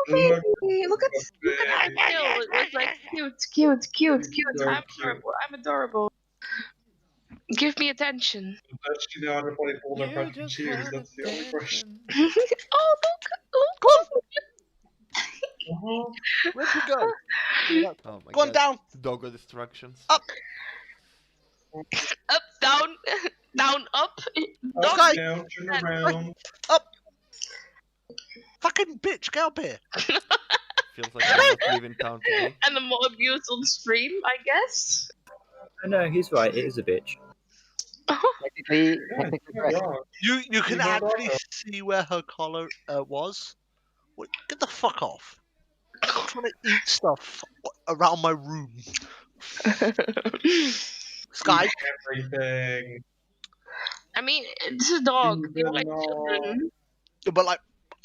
Look. baby, look at that tail. It's like cute. So I'm cute. adorable. I'm adorable. Give me attention. Does she know how to play Boulder You Punch and just Cheers? want That's the only question. attention. Oh, look. Where'd you go? Oh my Go on god. down! Doggo distractions. Up! Up, down, down, up. Up, Sky. down, turn around. Fucking bitch, get up here! Feels like I'm not leaving town today. Animal abuse on stream, I guess. No, he's right. It is a bitch. Technically Yeah, you're correct. not wrong. You can You're not actually wrong. see where her collar was. Wait, get the fuck off! I'm trying to eat stuff around my room. Sky, Everything. I mean, it's a dog. They're like No. children. but like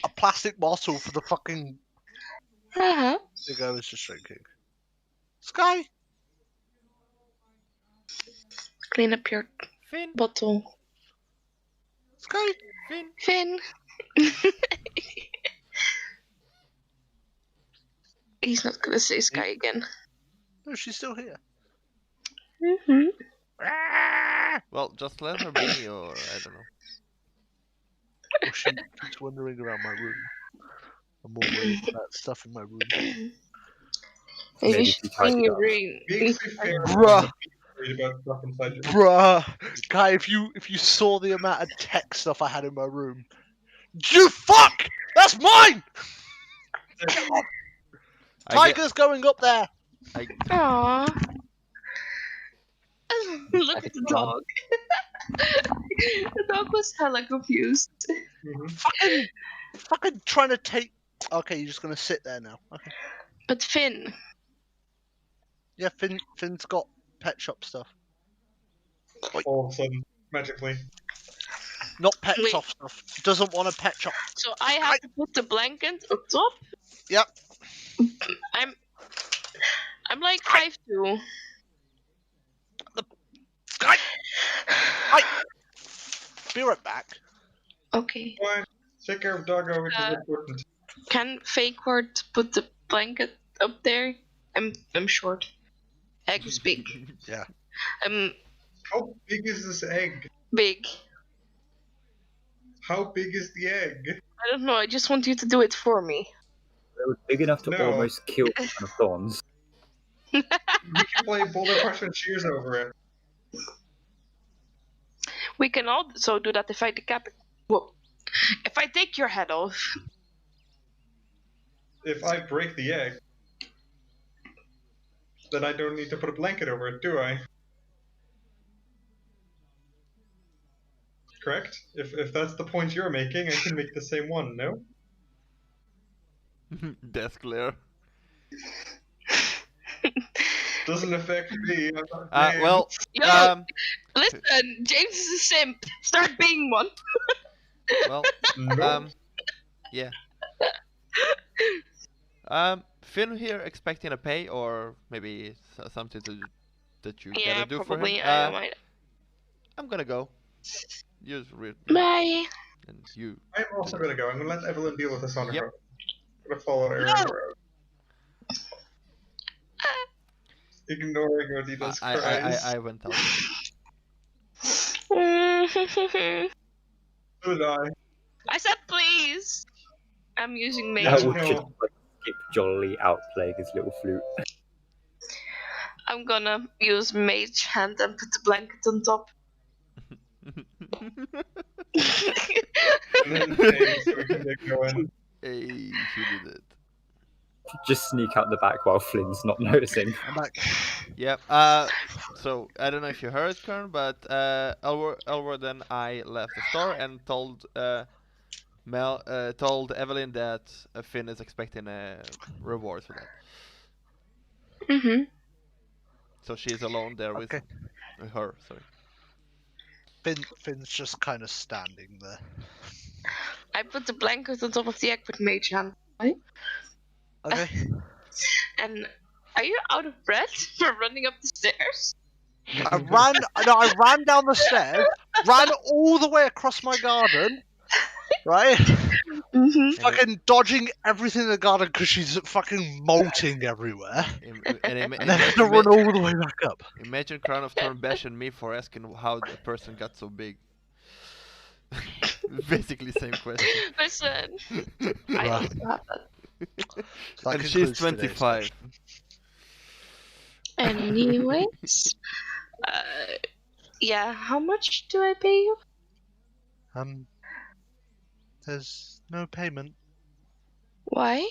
a plastic bottle for the fucking. Uh-huh. There you go, it's just drinking. Sky, Clean up your Finn, bottle. Sky. Finn. Finn. He's not gonna say Sky again. No, she's still here. Mm-hmm. Well, just let her be, or I don't know. Or she keeps wandering around my room. I'm more worried about stuff in my room. Maybe Maybe she's she tied in it your up. ring. Makes me fair. Bruh. Worried about stuff inside your Bruh, guy, if you saw the amount of tech stuff I had in my room, you fuck! That's mine! I Tiger's going up there. Aww. Look at the it's gone. dog. The dog was hella confused. Mhm. Fucking trying to take. Okay, you're just gonna sit there now. Okay. But Finn. Yeah, Finn's got pet shop stuff. All of a sudden, magically. Not pet Wait. shop stuff. Doesn't want a pet shop. So I have to put the blanket on top? Yep. I'm like 5'2". Sky. Hi. Be right back. Okay. Fine. Take care of Doggo, which is important. Can fake word put the blanket up there? I'm short. Egg is big. Yeah. How big is this egg? Big. How big is the egg? I don't know. I just want you to do it for me. It was big enough to No. almost kill the man of thorns. We can play Boulder Punch and Cheers over it. We can also do that if I decapit. Whoa. If I take your head off. If I break the egg, then I don't need to put a blanket over it, do I? Correct? If that's the point you're making, I can make the same one, no? Death glare. Doesn't affect me. I'm not James. Well, Yo, listen, James is a simp. Start being one. well, Nope. yeah. Finn here expecting a pay or maybe something that you Yeah, gotta do probably. for him. I might. I'm gonna go. You Bye. and you. I'm also gonna go. I'm gonna let Evelynn deal with this on Yep. her own. I'm gonna follow Arandor out. Ignoring Odita's cries. I went out. So did I. I said please. I'm using mage. Yeah, Elwood no. just like, skip jollily out playing his little flute. I'm gonna use mage hand and put the blanket on top. And then save so we can get going. Hey, she did it. Just sneak out the back while Flynn's not noticing. I'm back. Yep. So I don't know if you heard, Kern, but Alword and I left the store and told told Evelynn that Finn is expecting a reward for that. Mm-hmm. So she is alone there with Okay. her. Sorry. Finn's just kind of standing there. I put the blanket on top of the egg with mage hand. Okay. And are you out of breath for running up the stairs? I ran down the stairs, ran all the way across my garden, right? Mm-hmm. Fucking dodging everything in the garden because she's fucking molting everywhere. And I had to run all the way back up. Imagine Crown of Thorn bashing me for asking how the person got so big. Basically, same question. Listen, I Right. also have that. That And she's concludes today's 25. session. Anyways, yeah. How much do I pay you? There's no payment. Why?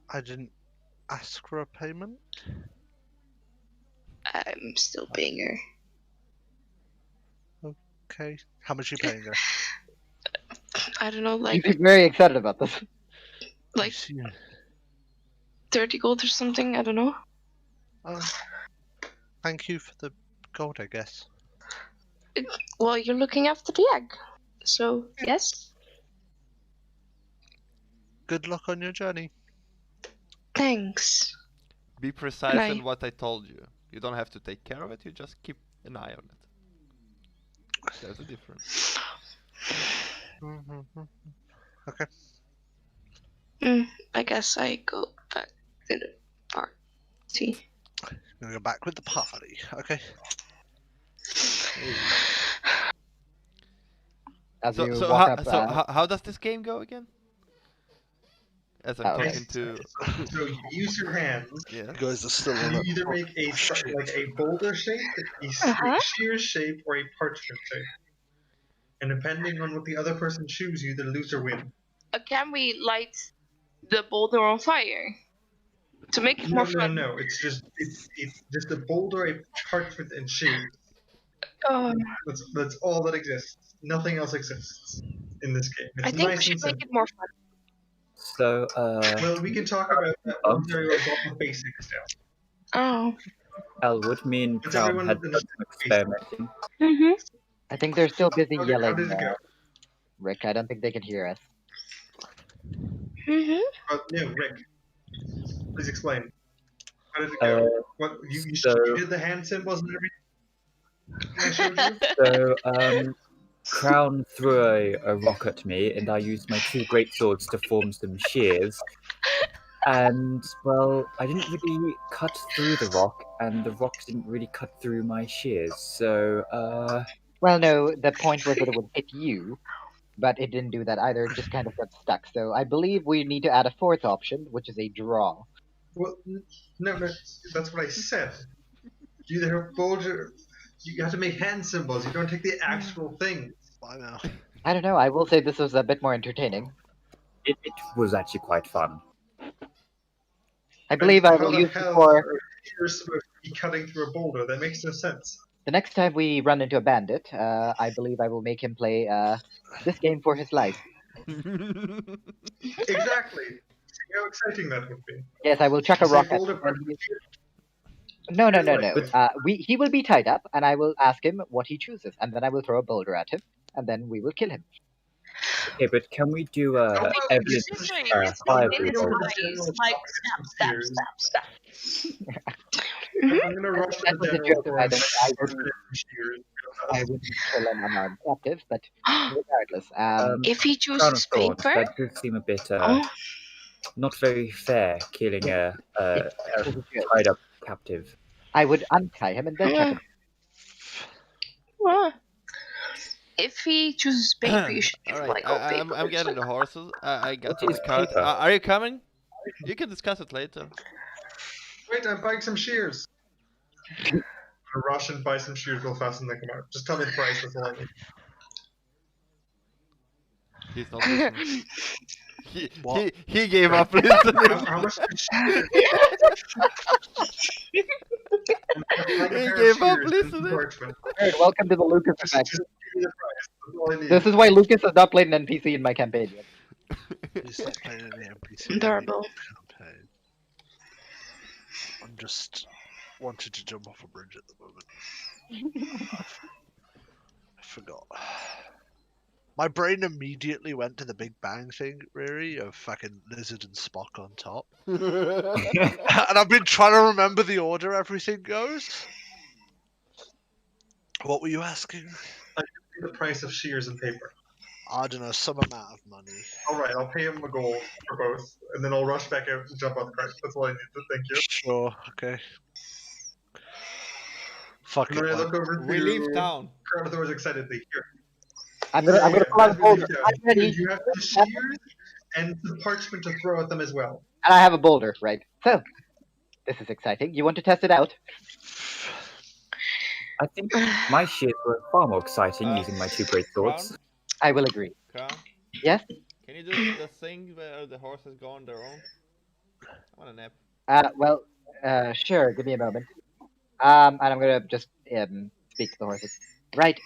I didn't ask for a payment. I'm still paying her. Okay. How much are you paying her? I don't know, You like seem very excited about this. like Yeah. 30 gold or something. I don't know. Oh, thank you for the gold, I guess. Well, you're looking after the egg, so yes. Good luck on your journey. Thanks. Be precise Can in I- what I told you. You don't have to take care of it, you just keep an eye on it. There's a difference. Mm-hmm. Okay. I guess I go back to the party. I'm gonna go back with the party. Okay. As So, you so, walk how, up, so how does this game go again? As I'm Oh, okay. talking to... So you use your hands. Yeah. You guys are still on You it. either make a shit. like a boulder shape, a shear shape, or a parchment shape. And depending on what the other person chooses, you either lose or win. Can we light the boulder on fire to make it more fun? No. It's just a boulder, a parchment, and shape. Oh, That's all that exists. Nothing else exists in this game. It's I think we nice should and make simple. it more fun. So, Well, we can talk about that once everyone's on the basics down. Oh. Elwood, me and Does Crown everyone had done some experimenting. Mm-hmm. I think they're still busy How yelling, did it go? Rick. I don't think they can hear us. Mm-hmm. No, Rick. Please explain. How did it Uh, go? What you so- did the hand symbols and everything I showed you? So, Crown threw a rock at me, and I used my two great swords to form some shears. And, well, I didn't really cut through the rock, and the rock didn't really cut through my shears. So, Well, no, the point was that it would hit you, but it didn't do that either. It just kind of got stuck. So I believe we need to add a fourth option, which is a draw. Well, no, that's what I said. You either have boulder. you have to make hand symbols. You don't take the actual thing. I know. I don't know. I will say this was a bit more entertaining. It was actually quite fun. I believe I How will the use it hell for are shears supposed to be cutting through a boulder? That makes no sense. the next time we run into a bandit. I believe I will make him play this game for his life. Exactly. See how exciting that would be. Yes, I will chuck a Say rock at boulder him. part No. Right. He will be tied up, and I will ask him what he chooses, and then I will throw a boulder at him, and then we will kill him. Okay, but can we do How about we Evelynn just Usually say, it's fire in his over bolt? the general eyes, like shop stab, and stab, some stab, stab. I'm gonna rush to That the was a general joke, store by and the way. I start wouldn't, getting shears. I wouldn't kill an unarmed captive, but regardless, If he Crown of chooses Thorns, paper, that does seem a bit oh, not very fair, killing a it was a joke. tied up captive. I would untie him and then chuck him. well, if he chooses paper, you should give him Alright, like all paper. I'm getting the horses. I got What some is cards. paper? Are you coming? You can discuss it later. Wait, I'm buying some shears. I'm gonna rush and buy some shears real fast and they come out. Just tell me the price, that's all I need. He's not listening. What? He gave up listening. How much is shears? He gave up listening. Alright, welcome to the Lucas effect. Just give me the price. That's all I need. This is why Lucas has not played an NPC in my campaign yet. He's not playing any NPC. Adorable. Campaign. I'm just wanted to jump off a bridge at the moment. I forgot. My brain immediately went to the Big Bang thing, really, of fucking Lizard and Spock on top. And I've been trying to remember the order everything goes. What were you asking? The price of shears and paper. I don't know, some amount of money. Alright, I'll pay him a gold for both, and then I'll rush back out and jump on the cart. That's all I need to thank you. Sure, okay. Fuck And it. then I man. look over We to leave town. Crown of Thorns excitedly. Here. I'm gonna pull out a boulder. I'm ready. You have the shears and the parchment to throw at them as well. And I have a boulder, right? So, this is exciting. You want to test it out? I think my shears were far more exciting using my two great swords. I will agree. Crown, Yes? can you do the thing where the horses go on their own? I want a nap. Well, sure. Give me a moment. And I'm gonna just speak to the horses. Right.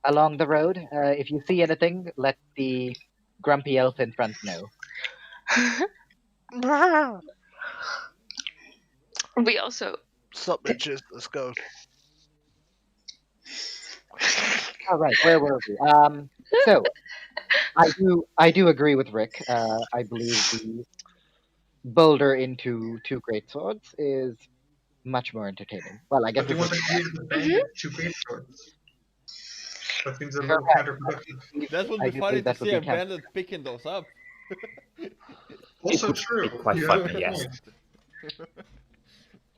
Along the road, if you see anything, let the grumpy elf in front know. We also. Sup, bitches? Let's go. All right. Where were we? So, I do agree with Rick. I believe the boulder into two great swords is much more entertaining. Well, I guess But you it's want to use the bandit two great swords. That seems a little counterproductive. That would I be do funny believe to that would see be a counter- bandit picking those up. Also true. Be quite You have funny, a yes. point.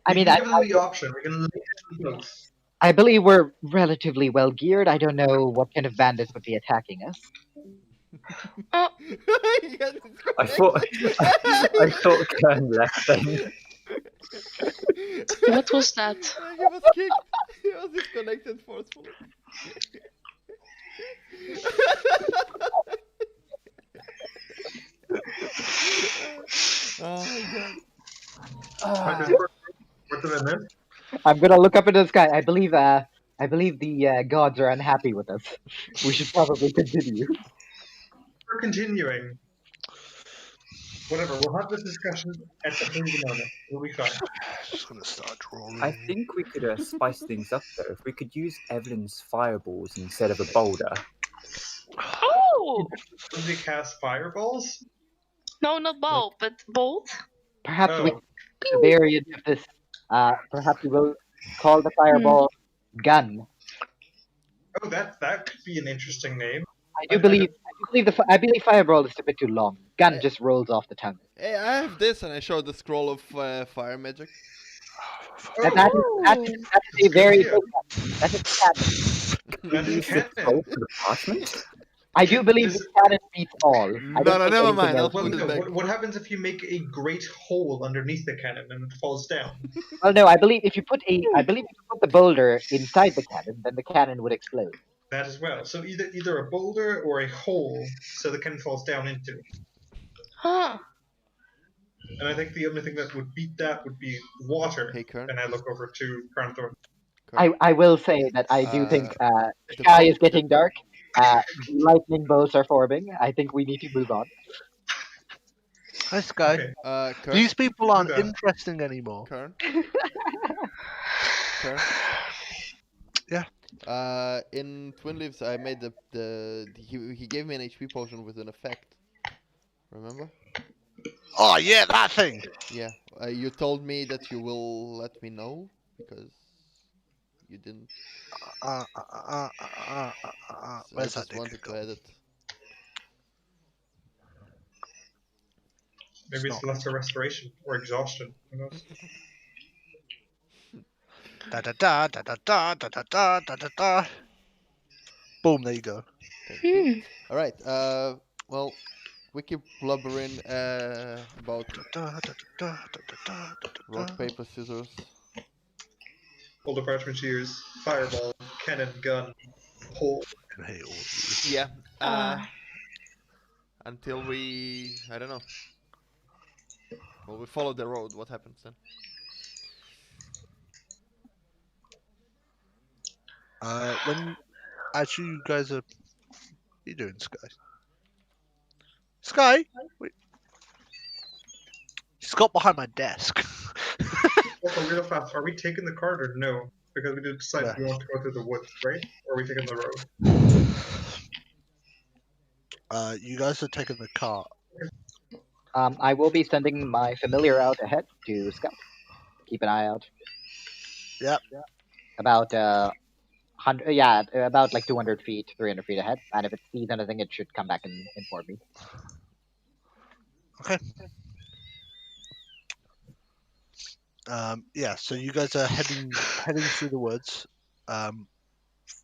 I mean, We can give them the option. We can limit them both. I believe we're relatively well geared. I don't know what kind of bandits would be attacking us. Oh, I thought Kern left then. what was that? He was kicked. He was disconnected forcefully. Oh my god. What did I miss? I'm gonna look up into the sky. I believe the gods are unhappy with us. We should probably continue. We're continuing. Whatever, we'll have this discussion at the Kingdom moment. We'll be fine. Just gonna start drawing. I think we could spice things up though. If we could use Evelynn's fireballs instead of a boulder. Oh! Did we cast fireballs? No, not ball, but bolt. Perhaps Oh. we the variant of this. Perhaps we will call the fireball gun. Oh, that could be an interesting name. I believe fireball is a bit too long. Gun just rolls off the tongue. Hey, I have this, and I showed the scroll of fire magic. Oh, That is a very idea. that is a cat. That Use the enchantment. scroll for the parchment? I do believe This- the cannon beats all. I No, don't no, think never anything mind, I'll else Well, put beats. it no. back. What happens if you make a great hole underneath the cannon and it falls down? Well, no, I believe if you put the boulder inside the cannon, then the cannon would explode. That as well. So either a boulder or a hole, so the cannon falls down into. Huh. And I think the only thing that would beat that would be water. Hey, Kern. And I look over to Arandor. I will say that I do think the the sky fo- is getting dark. Lightning bolts are forming. I think we need to move on. Hi, Sky. Okay. Kern, These people aren't Yeah. interesting anymore. Kern, Kern. Yeah. In Twin Leaves, I made he gave me an HP potion with an effect. Remember? Oh yeah, that thing. Yeah. You told me that you will let me know because you didn't. So Where's I that just wanted to gone? add it. Maybe It's it's lesser restoration or exhaustion. Who knows? Da da da da da da da da da da da da. Boom! There you go. Thank you. All right. Well, we keep blubbering about Da, da, da, da, da, da, da, da, rock, da. paper, scissors. All the parchment shears, fireball, cannon, gun, hole. I hate all of you. Yeah. Uh, Until I don't know. Well, we follow the road. What happens then? When actually you guys are, what are you doing, Sky? Sky, wait. She's got behind my desk. Also, real fast, are we taking the cart or no? Because we did decide Yeah. we want to go through the woods, right? Or are we taking the road? You guys are taking the cart. I will be sending my familiar out ahead to scout. Keep an eye out. Yep. About 100, yeah, about like 200 feet, 300 feet ahead. And if it sees anything, it should come back and inform me. Okay. Yeah. So you guys are heading through the woods,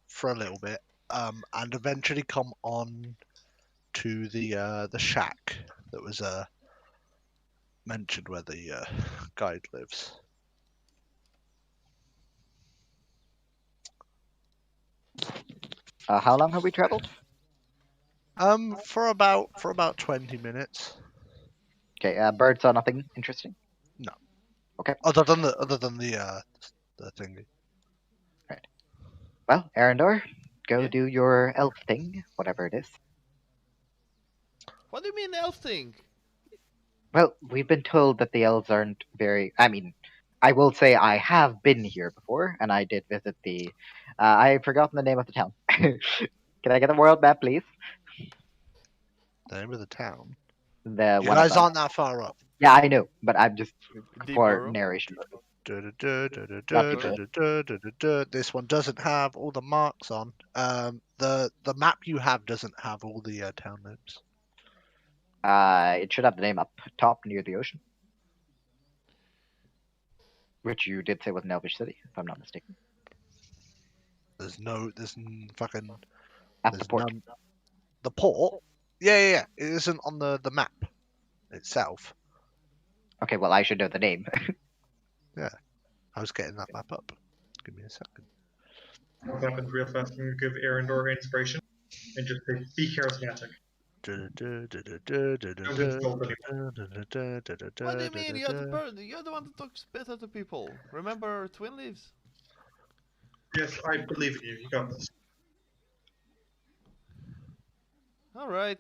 for a little bit, and eventually come on to the shack that was mentioned where the guide lives. How long have we traveled? For about 20 minutes. Okay, bird saw nothing interesting. Other than the thingy. Well, Arandor, go Yeah? do your elf thing, whatever it is. What do you mean elf thing? Well, we've been told that the elves aren't very. I mean, I will say I have been here before, and I did visit the. I've forgotten the name of the town. Can I get a world map, please? The name of the town. The You one guys above. aren't that far up. Yeah, I know, but I'm just for Deeper. narration. This one doesn't have all the marks on. The map you have doesn't have all the town names. It should have the name up top near the ocean, which you did say was an elvish city, if I'm not mistaken. There's fucking. At the There's port. none. The port? Yeah. It isn't on the map itself. Okay, well, I should know the name. I was getting that map up. Give me a second. What happens real fast? I'm going to give Arandor inspiration and just say, be charismatic. What What do you mean? You're the bird. You're the one that talks better to people. Remember Twin Leaves? Yes, I believe in you. You got this. All right.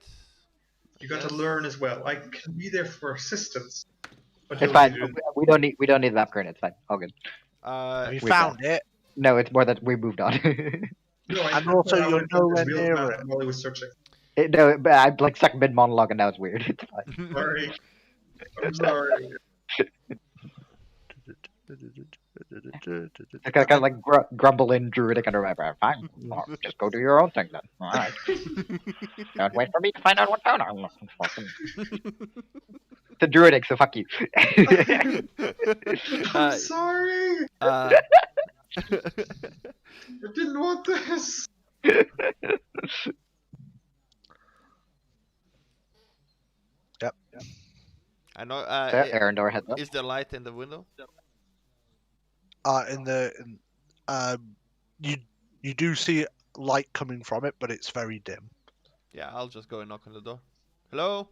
You got Yes. to learn as well. I can be there for assistance. But It's you'll fine. need to- We don't need the map current. It's fine. All good. Have you we found it? No, it's more that we moved on. No, I And did also put out you're his nowhere real near map it. while he was searching. No, but I'm like stuck mid monologue and now it's weird. It's fine. Sorry. I'm sorry. I kind of like grumble in druidic and remember. Fine, well, just go do your own thing then. All right. Don't wait for me to find out what town I'm fucking. It's a druidic, so fuck you. I'm sorry. uh, I didn't want this. Arandor heads up. Is there light in the window? You do see light coming from it, but it's very dim. Yeah, I'll just go and knock on the door. Hello?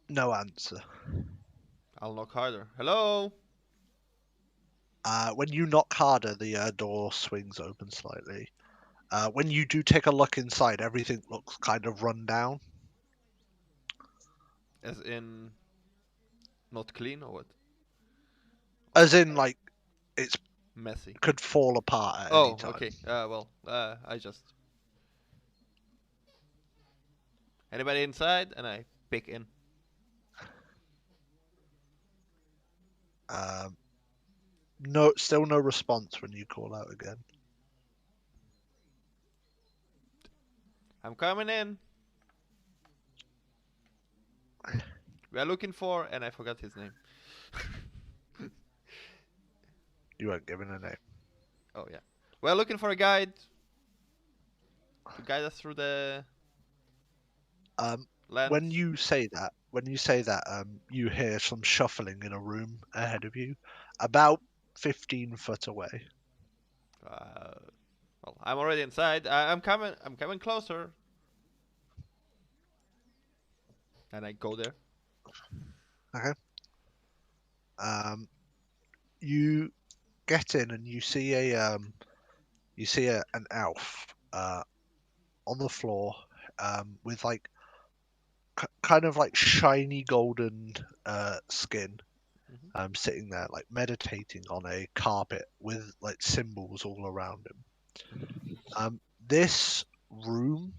No answer. I'll knock harder. Hello? When you knock harder, the door swings open slightly. When you do take a look inside, everything looks kind of run down. As in, not clean or what? As in, like, it's Messy. could fall apart at any Oh, time. okay. I just. Anybody inside? And I pick in. No, still no response when you call out again. I'm coming in. We are looking for, and I forgot his name. You weren't given a name. Oh yeah. We're looking for a guide to guide us through the land. When you say that, you hear some shuffling in a room ahead of you, about 15 foot away. Well, I'm already inside. I'm coming. I'm coming closer. And I go there. Okay. You get in and you see an elf on the floor with like kind of like shiny golden skin, Mhm. sitting there like meditating on a carpet with like symbols all around him. This room,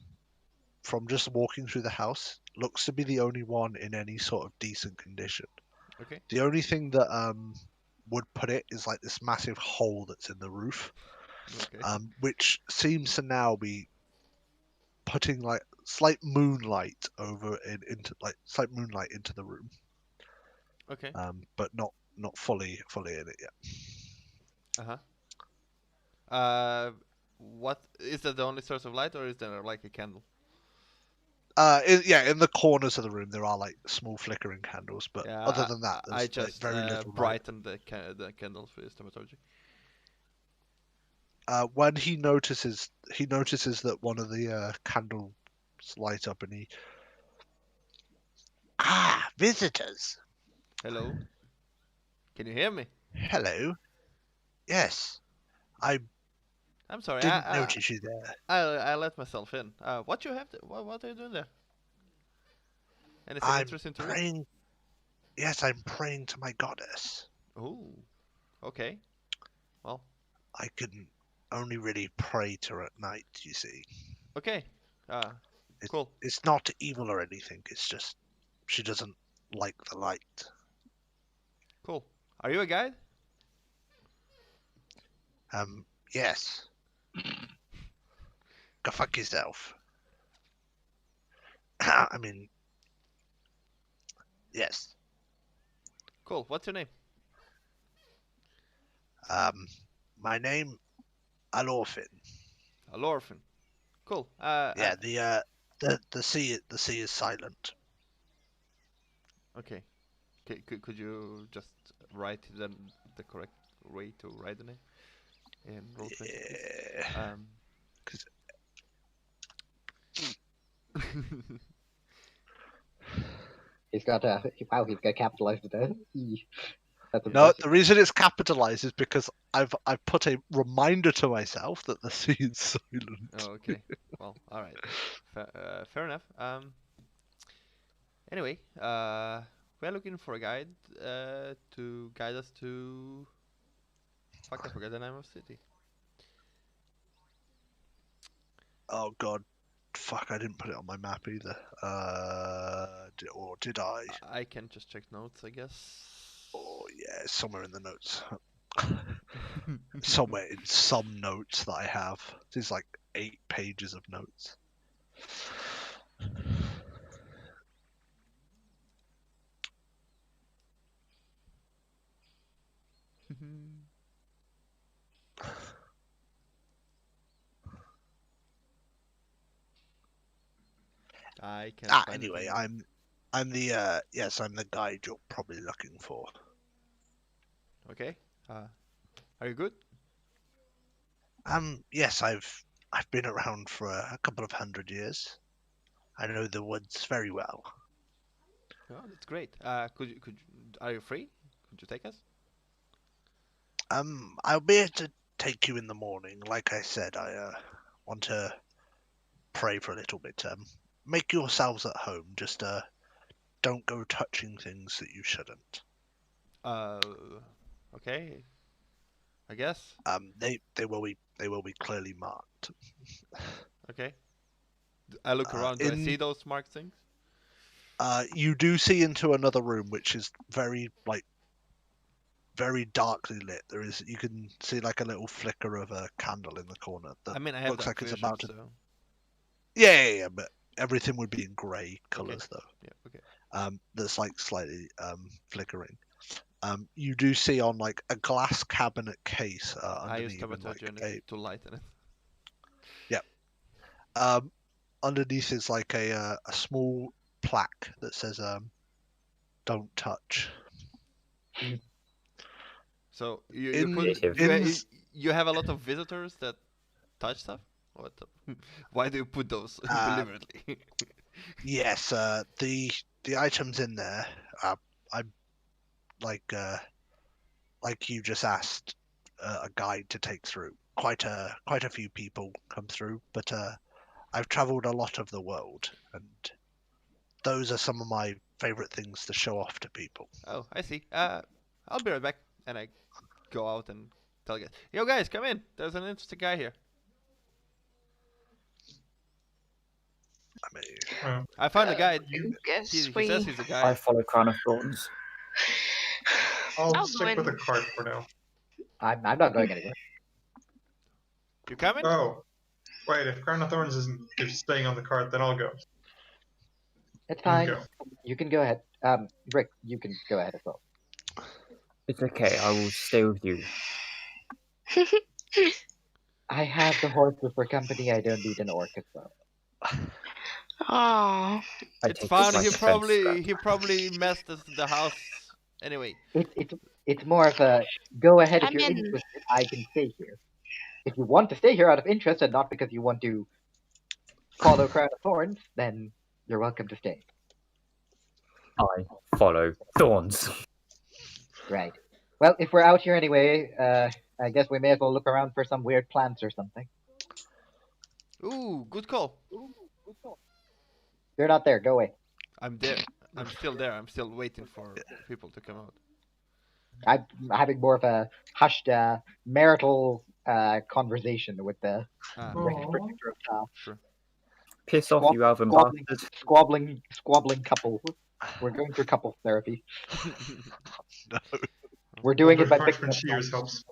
from just walking through the house, looks to be the only one in any sort of decent condition. Okay. The only thing that would put it is like this massive hole that's in the roof, Okay. which seems to now be putting like slight moonlight slight moonlight into the room, Okay. but not fully in it yet. What is that? The only source of light, or is there like a candle? In the corners of the room there are like small flickering candles, but Yeah. other than that, I there's like just very little light. brighten the candles with thaumaturgy. When he notices that one of the candles light up, and visitors. Hello. Can you hear me? Hello. Yes, I I'm sorry. didn't notice you there. I let myself in. What you have? What are you doing there? Anything I'm interesting to read? praying. Yes, I'm praying to my goddess. Oh. Okay. Well. I can only really pray to her at night, you see. Okay. Cool. It's not evil or anything. It's just she doesn't like the light. Cool. Are you a guide? Yes. Go fuck yourself. I mean, yes. Cool. What's your name? My name, Alorfin. Alorphin. Cool. Yeah, the sea is silent. Okay. Could you just write the correct way to write the name in Roll20? Yeah. He's got he's got capitalized it there. That's No, impressive. the reason it's capitalized is because I've put a reminder to myself that the sea is silent. Oh, okay. Well, all right. Fair enough. Anyway, we're looking for a guide to guide us to. Fuck, I forgot the name of the city. Oh god, fuck! I didn't put it on my map either. Or did I? I can just check notes, I guess. Oh yeah, it's somewhere in the notes. Somewhere in some notes that I have. There's like 8 pages of notes. I can't find Anyway, anything. I'm the I'm the guide you're probably looking for. Okay. Are you good? Yes, I've been around for a couple of 100 years. I know the woods very well. Oh, that's great. Are you free? Could you take us? I'll be able to take you in the morning. Like I said, I want to pray for a little bit. Make yourselves at home. Just don't go touching things that you shouldn't. Uh, okay. I guess. They will be clearly marked. Okay. I look around. Do I see In those marked things? You do see into another room, which is very darkly lit. You can see like a little flicker of a candle in the corner that I mean, I have looks dark like it's vision, about to. so Yeah, but everything would be in grey colours though. yeah. Okay. That's like slightly flickering. You do see on like a glass cabinet case I use underneath, and like thaumaturgy to lighten it. um, underneath is like a small plaque that says "Don't touch." So you In put in you have a lot of visitors that touch stuff. What? Why do you put those uh, deliberately? yes, the items in there. I like like you just asked a guide to take through. Quite a few people come through, but I've travelled a lot of the world, and those are some of my favourite things to show off to people. Oh, I see. I'll be right back, and I go out and tell guys, yo guys, come in. There's an interesting guy here. I mean, I found a guide. You, Guess He we. says he's a I guy. follow Crown of Thorns. I'll I'll go stick with in. a cart for now. I'm not going anywhere. You coming? Oh, wait, if Crown of Thorns isn't just staying on the cart, then I'll go. It's You fine. go. You can go ahead. Rick, you can go ahead as well. It's okay. I will stay with you. I have the horses for company. I don't need an orc as well. Oh, I It's take fine. this like a fence strap. He probably messed us the house. Anyway, It's more of a go ahead if I'm you're in. interested. I can stay here. If you want to stay here out of interest and not because you want to follow Crown of Thorns, then you're welcome to stay. I follow Thorns. Right. Well, if we're out here anyway, I guess we may as well look around for some weird plants or something. ooh, good call. They're not there. Go away. I'm there. I'm still there. I'm still waiting for people to come out. I'm having more of a hushed marital conversation with the Ah, Oh. okay. protector of Tal. Sure. Piss off, you Alvin Squabbling, bastard. squabbling couple. We're going through couples therapy. no, We're doing Although it by parchment picking up shears plants. helps.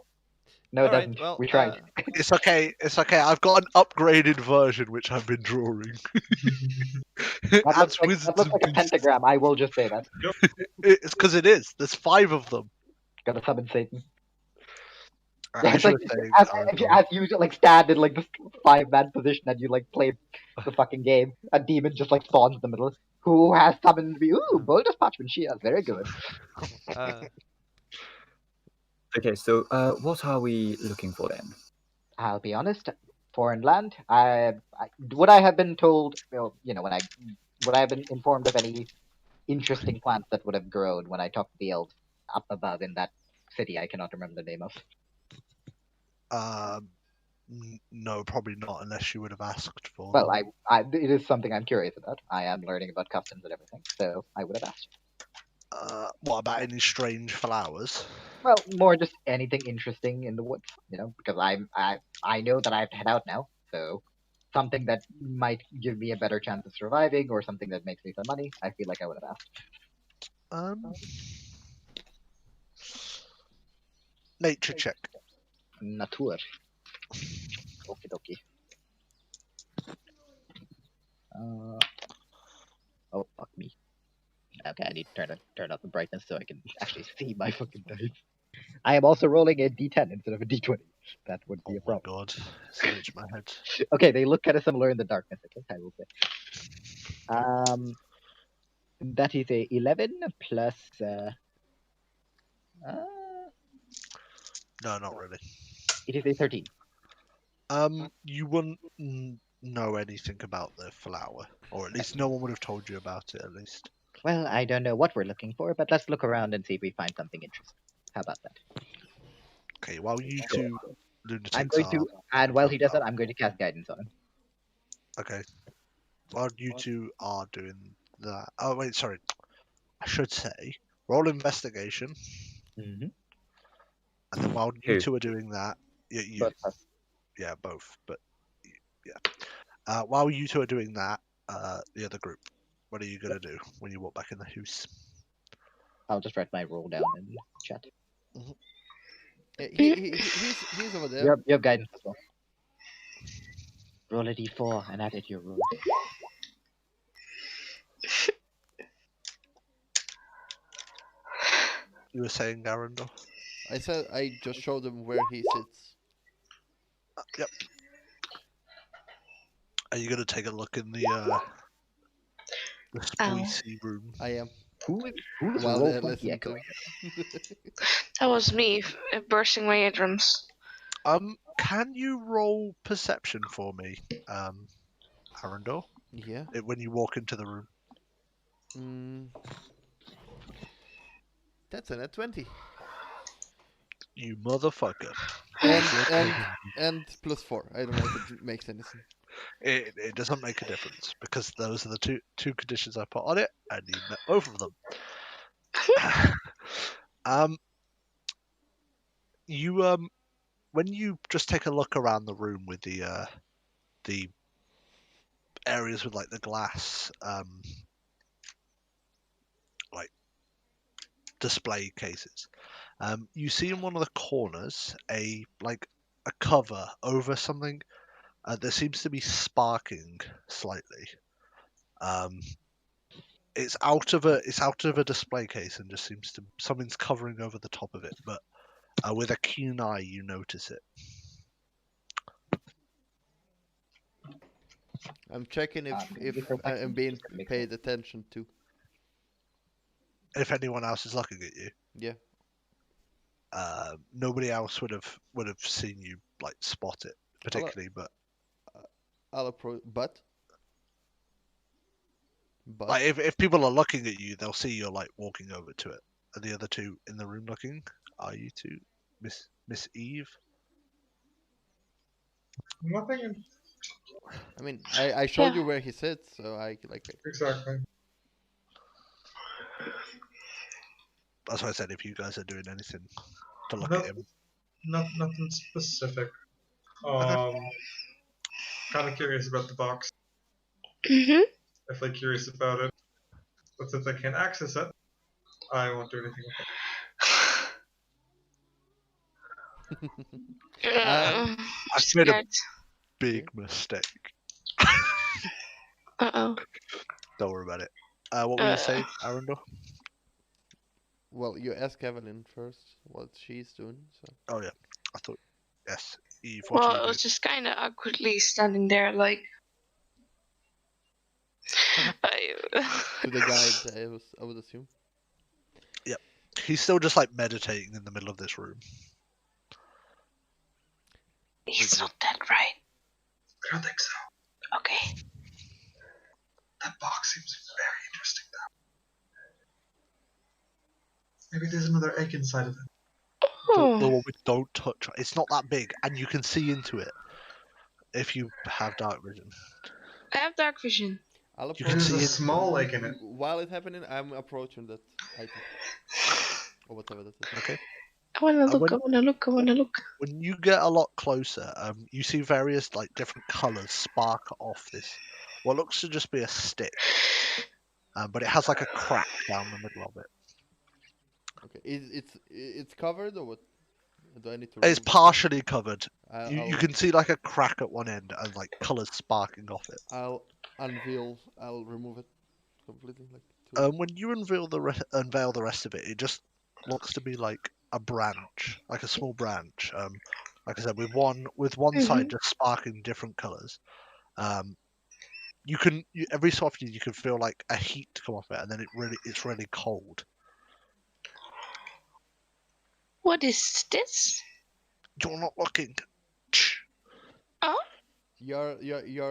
No, it All right. doesn't. Well, We tried. it's okay. It's okay. I've got an upgraded version which I've been drawing. It That adds looks wizards like a and beasts. pentagram. I will just say that. It's because it is. There's 5 of them. Gotta summon Satan. I It's should like say as you like stand in like this 5-man position and you like play the fucking game, a demon just like spawns in the middle. Who has summoned me? Ooh, Boulder's Parchment Shield. Very good. Okay, so what are we looking for then? I'll be honest. Foreign land. Would I have been told? Well, you know, would I have been informed of any interesting plants that would have grown when I talked to the elves up above in that city? I cannot remember the name of. no, probably not unless you would have asked for Well, them. it is something I'm curious about. I am learning about customs and everything, so I would have asked. What about any strange flowers? Well, more just anything interesting in the woods, you know, because I know that I have to head out now, so something that might give me a better chance of surviving or something that makes me some money, I feel like I would have asked. Nature check. Natur. Okie dokie. Oh fuck me. Okay, I need to turn up the brightness so I can actually see my fucking dice. I am also rolling a D10 instead of a D20. That would be a Oh my problem. god, it's the edge of my head. Okay, they look kind of similar in the darkness. Okay, I will say. That is a 11 plus. No, not really. It is a 13. You wouldn't know anything about the flower, or at least no one would have told you about it. At least. Well, I don't know what we're looking for, but let's look around and see if we find something interesting. How about that? Okay, while you two lunatics I'm going to, and while he does that, I'm going to cast guidance on him. Okay. While you two are doing that. Oh wait, sorry. I should say roll investigation, Mm-hmm. and then while you Who? two are doing that, you Both of us. yeah, both, but yeah. While you two are doing that, the other group, what are you gonna do when you walk back in the house? I'll just write my roll down in chat. He's over there. You have guidance as well. Roll a d4 and add it to your roll. You were saying, Arandor? I said I just showed him where he sits. Yep. Are you gonna take a look in the squeezy room? I am. Who's While roll they're 20 listening echoing? to. That was me bursting my eardrums. Can you roll perception for me, Arandor? Yeah. When you walk into the room. That's an at 20. You motherfucker. And +4. I don't know if it makes anything. It doesn't make a difference because those are the two conditions I put on it, and you met both of them. You when you just take a look around the room with the areas with like the glass like display cases, you see in one of the corners a cover over something that seems to be sparking slightly. It's out of a display case and just seems to something's covering over the top of it, but with a keen eye you notice it. I'm checking if I'm being paid attention to. If anyone else is looking at you. Yeah. Nobody else would have seen you like spot it particularly, but I'll approach. But like if people are looking at you, they'll see you're like walking over to it. Are the other two in the room looking? Are you two, Miss Eve? Nothing. I mean, I showed you where he sits, so I like. Exactly. That's why I said if you guys are doing anything to look No, at him. nothing specific. Okay. Kind of curious about the box. Mm-hmm. Definitely curious about it. But since I can't access it, I won't do anything with it. I made a big mistake. Uh-oh. Don't worry about it. What were you saying, Arandor? Well, you ask Evelynn first what she's doing. So. Oh yeah, I thought yes. Eve, what Well, are you I doing? was just kind of awkwardly standing there, like. To the guide, I would assume. Yep, he's still just like meditating in the middle of this room. He's not dead, right? I don't think so. Okay. That box seems very interesting though. Maybe there's another egg inside of it. Oh. The one we don't touch. It's not that big, and you can see into it if you have dark vision. I have dark vision. I'll You can There's see a it. small egg in it. While it's happening, I'm approaching that item. Or whatever that is. Okay. I wanna look, I wanna look. When you get a lot closer, you see various like different colours spark off this. What looks to just be a stick, but it has like a crack down the middle of it. Okay, it's covered or what? Do I need to? It's partially covered. You I'll can see like a crack at one end and like colours sparking off it. I'll remove it completely. When you unveil the rest of it, it just looks to be like a branch, like a small branch. Like I said, with one side just sparking different colours. every so often you can feel like a heat come off it, and then it's really cold. What is this? You're not looking. Oh, You're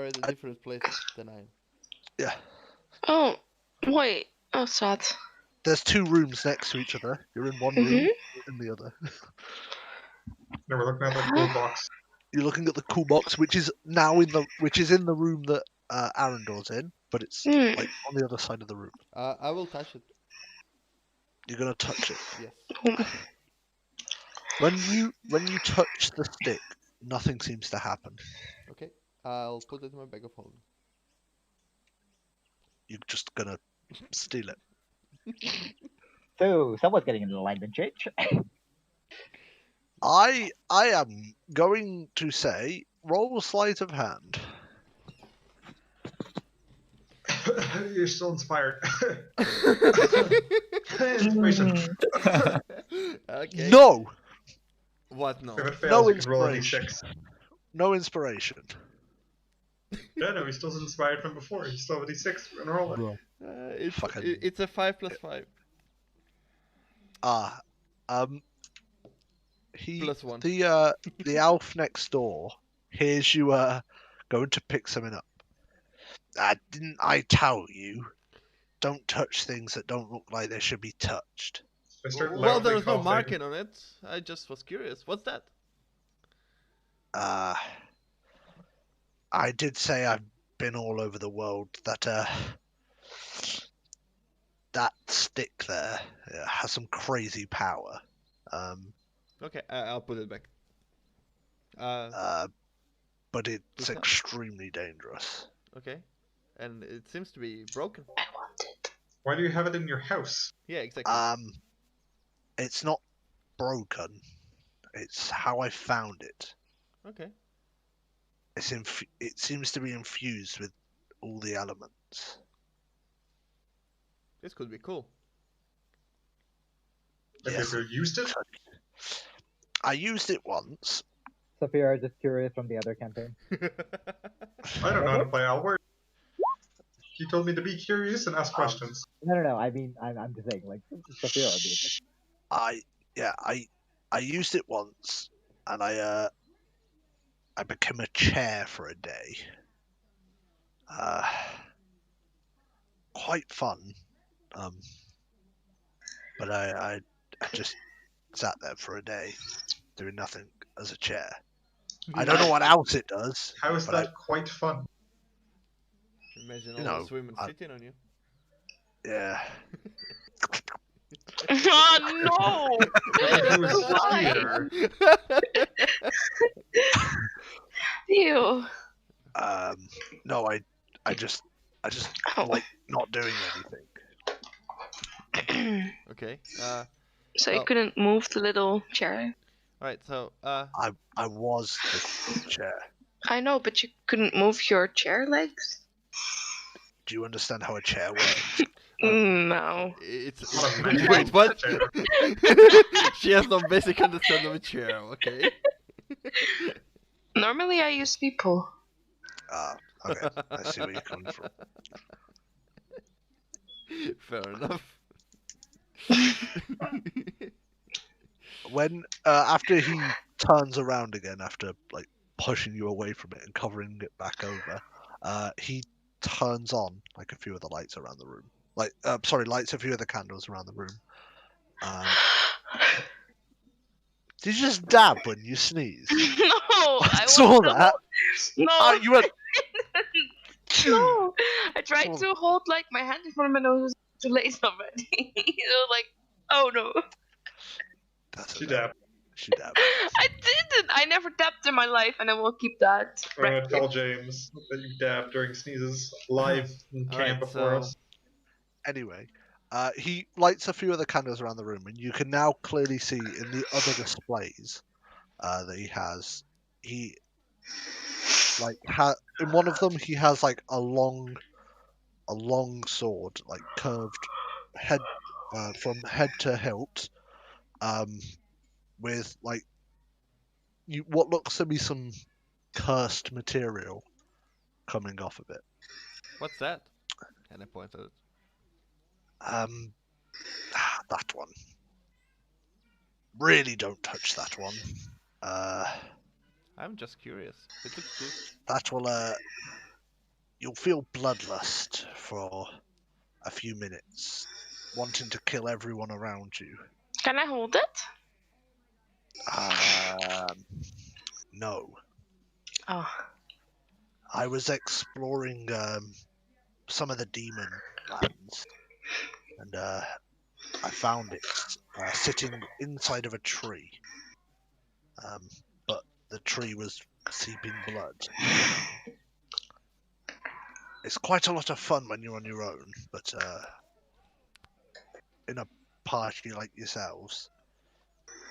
at a different place than I am. Yeah. oh, wait. Oh, sad. There's 2 rooms next to each other. You're in one room, you're in the other. No, we're looking at that cool box. You're looking at the cool box, which is in the room that Arandor's in, but it's like on the other side of the room. I will touch it. You're gonna touch it. Yes. When you touch the stick, nothing seems to happen. Okay. I'll put it in my bag of holding. You're just gonna steal it. So someone's getting an alignment change. I am going to say roll sleight of hand. You're still inspired. Inspiration. Okay. No, What? No. If it fails, No you can roll a inspiration. d6. no inspiration. No, he's still inspired from before. He's still a d6 and roll it. It's a 5 + 5 He plus 1. the elf next door hears you going to pick something up. Didn't I tell you? Don't touch things that don't look like they should be touched. I start Well, loudly there's no coughing. marking on it. I just was curious. What's that? I did say I've been all over the world. That stick there has some crazy power. Okay, I'll put it back. But it's Who's that? extremely dangerous. Okay. And it seems to be broken. I want it. Why do you have it in your house? Yeah, exactly. It's not broken. It's how I found it. Okay. It seems to be infused with all the elements. This could be cool. Have Yes. you ever used it? I used it once. Sophia, just curious from the other campaign. I don't know how to play Alword. He told me to be curious and ask questions. No. I mean, I'm just saying, like, Sophia would be I used it once, and I became a chair for a day. Quite fun. But I just sat there for a day, doing nothing as a chair. I don't know what else it does. How is but that quite fun? Imagine You all know, the women sitting on you. Yeah. Oh He was Why? here. no! Ew. No, I just Oh. like not doing anything. Okay. So you Well- couldn't move the little chair? Alright, so, I was the chair. I know, but you couldn't move your chair legs? Do you understand how a chair works? No. it's... What a magic Wait, what? chair. She has no basic understanding of a chair, okay? Normally I use people. Okay, I see where you're coming from. Fair enough. When after he turns around again, after like pushing you away from it and covering it back over, he turns on like a few of the lights around the room. Lights a few of the candles around the room. Did you just dab when you sneeze? No, I saw want to that. No, You went. no. I tried to hold like my hand in front of my nose too late already. Like, oh no. That's She okay. dabbed. She dabbed. I didn't. I never dabbed in my life, and I will keep that. I'm gonna record. tell James that you dabbed during sneezes live in Alright, camp before so- us. Anyway, he lights a few of the candles around the room, and you can now clearly see in the other displays that he has. In one of them he has like a long sword, like curved head from head to hilt, with like what looks to be some cursed material coming off of it. What's that? And I point at it. That one. Really don't touch that one. I'm just curious. It looks good. That will, you'll feel bloodlust for a few minutes, wanting to kill everyone around you. Can I hold it? No. Oh. I was exploring some of the demon lands, and I found it sitting inside of a tree. But the tree was seeping blood. It's quite a lot of fun when you're on your own, but in a party like yourselves,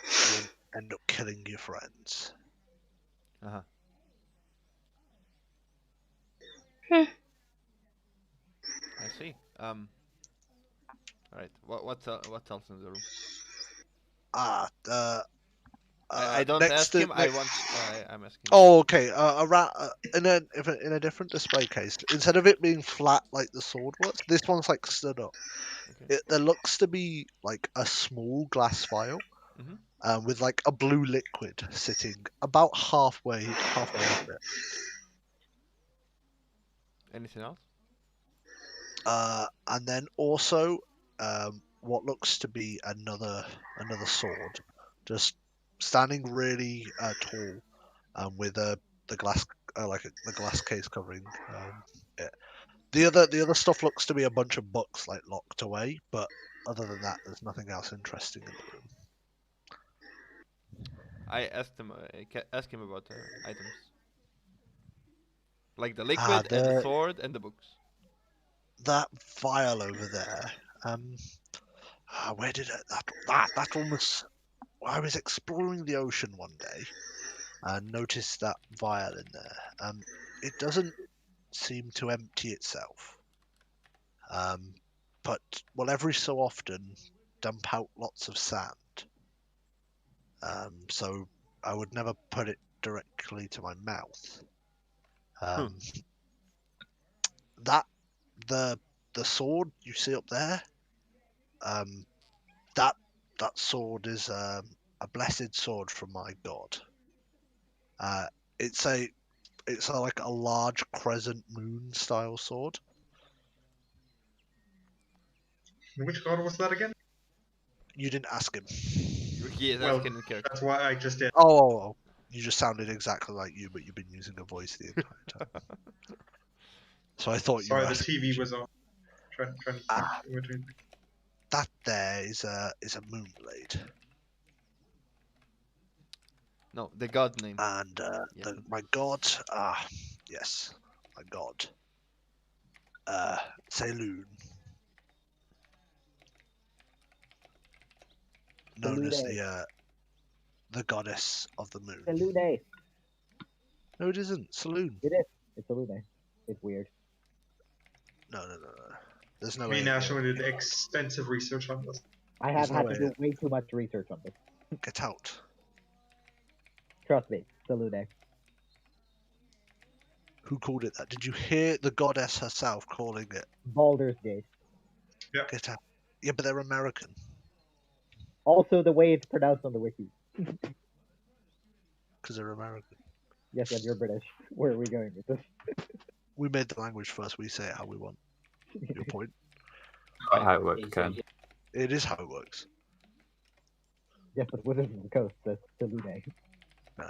you end up killing your friends. Uh-huh. I see. Alright. What else in the room? I don't ask him. I'm asking. Oh, okay. In a different display case, instead of it being flat like the sword was, this one's like stood up. Okay. There looks to be like a small glass vial, Mhm. with like a blue liquid sitting about halfway up it. Anything else? And then also, what looks to be another sword, just standing really tall, with the glass the glass case covering it. The other stuff looks to be a bunch of books like locked away, but other than that, there's nothing else interesting in the room. I asked him. Ask him about the items, like the liquid and the sword and the books. That vial over there. Where did that one was? I was exploring the ocean one day and noticed that vial in there. It doesn't seem to empty itself. But will every so often dump out lots of sand. So I would never put it directly to my mouth. That the sword you see up there, that sword is a blessed sword from my god. It's like a large crescent moon style sword. Which god was that again? You didn't ask him. He is Well, asking in character. that's why I just did. Oh, you just sounded exactly like you, but you've been using a voice the entire time. So I thought Sorry, you were the asking. TV was on. Trying to think. What do you think? That there is a moonblade, No, the god name. and Yeah. my god, yes, my god, Saloon, known as the goddess of the moon. Salune. No, it isn't. Saloon. It is. It's Salune. It's weird. No. There's no Me way. and Ashley did extensive research on this. I have had to do way too much research on this. Get out. Trust me, Salune. Who called it that? Did you hear the goddess herself calling it? Baldur's Gate. Get out. Yeah, but they're American. Also, the way it's pronounced on the wiki. Because they're American. Yes, and you're British. Where are we going with this? We made the language first. We say it how we want. Your point. Quite how it works, Ken. It is how it works. Yes, but Wizards of the Coast says Salune. No.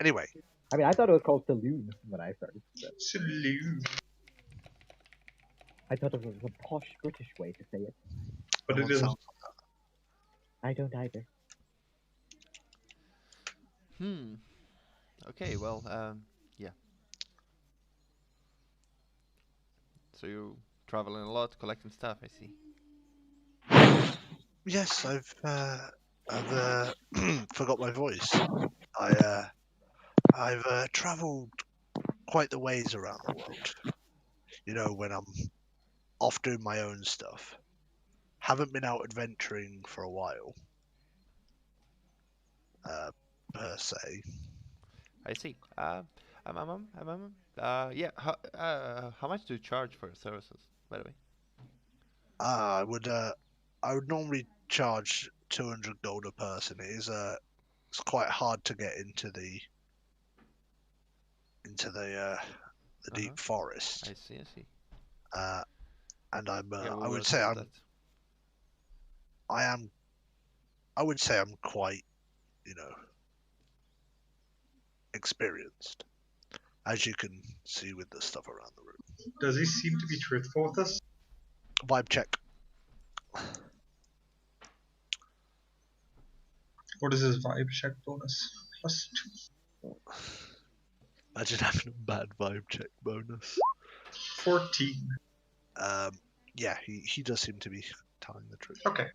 Anyway. I mean, I thought it was called Saloon when I started. Saloon. I thought it was a posh British way to say it. But it isn't. I don't either. Okay, well, yeah. So you traveling a lot, collecting stuff, I see. Yes, I've forgot my voice. I've travelled quite the ways around the world. You know, when I'm off doing my own stuff. Haven't been out adventuring for a while. Per se. I see. Yeah. How much do you charge for your services, by the way? I would normally charge 200 gold a person. It's quite hard to get into the deep forest. I see. And Yeah, we I will would say settle that. I would say I'm quite, experienced, as you can see with the stuff around the room. Does he seem to be truthful with us? Vibe check. What is his vibe check bonus? +2. Imagine having a bad vibe check bonus. 14. Yeah, he does seem to be telling the truth. Okay.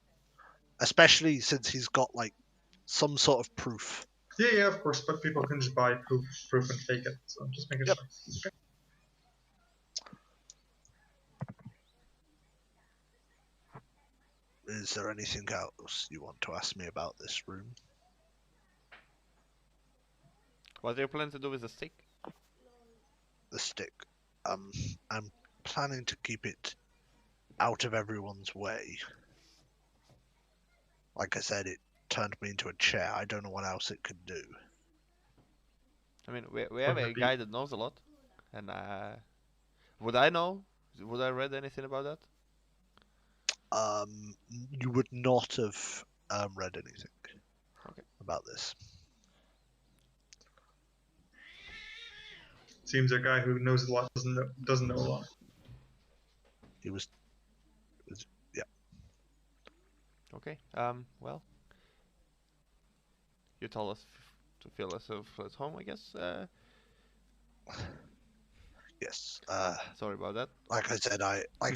Especially since he's got some sort of proof. Yeah, of course, but people can just buy proof and fake it, so I'm just making Yep. sure. Okay. Is there anything else you want to ask me about this room? What do you plan to do with the stick? The stick. I'm planning to keep it out of everyone's way. Like I said, it turned me into a chair. I don't know what else it could do. I mean, we have a Wouldn't it guy that knows a lot, and would I know? Would I read anything about that? You would not have read anything about this. Seems a guy who knows a lot doesn't know a lot. He was yeah. Okay. Well, you told us to feel ourselves at home, I guess. Yes. Sorry about that. Like I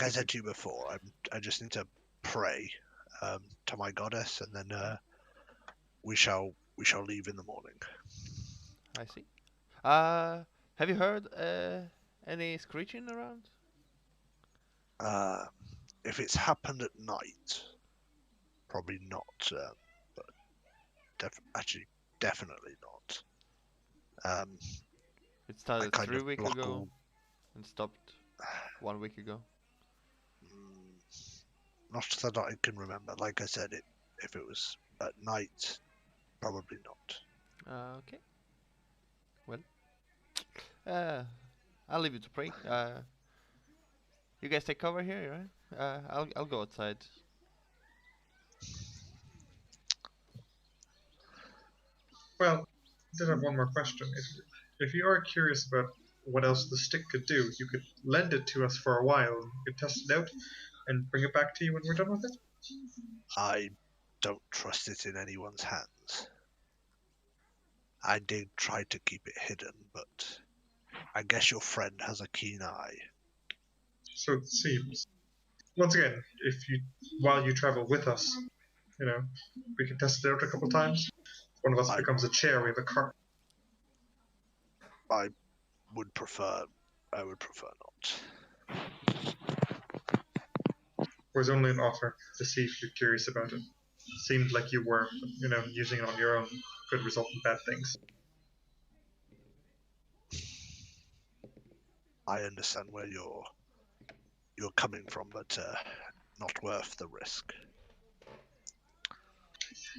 said to you before, I just need to pray to my goddess, and then we shall leave in the morning. I see. Have you heard any screeching around? If it's happened at night, probably not. But definitely not. It started kind 3 of weeks block ago all- and stopped 1 week ago. Not that I can remember. Like I said, if it was at night, probably not. Okay. Well, I'll leave you to pray. You guys take cover here, right? I'll go outside. Well, I did have one more question. If you are curious about what else the stick could do, you could lend it to us for a while. We could test it out and bring it back to you when we're done with it. I don't trust it in anyone's hands. I did try to keep it hidden, but I guess your friend has a keen eye. So it seems. Once again, while you travel with us, we can test it out a couple times. If one of us becomes a chair, we have a cart. I would prefer not. It was only an offer to see if you're curious about it. Seemed like you were, using it on your own could result in bad things. I understand where you're coming from, but not worth the risk.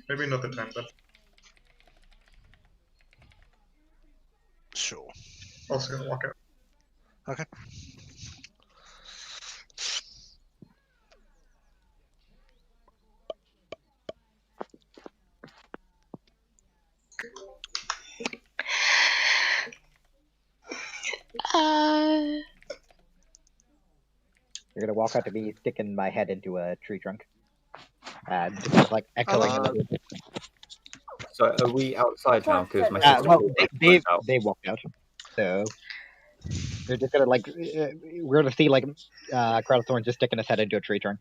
Maybe another time then. Sure. Also gonna walk out. Okay. You're gonna walk out to me sticking my head into a tree trunk. Just kind of echoing a little bit. So are we outside now? Because my sister Well, walked out. they walked out. So they're just gonna we're gonna see Crowd of Thorns just sticking his head into a tree trunk.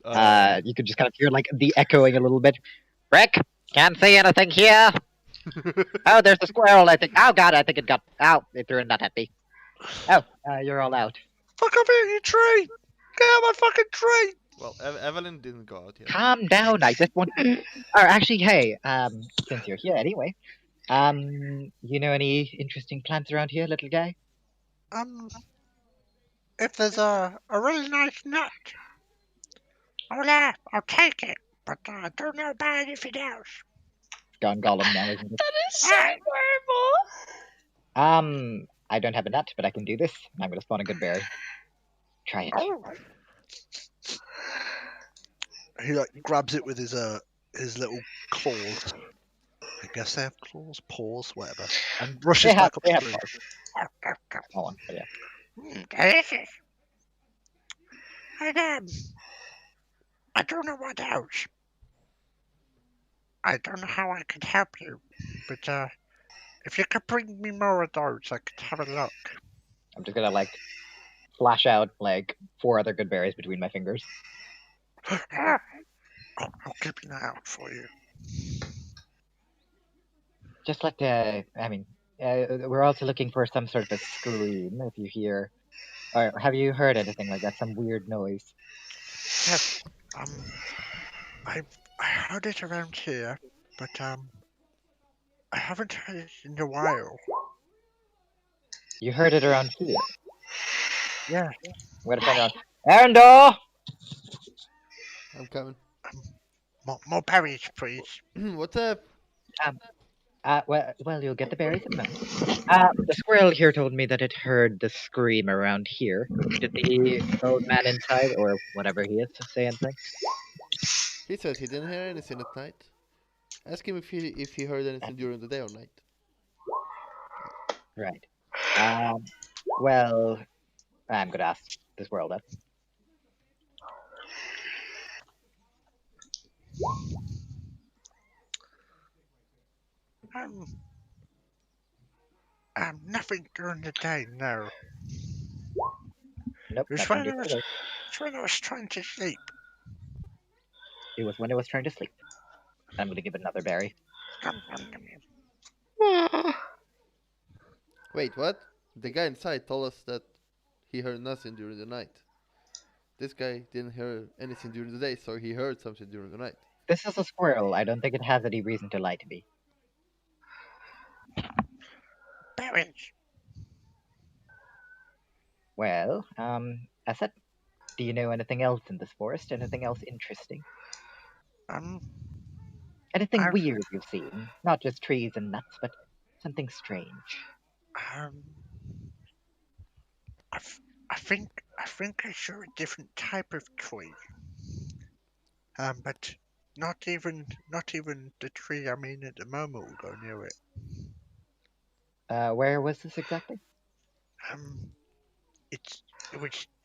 You could just kind of hear the echoing a little bit. Rick, can't see anything here. Oh, there's a squirrel, I think. Oh god, I think it got out. They threw a nut at me. Oh, you're all out. Fuck up here, you tree! Get out of my fucking tree! Well, Evelynn didn't go out yet. Calm down, I just want. Or actually, hey, since you're here anyway, You know any interesting plants around here, little guy? If there's a really nice nut, I'll take it. But I don't know about anything else. Gone Gollum now, isn't it? That is so adorable. I don't have a nut, but I can do this. I'm gonna spawn a good berry. Try it. Oh. He like grabs it with his little claws. I guess they have claws, paws, whatever, and rushes back up the tree. Hold on, but yeah. Delicious. And I don't know what else. I don't know how I could help you, but if you could bring me more of those, I could have a look. I'm just gonna like flash out like 4 other good berries between my fingers. I'll keep an eye out for you. Just let we're also looking for some sort of a scream. If you hear, or have you heard anything like that? Some weird noise. Yes. I heard it around here, but I haven't heard it in a while. You heard it around here. Yeah. I'm gonna turn around. Arandor! I'm coming. More berries, please. What's up? Well, you'll get the berries in a minute. The squirrel here told me that it heard the scream around here. Did the old man inside, or whatever he is, say anything? He said he didn't hear anything at night. Ask him if he heard anything during the day or night. Right. Well, I'm gonna ask the squirrel that. Nothing during the day, no. Nope. It was when I was trying to sleep. It was when it was trying to sleep. I'm gonna give it another berry. Wait, what? The guy inside told us that he heard nothing during the night. This guy didn't hear anything during the day, so he heard something during the night. This is a squirrel. I don't think it has any reason to lie to me. Berries. Well, Asset, do you know anything else in this forest? Anything else interesting? Anything weird you've seen? Not just trees and nuts, but something strange. I think I saw a different type of tree. But not even the tree I'm in at the moment will go near it. Where was this exactly? It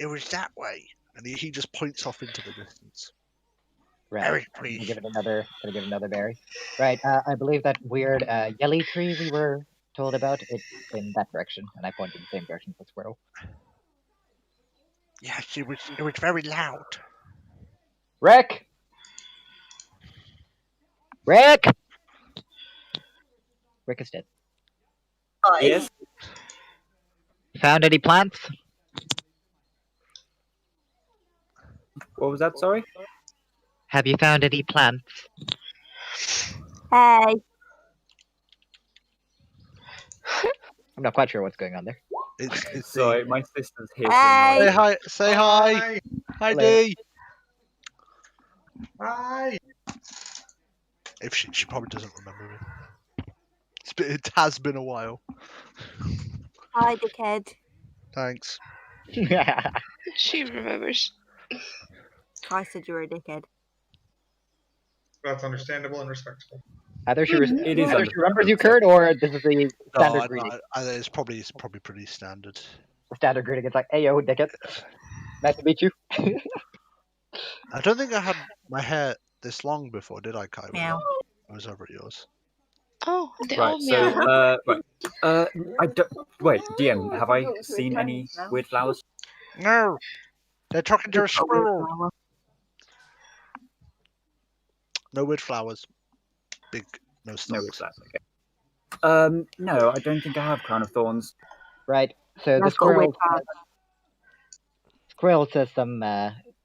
was that way, and he just points off into the distance. Right. Berry, Gonna please. give it another berry. Right. I believe that weird yelly tree we were told about. It's in that direction, and I pointed in the same direction as the squirrel. Yes, it was very loud. Rick! Rick! Rick is dead. Yes. Found any plants? What was that? Sorry. Have you found any plants? Hey. I'm not quite sure what's going on there. It's Sorry, my sister's here. Hey. Say hi. Say hi. Hi, Dee. Hi. If she probably doesn't remember me. It has been a while. Hi, dickhead. Thanks. She remembers. I said you were a dickhead. That's understandable and respectable. Either she It is remembers you, Kurt, or this is the standard greeting. It's probably pretty standard. The standard greeting. It's like, hey yo, dickhead. Nice to meet you. I don't think I had my hair this long before, did I, Kai? Meow. I was over at yours. Oh, they Right. all So, meow. I don't. Wait, DM, have I seen any weird flowers? No, they're talking to a squirrel. No weird flowers. Big, no No stumps. weird flowers. Okay. No, I don't think I have crown of thorns. Right. So the I've got a weird squirrel says some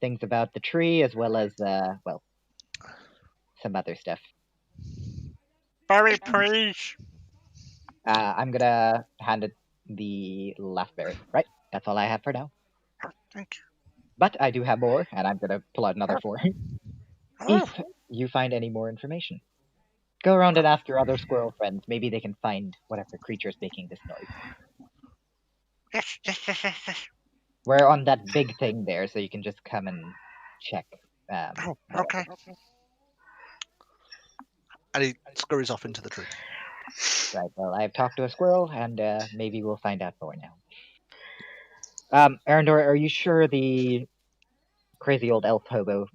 things about the tree as well as some other stuff. Berry, please. I'm gonna hand it the last berry. Right, that's all I have for now. Thank you. But I do have more, and I'm gonna pull out another 4. Oh, If you find any more information, go around and ask your other squirrel friends. Maybe they can find whatever creature is making this noise. yes. We're on that big thing there, so you can just come and check. Oh, okay. And he scurries off into the tree. Right. Well, I've talked to a squirrel, and maybe we'll find out more now. Arandor, are you sure the crazy old elf hobo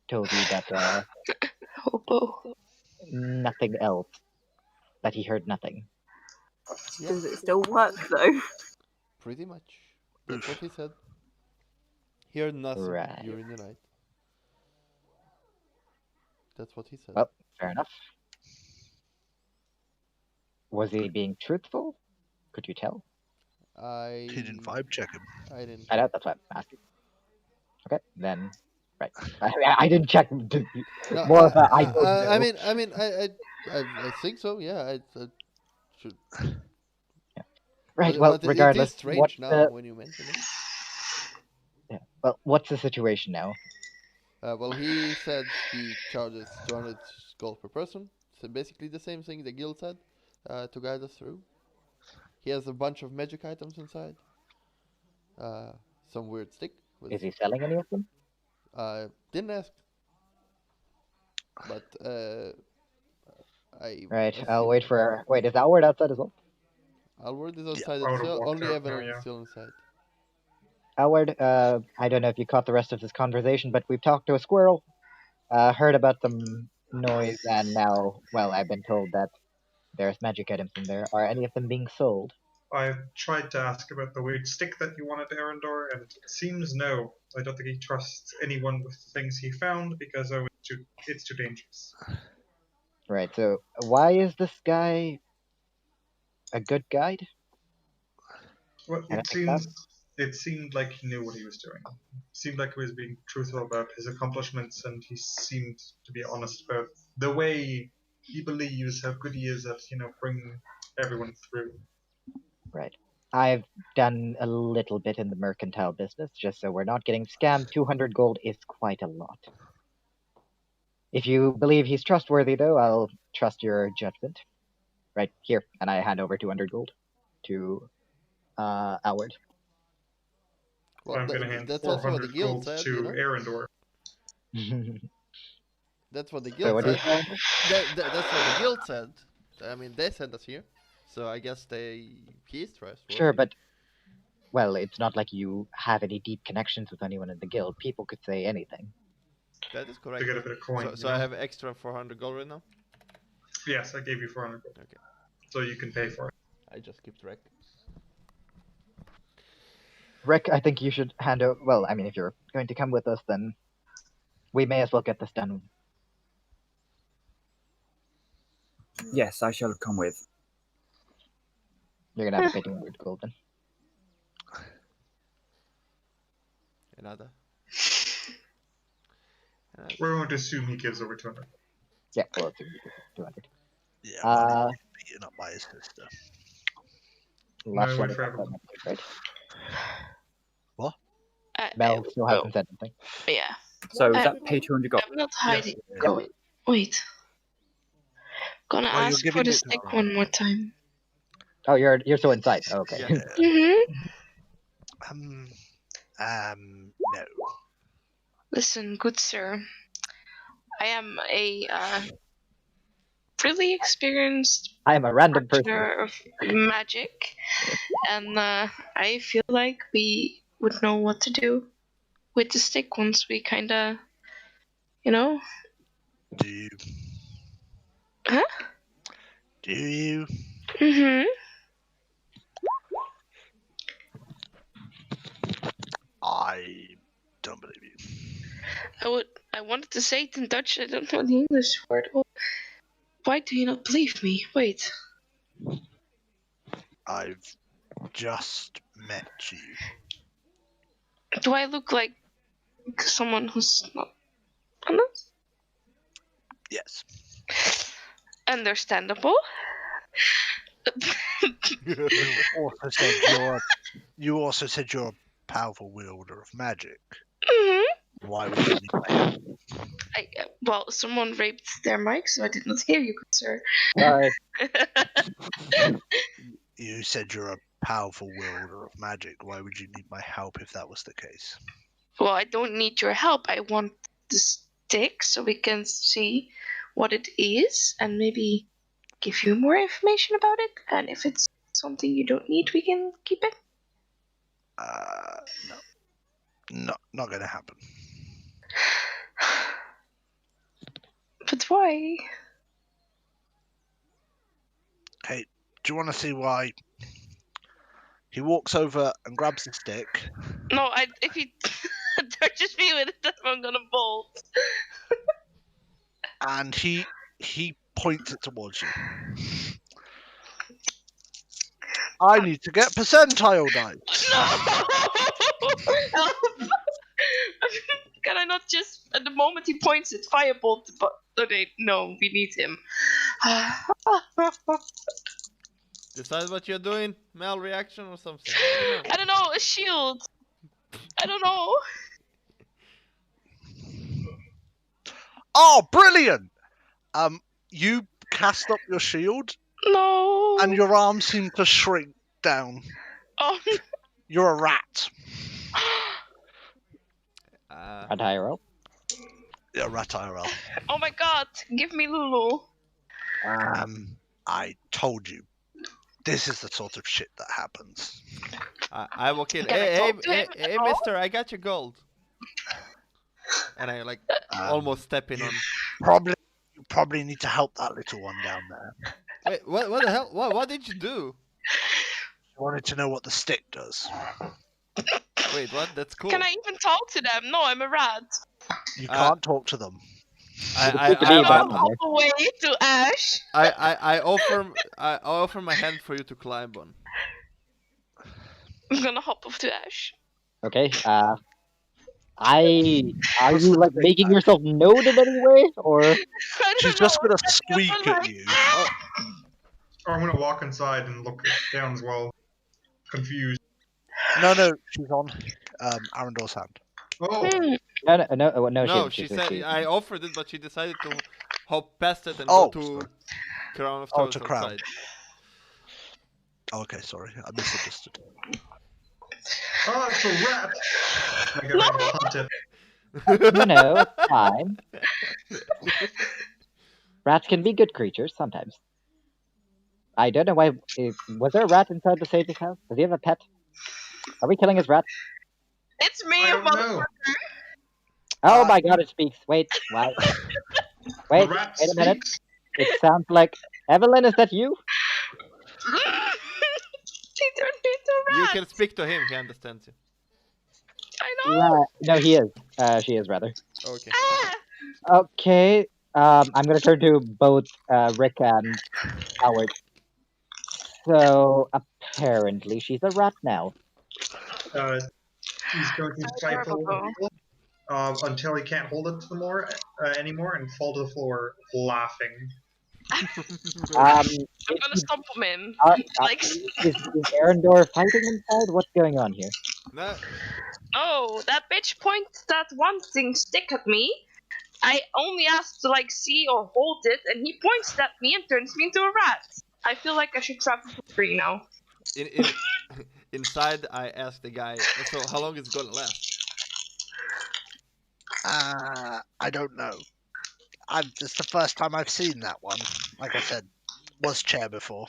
told you that Hobo. nothing else? That he heard nothing? Yeah, Does it still work though? pretty much. That's what he said. Hear nothing Right. during the night. That's what he said. Well, fair enough. Was he being truthful? Could you tell? I He didn't vibe check him. I didn't. I know, that's why I'm asking. Okay, then, right. I didn't check. No, More of a I don't I know. mean, I think so. Yeah, I should. Right. But, Well, but it regardless, is strange what's now the when you mention it. yeah, well, what's the situation now? Well, he said he charges 200 gold per person. So basically the same thing the guild said to guide us through. He has a bunch of magic items inside. Some weird stick. Is he selling any of them? Didn't ask. But I Right. assume I'll wait for. Wait, is Alword outside as well? Alword is Yeah, outside I as would've well. walked Only out now, Evelynn yeah. is still inside. Alward, I don't know if you caught the rest of this conversation, but we've talked to a squirrel, heard about some noise, and now, well, I've been told that there's magic items in there. Are any of them being sold? I tried to ask about the weird stick that you wanted, Arandor, and it seems no. I don't think he trusts anyone with the things he found because it's too dangerous. Right, so why is this guy a good guide? Well, I don't think so. it seemed like he knew what he was doing. It seemed like he was being truthful about his accomplishments, and he seemed to be honest about the way he believes how good he is at bringing everyone through. Right. I've done a little bit in the mercantile business, just so we're not getting scammed. 200 gold is quite a lot. If you believe he's trustworthy, though, I'll trust your judgment. Right here, and I hand over 200 gold to Alward. Well, I'm going to hand that's also what the 400 guild gold said, to you know? Arandor. That's what the So guild what do you said. say? That's what the guild said. I mean, they sent us here. So I guess he's trustworthy. Sure, but well, it's not like you have any deep connections with anyone in the guild. People could say anything. That is To correct. get a bit of coin. So I have extra 400 gold right now? Yes, I gave you 400 gold. Okay. So you can pay for it. I just keep track. Rick, I think you should hand over. Well, I mean, if you're going to come with us, then we may as well get this done. Yes, I shall come with. You're gonna have to pay 200 gold then. Another. We're going to assume he gives over 200. Yeah, well, it's 200. Yeah, Uh, beaten up by his sister. last No, one wait is for up, everyone. right? Mel. Mel still hasn't said anything. Yeah. So is Uh, that pay 200 gold? I'm not hiding. Yeah. Going. Wait. Gonna Well, you're ask for giving the it to stick her. one more time. Oh, you're still inside. Oh, okay. Yeah. Mm-hmm. No. Listen, good sir. I am a really experienced I am a random person. practitioner of magic, and I feel like we would know what to do with the stick once we kinda, Do you? Huh? Do you? Mm-hmm. I don't believe you. I wanted to say it in Dutch. I don't know the English word. Oh, why do you not believe me? Wait. I've just met you. Do I look like someone who's not honest? Yes. Understandable. You also said you're a powerful wielder of magic. Mhm. Why would you need my help? Well, someone raped their mic, so I did not hear you, good sir. Sorry. You said you're a powerful wielder of magic. Why would you need my help if that was the case? Well, I don't need your help. I want the stick so we can see what it is and maybe give you more information about it. And if it's something you don't need, we can keep it. No. Not gonna happen. But why? Hey, do you want to see why? He walks over and grabs the stick. No, if he touches me with it, I'm gonna bolt. And he points it towards you. I need to get percentile dice. No! Can I not just, at the moment he points it, firebolt? But okay, no, we need him. Decide what you're doing. Mal reaction or something. I don't know, a shield. I don't know. Oh, brilliant! You cast up your shield, No. and your arms seem to shrink down. Oh. You're a rat. Rat IRL. You're a rat IRL. Oh my god, give me Lulu. I told you. This is the sort of shit that happens. I walk in. Can I Hey, talk to him at hey, all? mister, I got your gold. And I like almost step in on. You probably need to help that little one down there. Wait, what the hell? What did you do? I wanted to know what the stick does. Wait, what? That's cool. Can I even talk to them? No, I'm a rat. You can't talk to them. I Hop away to Ash. I offer my hand for you to climb on. I'm gonna hop off to Ash. Okay. Are you like making yourself known in any way, or? She's just gonna squeak at you. Or I'm gonna walk inside and look down as well, confused. No, she's on Arandor's hand. Oh, No, No, she she said she- I offered it, but she decided to hop past it and Oh, go to sorry. Crown of Oh, Thorns to Crown. outside. Okay, sorry, I misunderstood. oh, it's a rat! I get ready to hunt it. No, it's fine. Rats can be good creatures sometimes. I don't know why. Was there a rat inside the sage's house? Does he have a pet? Are we killing his rat? It's me, I don't know. motherfucker. Oh my god, it speaks. Wait, wow. Wait, The rat wait a minute. speaks. It sounds like Evelynn. Is that you? He turned me into a You rat. can speak to him; he understands you. I know. No, he is. She is rather. Okay. Ah. Okay. I'm gonna turn to both Rick and Howard. So apparently she's a rat now. He's going to stifle until he can't hold it anymore and fall to the floor laughing. I'm gonna stomp him in. Like, Is Arandor fighting inside? What's going on here? No. oh, that bitch points that one thing stick at me. I only asked to like see or hold it, and he points at me and turns me into a rat. I feel like I should travel for free now. Inside, I asked the guy, so how long is it gonna last? I don't know. It's the first time I've seen that one. Like I said, was chair before.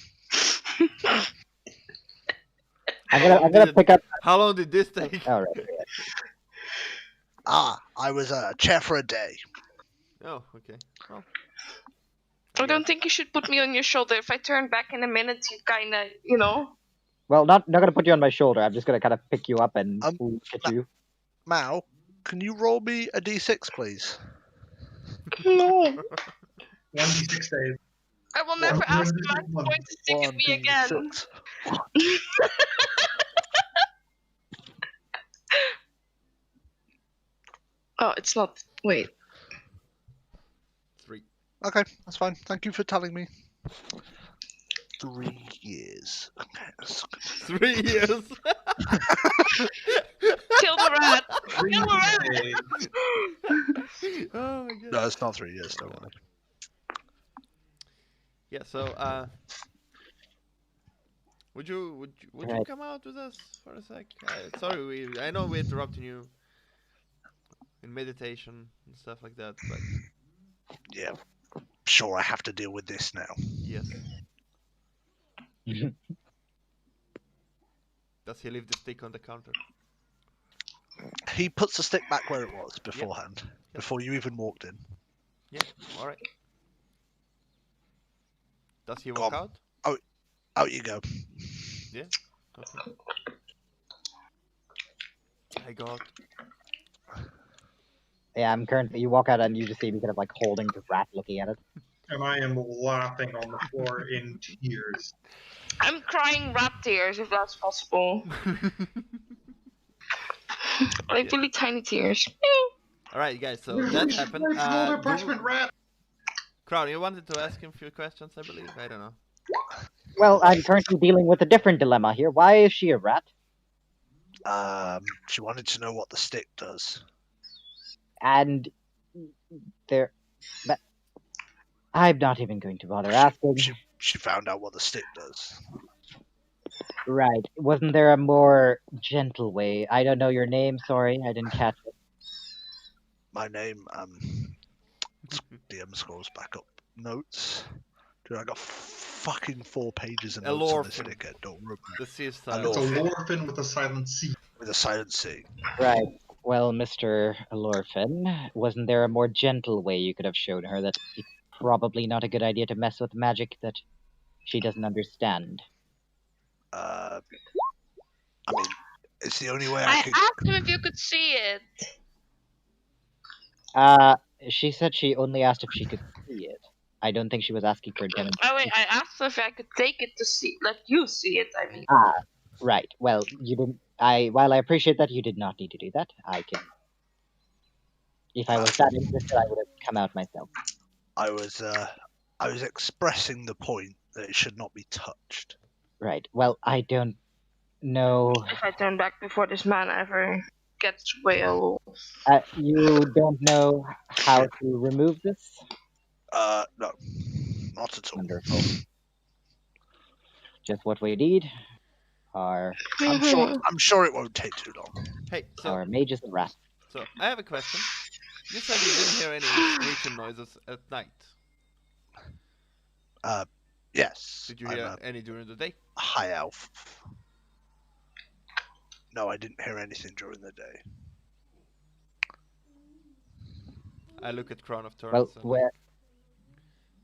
I'm gonna pick up. How long did this take? All right. I was a chair for a day. Oh, okay. Well, I don't think you should put me on your shoulder. If I turn back in a minute, you kinda, Well, not gonna put you on my shoulder. I'm just gonna kind of pick you up and look at you. Mal, can you roll me a d6, please? No. 1d6 days. I will never ask a man to point a stick at me again. 1d6. Oh, it's not. Wait. 3. Okay, that's fine. Thank you for telling me. 3 years. Okay, that's good. 3 years. Kill the rat. Three Kill the rat. days. Oh my god. No, it's not 3 years. Don't worry. Yeah. So, would you Right. come out with us for a sec? Sorry, I know we're interrupting you in meditation and stuff like that, but Yeah, sure. I have to deal with this now. yes. Does he leave the stick on the counter? He puts the stick back where it was beforehand, Yep. before you even walked in. Yeah. All right. Does he Go walk on. out? Out you go. Yeah. Okay. I got. Yeah, I'm currently. You walk out and you just see me kind of like holding the rat, looking at it. And I am laughing on the floor in tears. I'm crying rat tears if that's possible. Like really tiny tears. All right, guys. So We that should happened. play for the punishment rat. Crown, you wanted to ask him a few questions, I believe. I don't know. Well, I'm currently dealing with a different dilemma here. Why is she a rat? She wanted to know what the stick does. And there, but I'm not even going to bother asking. She found out what the stick does. Right? Wasn't there a more gentle way? I don't know your name. Sorry, I didn't catch it. My name, DM scrolls back up. Notes. Dude, I got fucking 4 pages of notes on this Elorphin. dickhead. Don't remember. The sea is Elorphin. silent. It's a lorphin with a silent C. With a silent C. Right. Well, Mr. Alorphin, wasn't there a more gentle way you could have shown her that it's probably not a good idea to mess with magic that she doesn't understand? I mean, it's the only way I I could. asked him if you could see it. She said she only asked if she could see it. I don't think she was asking for a Oh demonstration. wait, I asked if I could take it to see, let you see it. I mean, Ah, right. Well, you didn't. While I appreciate that, you did not need to do that. I can. If I was that interested, I would have come out myself. I was expressing the point that it should not be touched. Right. Well, I don't know. if I turn back before this man ever gets way old. You don't know how to remove this? No, not at all. Wonderful. Just what we need. Our I'm sure it won't take too long. Hey, so our mages and rats. so I have a question. You said you didn't hear any screeching noises at night. Yes. Did you I'm hear a any during the day? high elf. No, I didn't hear anything during the day. I look at Crown of Thorns. Well, and...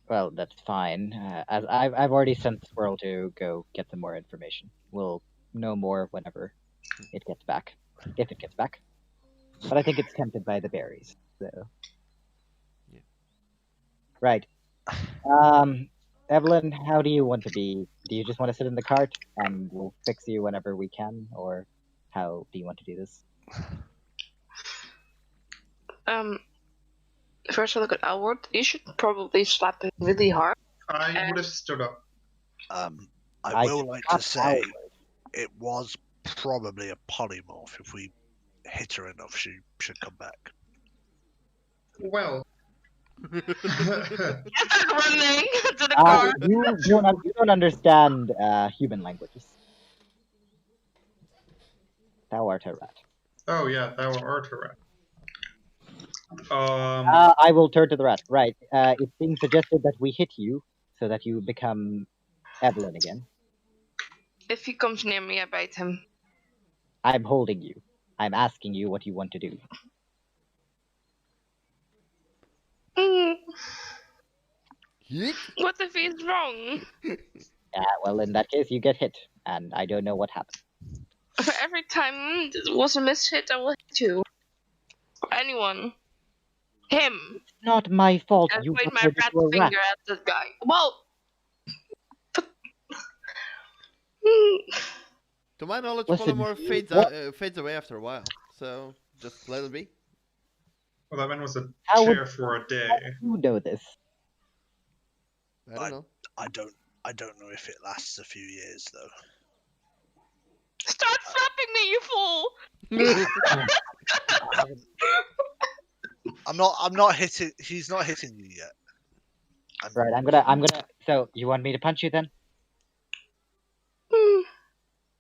well, that's fine. As I've already sent Squirrel to go get some more information. We'll know more whenever it gets back, if it gets back. But I think it's tempted by the berries. So. Yeah. Right. Evelynn, how do you want to be? Do you just want to sit in the cart and we'll fix you whenever we can, or how do you want to do this? First I look at Alword. You should probably slap him really hard. I would have stood up. I will like to not say Alward. it was probably a polymorph. If we hit her enough, she should come back. Well. Start running to the car. You don't understand human languages. Thou art a rat. Oh yeah, thou art a rat. I will turn to the rat. Right. It's being suggested that we hit you so that you become Evelynn again. If he comes near me, I bite him. I'm holding you. I'm asking you what you want to do. Hit? What if he's wrong? Well, in that case, you get hit, and I don't know what happened. Every time it was a mishit, I will hit you. Anyone. Him. Not my fault. I You point my turned rat into a rat. finger at the guy. Well. To my knowledge, Listen, polymorph fades away after a while. So just let it be. Well, that man was a How would- chair for a day. You know this. I don't know. I don't. I don't know if it lasts a few years though. Start slapping me, you fool! I haven't. I'm not hitting. He's not hitting you yet. Right, I'm gonna. So you want me to punch you then?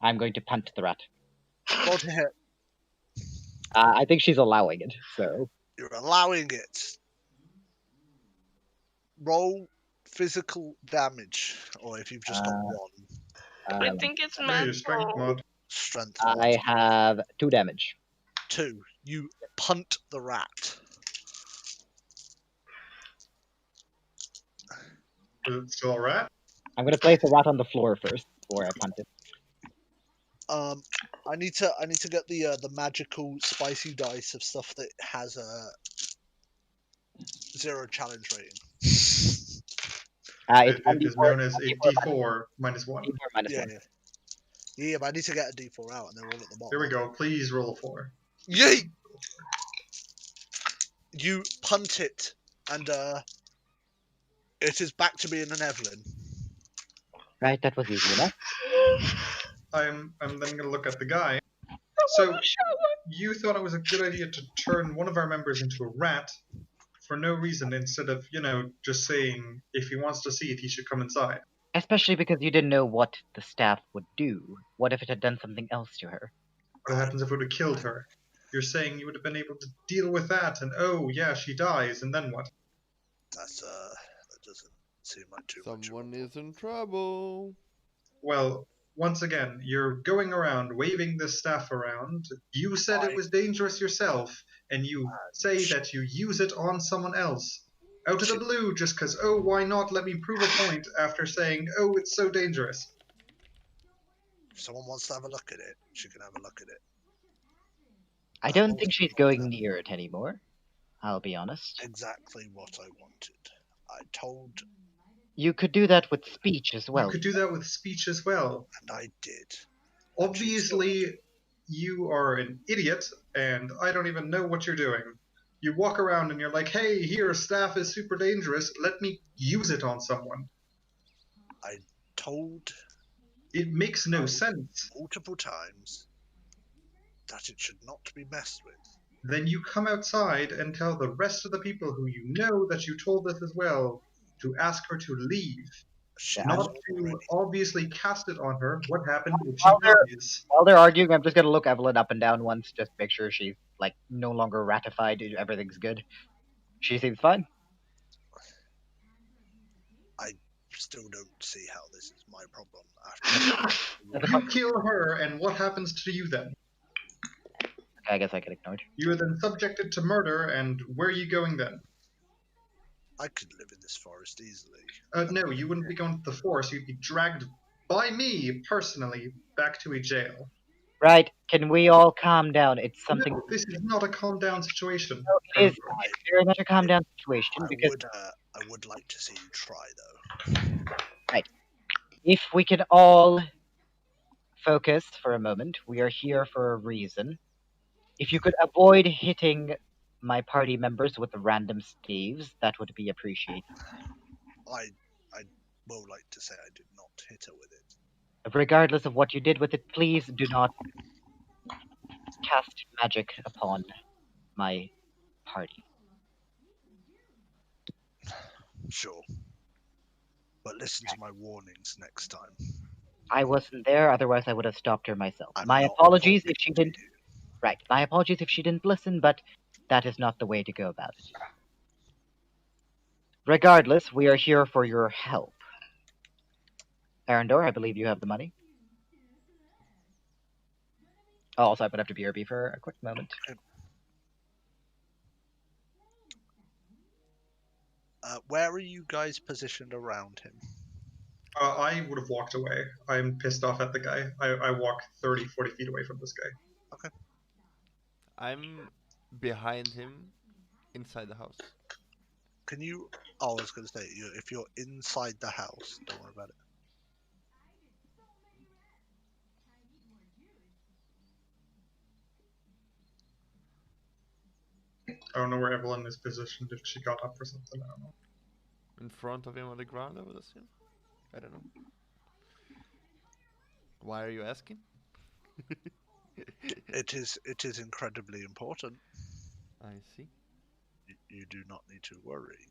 I'm going to punch the rat. Roll to hit. I think she's allowing it. So You're allowing it. Roll physical damage, or if you've just got one, I think it's Yeah, your strength mental. mod. strength. I have 2 damage. 2. You punt the rat. Is it still a rat? I'm gonna place the rat on the floor first before I punt it. I need to get the magical spicy dice of stuff that has a 0 challenge rating. It's It is known as a 1d4 D4 minus 1. D4 minus Yeah, 1. yeah, but I need to get a D4 out, and they're all at the bottom. There we go. Please roll a 4. Yay! You punt it, and it is back to being an Evelynn. Right, that was easy enough. I'm then going to look at the guy. So, you thought it was a good idea to turn one of our members into a rat for no reason instead of, just saying if he wants to see it, he should come inside. Especially because you didn't know what the staff would do. What if it had done something else to her? What happens if it would have killed her? You're saying you would have been able to deal with that, and oh, yeah, she dies, and then what? That's that doesn't seem like too much. Someone is in trouble. Well, once again, you're going around waving this staff around. You said it was dangerous yourself, and you say that you use it on someone else. Out of the blue, just because, oh, why not let me prove a point after saying, oh, it's so dangerous. If someone wants to have a look at it, she can have a look at it. I don't think she's going near it anymore. I'll be honest. Exactly what I wanted. I told, You could do that with speech as well. You could do that with speech as well. and I did. Obviously, you are an idiot, and I don't even know what you're doing. You walk around and you're like, hey, here, staff is super dangerous. Let me use it on someone. I told It makes no sense. multiple times that it should not be messed with. Then you come outside and tell the rest of the people who you know that you told this as well to ask her to leave. She Not has to already. obviously cast it on her. What happened if she dies? While they're arguing, I'm just gonna look Evelynn up and down once, just to make sure she's like no longer ratified. Everything's good. She seems fine. Still don't see how this is my problem. After You kill her, and what happens to you then? I guess I can ignore it. You are then subjected to murder, and where are you going then? I could live in this forest easily. No, you wouldn't be going to the forest. You'd be dragged by me, personally, back to a jail. Right, can we all calm down? It's something. No, this is not a calm down situation. It is very much a calm down situation because I would like to see you try though. if we can all focus for a moment, we are here for a reason. If you could avoid hitting my party members with the random staves, that would be appreciated. I will like to say I did not hit her with it. Regardless of what you did with it, please do not cast magic upon my party. Sure. But listen to my warnings next time. I wasn't there, otherwise I would have stopped her myself. I'm My not apologies if talking she to didn't. you. Right, my apologies if she didn't listen, but that is not the way to go about it. Regardless, we are here for your help. Arandor, I believe you have the money. Oh, also, I would have to BRB for a quick moment. Where are you guys positioned around him? I would have walked away. I'm pissed off at the guy. I walk 30, 40 feet away from this guy. I'm behind him, inside the house. Can you? Oh, I was going to say, if you're inside the house, don't worry about it. I don't know where Evelynn is positioned, if she got up or something. I don't know. In front of him on the ground, I would assume. I don't know. Why are you asking? It is incredibly important. I see. You do not need to worry.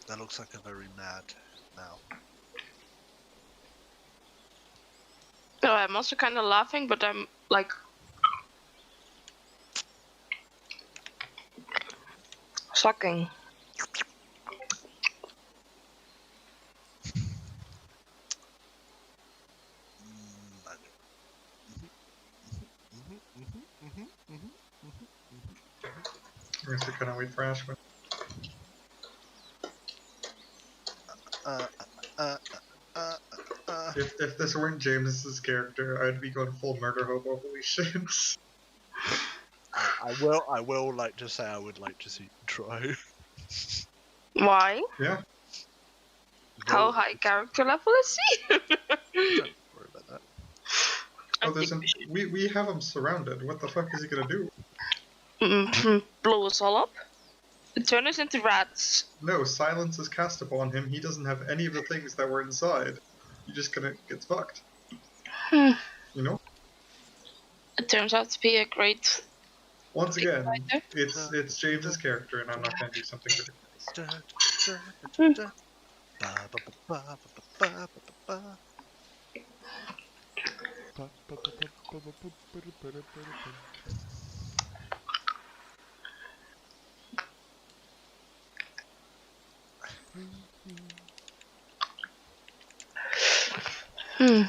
That looks like a very mad now. No, I'm also kind of laughing, but I'm like sucking. I know. I guess we couldn't wait for Ashwin. Uh, uh, uh, uh. If this weren't James's character, I'd be going full murder hobo. Holy shit! I will like to say I would like to see you try. Why? Yeah. How Well, high character level is he? don't worry about that. I Oh, think we have him surrounded. What the fuck is he gonna do? blow us all up. Turn us into rats. No, silence is cast upon him. He doesn't have any of the things that were inside. You're just gonna get fucked. Hmm. You know? It turns out to be a great. Once again, fighter. it's James's character, and I'm not gonna do something ridiculous. Hmm.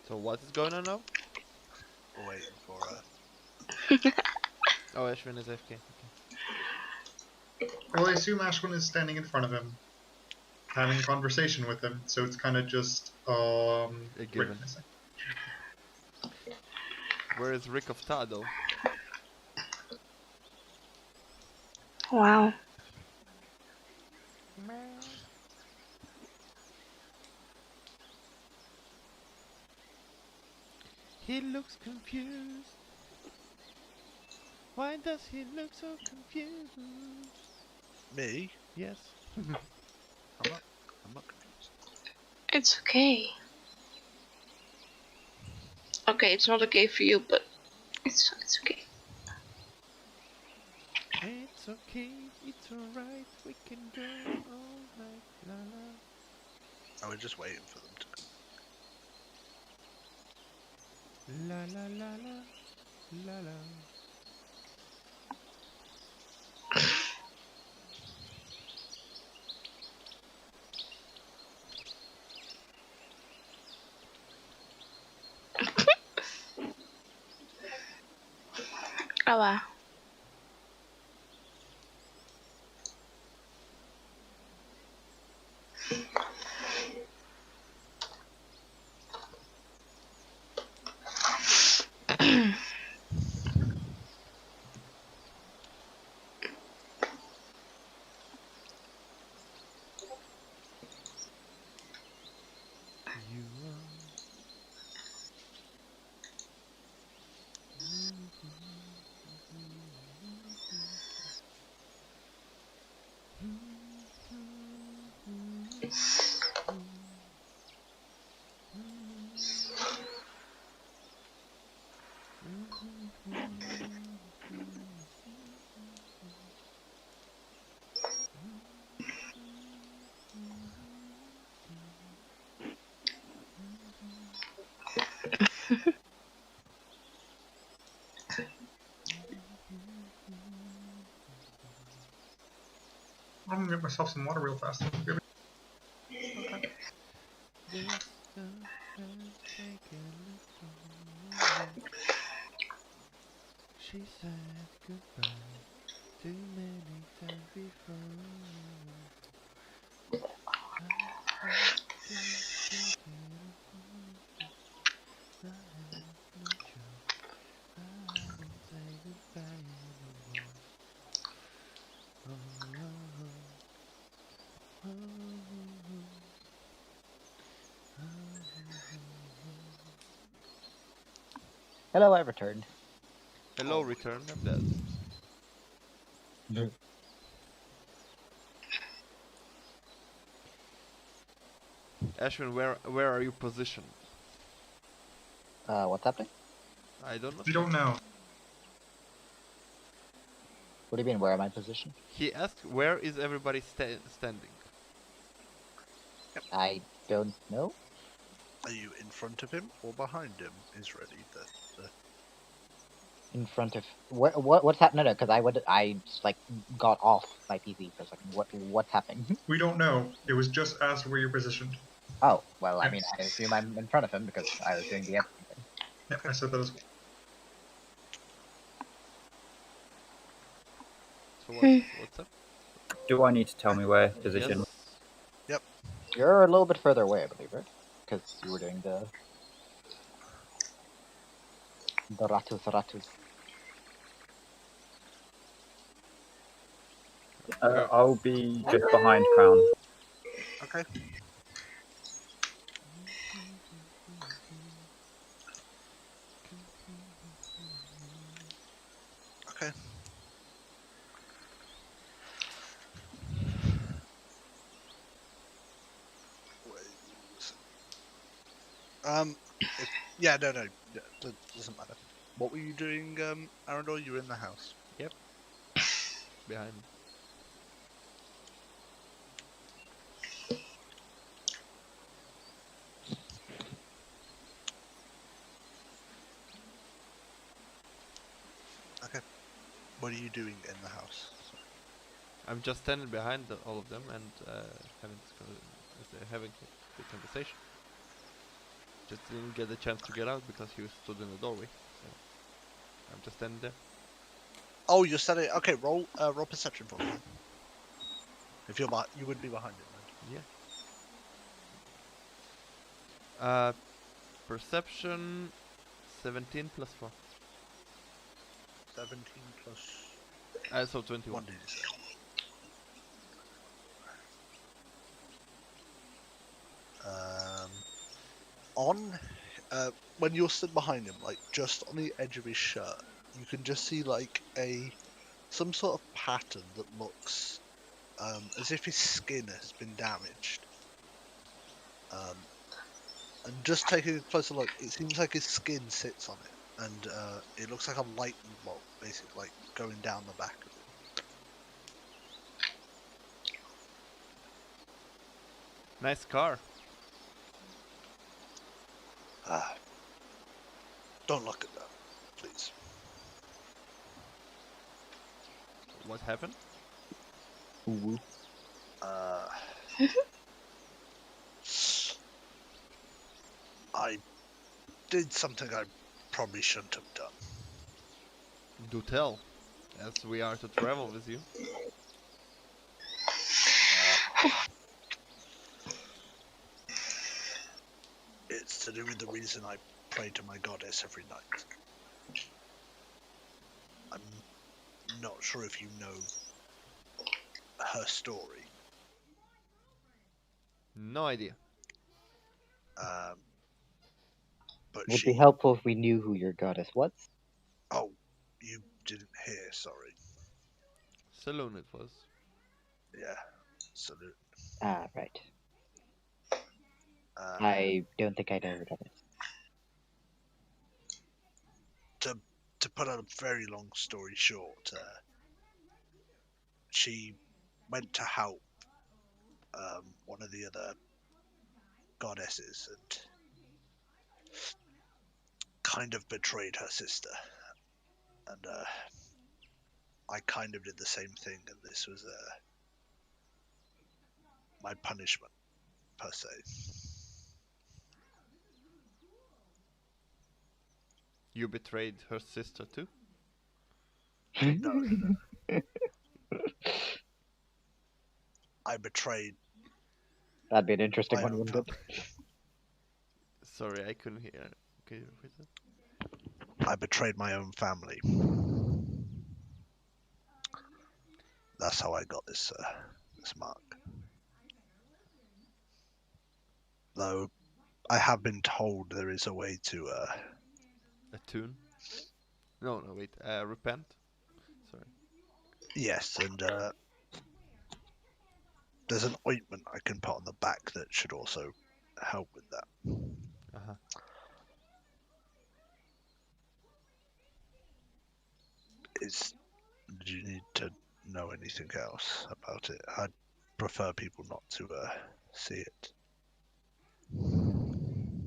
So what is going on now? Waiting for her. Oh, Ashwin is AFK. Okay. Well, I assume Ashwin is standing in front of him, having a conversation with him, so it's kind of just A given. witnessing. Where is Rick of Tado? Wow. He looks confused. Why does he look so confused? Me? Yes. I'm not confused. It's okay. Okay, it's not okay for you, but it's okay. It's okay, it's alright, we can go all night, la la. I was just waiting for them to come. La la la la, la la. Oh wow. You are. I'm gonna get myself some water real fast. Okay. This love has taken its toll. She said goodbye too many times before. I have to take it apart. I have no choice. I won't say goodbye anymore. Oh, oh, oh, oh, oh. Hello, I returned. Hello, return of dead. Ashwin, where are you positioned? What's happening? I don't know. We don't know. What do you mean, where am I positioned? He asked, where is everybody standing? I don't know. Are you in front of him or behind him? Is really the In front of what's happening? No, because I just like got off my PC for a second. What's happening? We don't know. It was just asked where you're positioned. Oh well, I Yeah. mean, I assume I'm in front of him because I was doing the editing thing. Yeah, I said that as well. So what's up? Do I need to tell me where position? Yes. You're a little bit further away, I believe, right? Because you were doing the ratus. I'll be just behind Crown. okay. Okay. Yeah, no, doesn't matter. What were you doing, Arandor? You were in the house. Yep. Behind. Okay. What are you doing in the house? I'm just standing behind all of them and having the conversation. Just didn't get a chance to get out because he stood in the doorway. So I'm just standing there. Oh, you're standing. Okay, roll perception for me. If you would be behind him. Then. Yeah. Perception 17 plus 4. 17 plus. So 21. What did you say? When you're stood behind him, like just on the edge of his shirt, you can just see like some sort of pattern that looks as if his skin has been damaged. And just taking a closer look, it seems like his skin sits on it, and it looks like a lightning bolt, basically, like going down the back of it. Nice car. Don't look at that, please. What happened? Ooh. I did something I probably shouldn't have done. Do tell, as we are to travel with you. It's to do with the reason I pray to my goddess every night. I'm not sure if you know her story. No idea. But Would she... be helpful if we knew who your goddess was. Oh, you didn't hear, sorry. Saloon it was. Yeah, salute. Ah, right. I don't think I know who that is. To put a very long story short, she went to help one of the other goddesses and kind of betrayed her sister. And I kind of did the same thing, and this was my punishment, per se. You betrayed her sister too? No. I betrayed... That'd be an interesting my one, own wouldn't it? family. Sorry, I couldn't hear. Can you repeat that? I betrayed my own family. That's how I got this mark. Though I have been told there is a way to Attune? No, wait. Repent. Sorry. Yes, and there's an ointment I can put on the back that should also help with that. Uh-huh. Do you need to know anything else about it? I'd prefer people not to see it.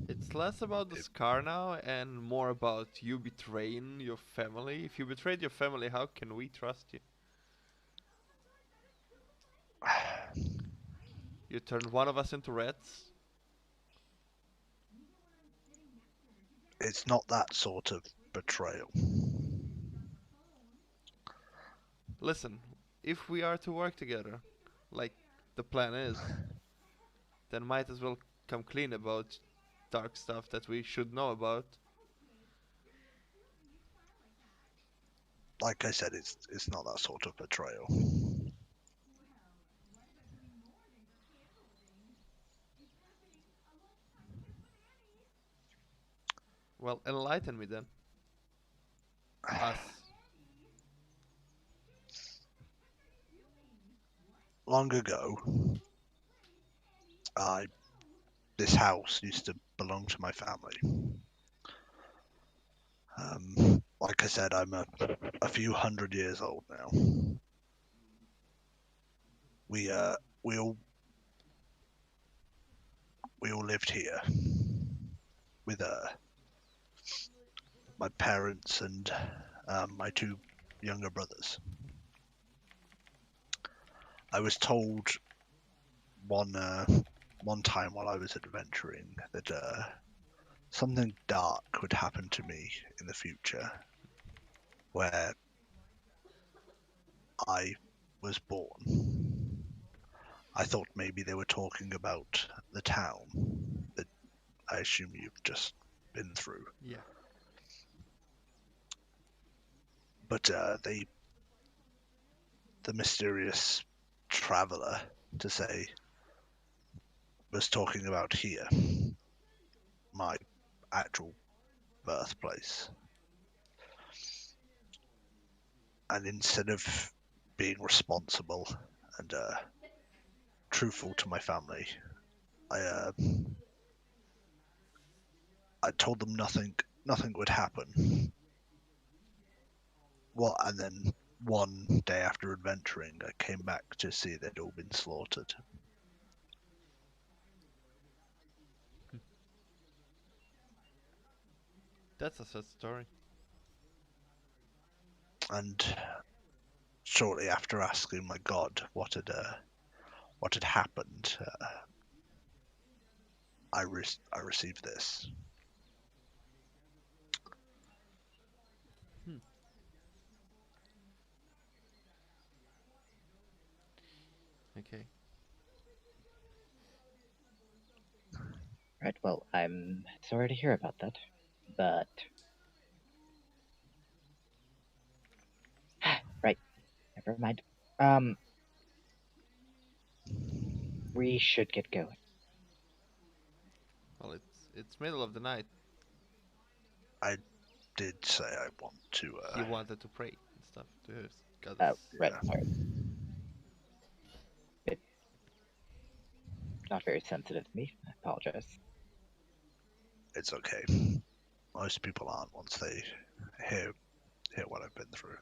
It's less about the scar now and more about you betraying your family. If you betrayed your family, how can we trust you? You turned one of us into rats. It's not that sort of betrayal. Listen, if we are to work together, like the plan is, then might as well come clean about dark stuff that we should know about. Like I said, it's not that sort of betrayal. Well, enlighten me then. Us. Long ago, this house used to belong to my family. Like I said, I'm a few hundred years old now. We all lived here with my parents and my two younger brothers. I was told one time while I was adventuring that something dark would happen to me in the future, where I was born. I thought maybe they were talking about the town that I assume you've just been through. Yeah. But the mysterious traveler, to say, was talking about here, my actual birthplace. And instead of being responsible and truthful to my family, I told them nothing would happen. Well, and then one day after adventuring, I came back to see they'd all been slaughtered. That's a sad story. And shortly after asking my god what had happened, I received this. Okay. Right, well, I'm sorry to hear about that, but... right, never mind. We should get going. Well, it's middle of the night. I did say I want to. He wanted to pray and stuff to his goddess. Right, sorry. It's not very sensitive to me. I apologize. It's okay. Most people aren't once they hear what I've been through.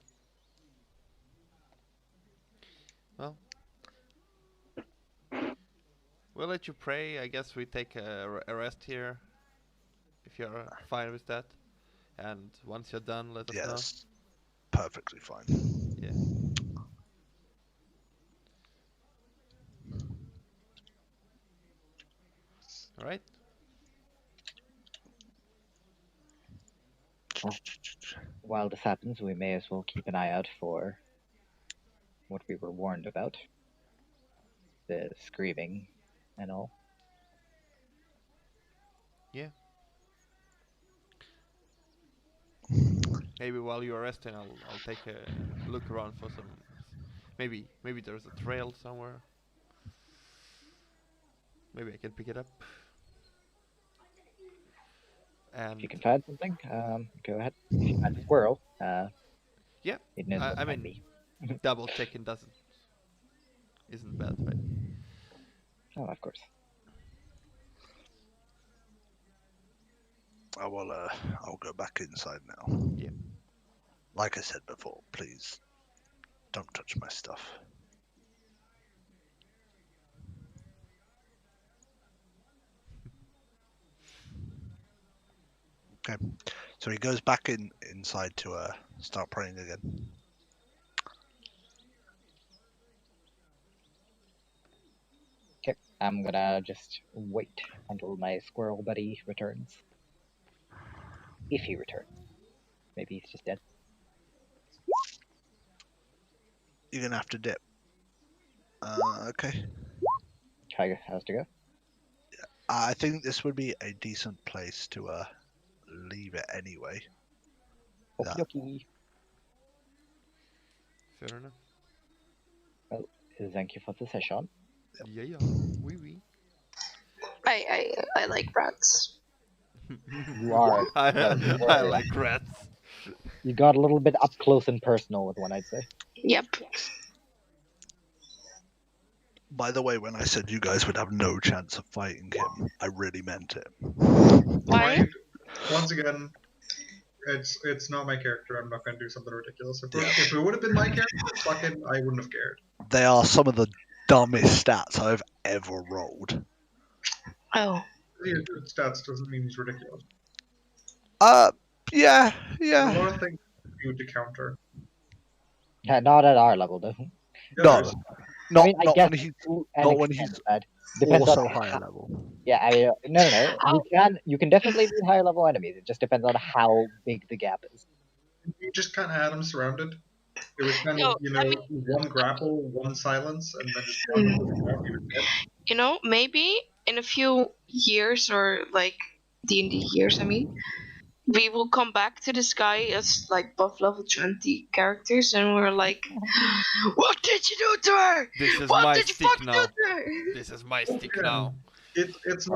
Well, we'll let you pray. I guess we take a rest here, if you're fine with that. And once you're done, let us know. Yes, perfectly fine. Yeah. All right. While this happens, we may as well keep an eye out for what we were warned about. The screaming and all. Yeah. Maybe while you're resting, I'll take a look around for some. Maybe there's a trail somewhere. Maybe I can pick it up. If you And can find something, go ahead. If you find a squirrel, yeah, it knows what I it might mean, be. double checking isn't bad, right? Oh, of course. I'll go back inside now. Yeah. Like I said before, please don't touch my stuff. Okay, so he goes back inside to start praying again. Okay, I'm gonna just wait until my squirrel buddy returns. If he returns. Maybe he's just dead. You're gonna have to dip. Okay. How's to go? I think this would be a decent place to leave it anyway. Okie dokie. Fair enough. Well, thank you for the session. Yeah, yeah. Oui, oui. I like rats. You are. I like rats. You got a little bit up close and personal with one, I'd say. Yep. By the way, when I said you guys would have no chance of fighting him, I really meant it. Why? Once again, it's not my character. I'm not going to do something ridiculous. If, Yeah. if it would have been my character, fucking, I wouldn't have cared. They are some of the dumbest stats I've ever rolled. Oh. He has good stats doesn't mean he's ridiculous. Yeah. There are a lot of things you would to counter. Yeah, not at our level, though. Yeah, No, there's- not, I mean, I not guess when he's to an not when extent, he's but depends also on higher how, level. Yeah, no. You can definitely be higher level enemies. It just depends on how big the gap is. You just kind of had him surrounded. It was kind No, of, one grapple, one silence, and then just one. He was dead. Maybe in a few years or like D&D years, I mean, we will come back to this guy as like buff level 20 characters, and we're like, what did you do to her? This is What my did you stick fucking now. do to her? This is my stick Yeah. now. It's not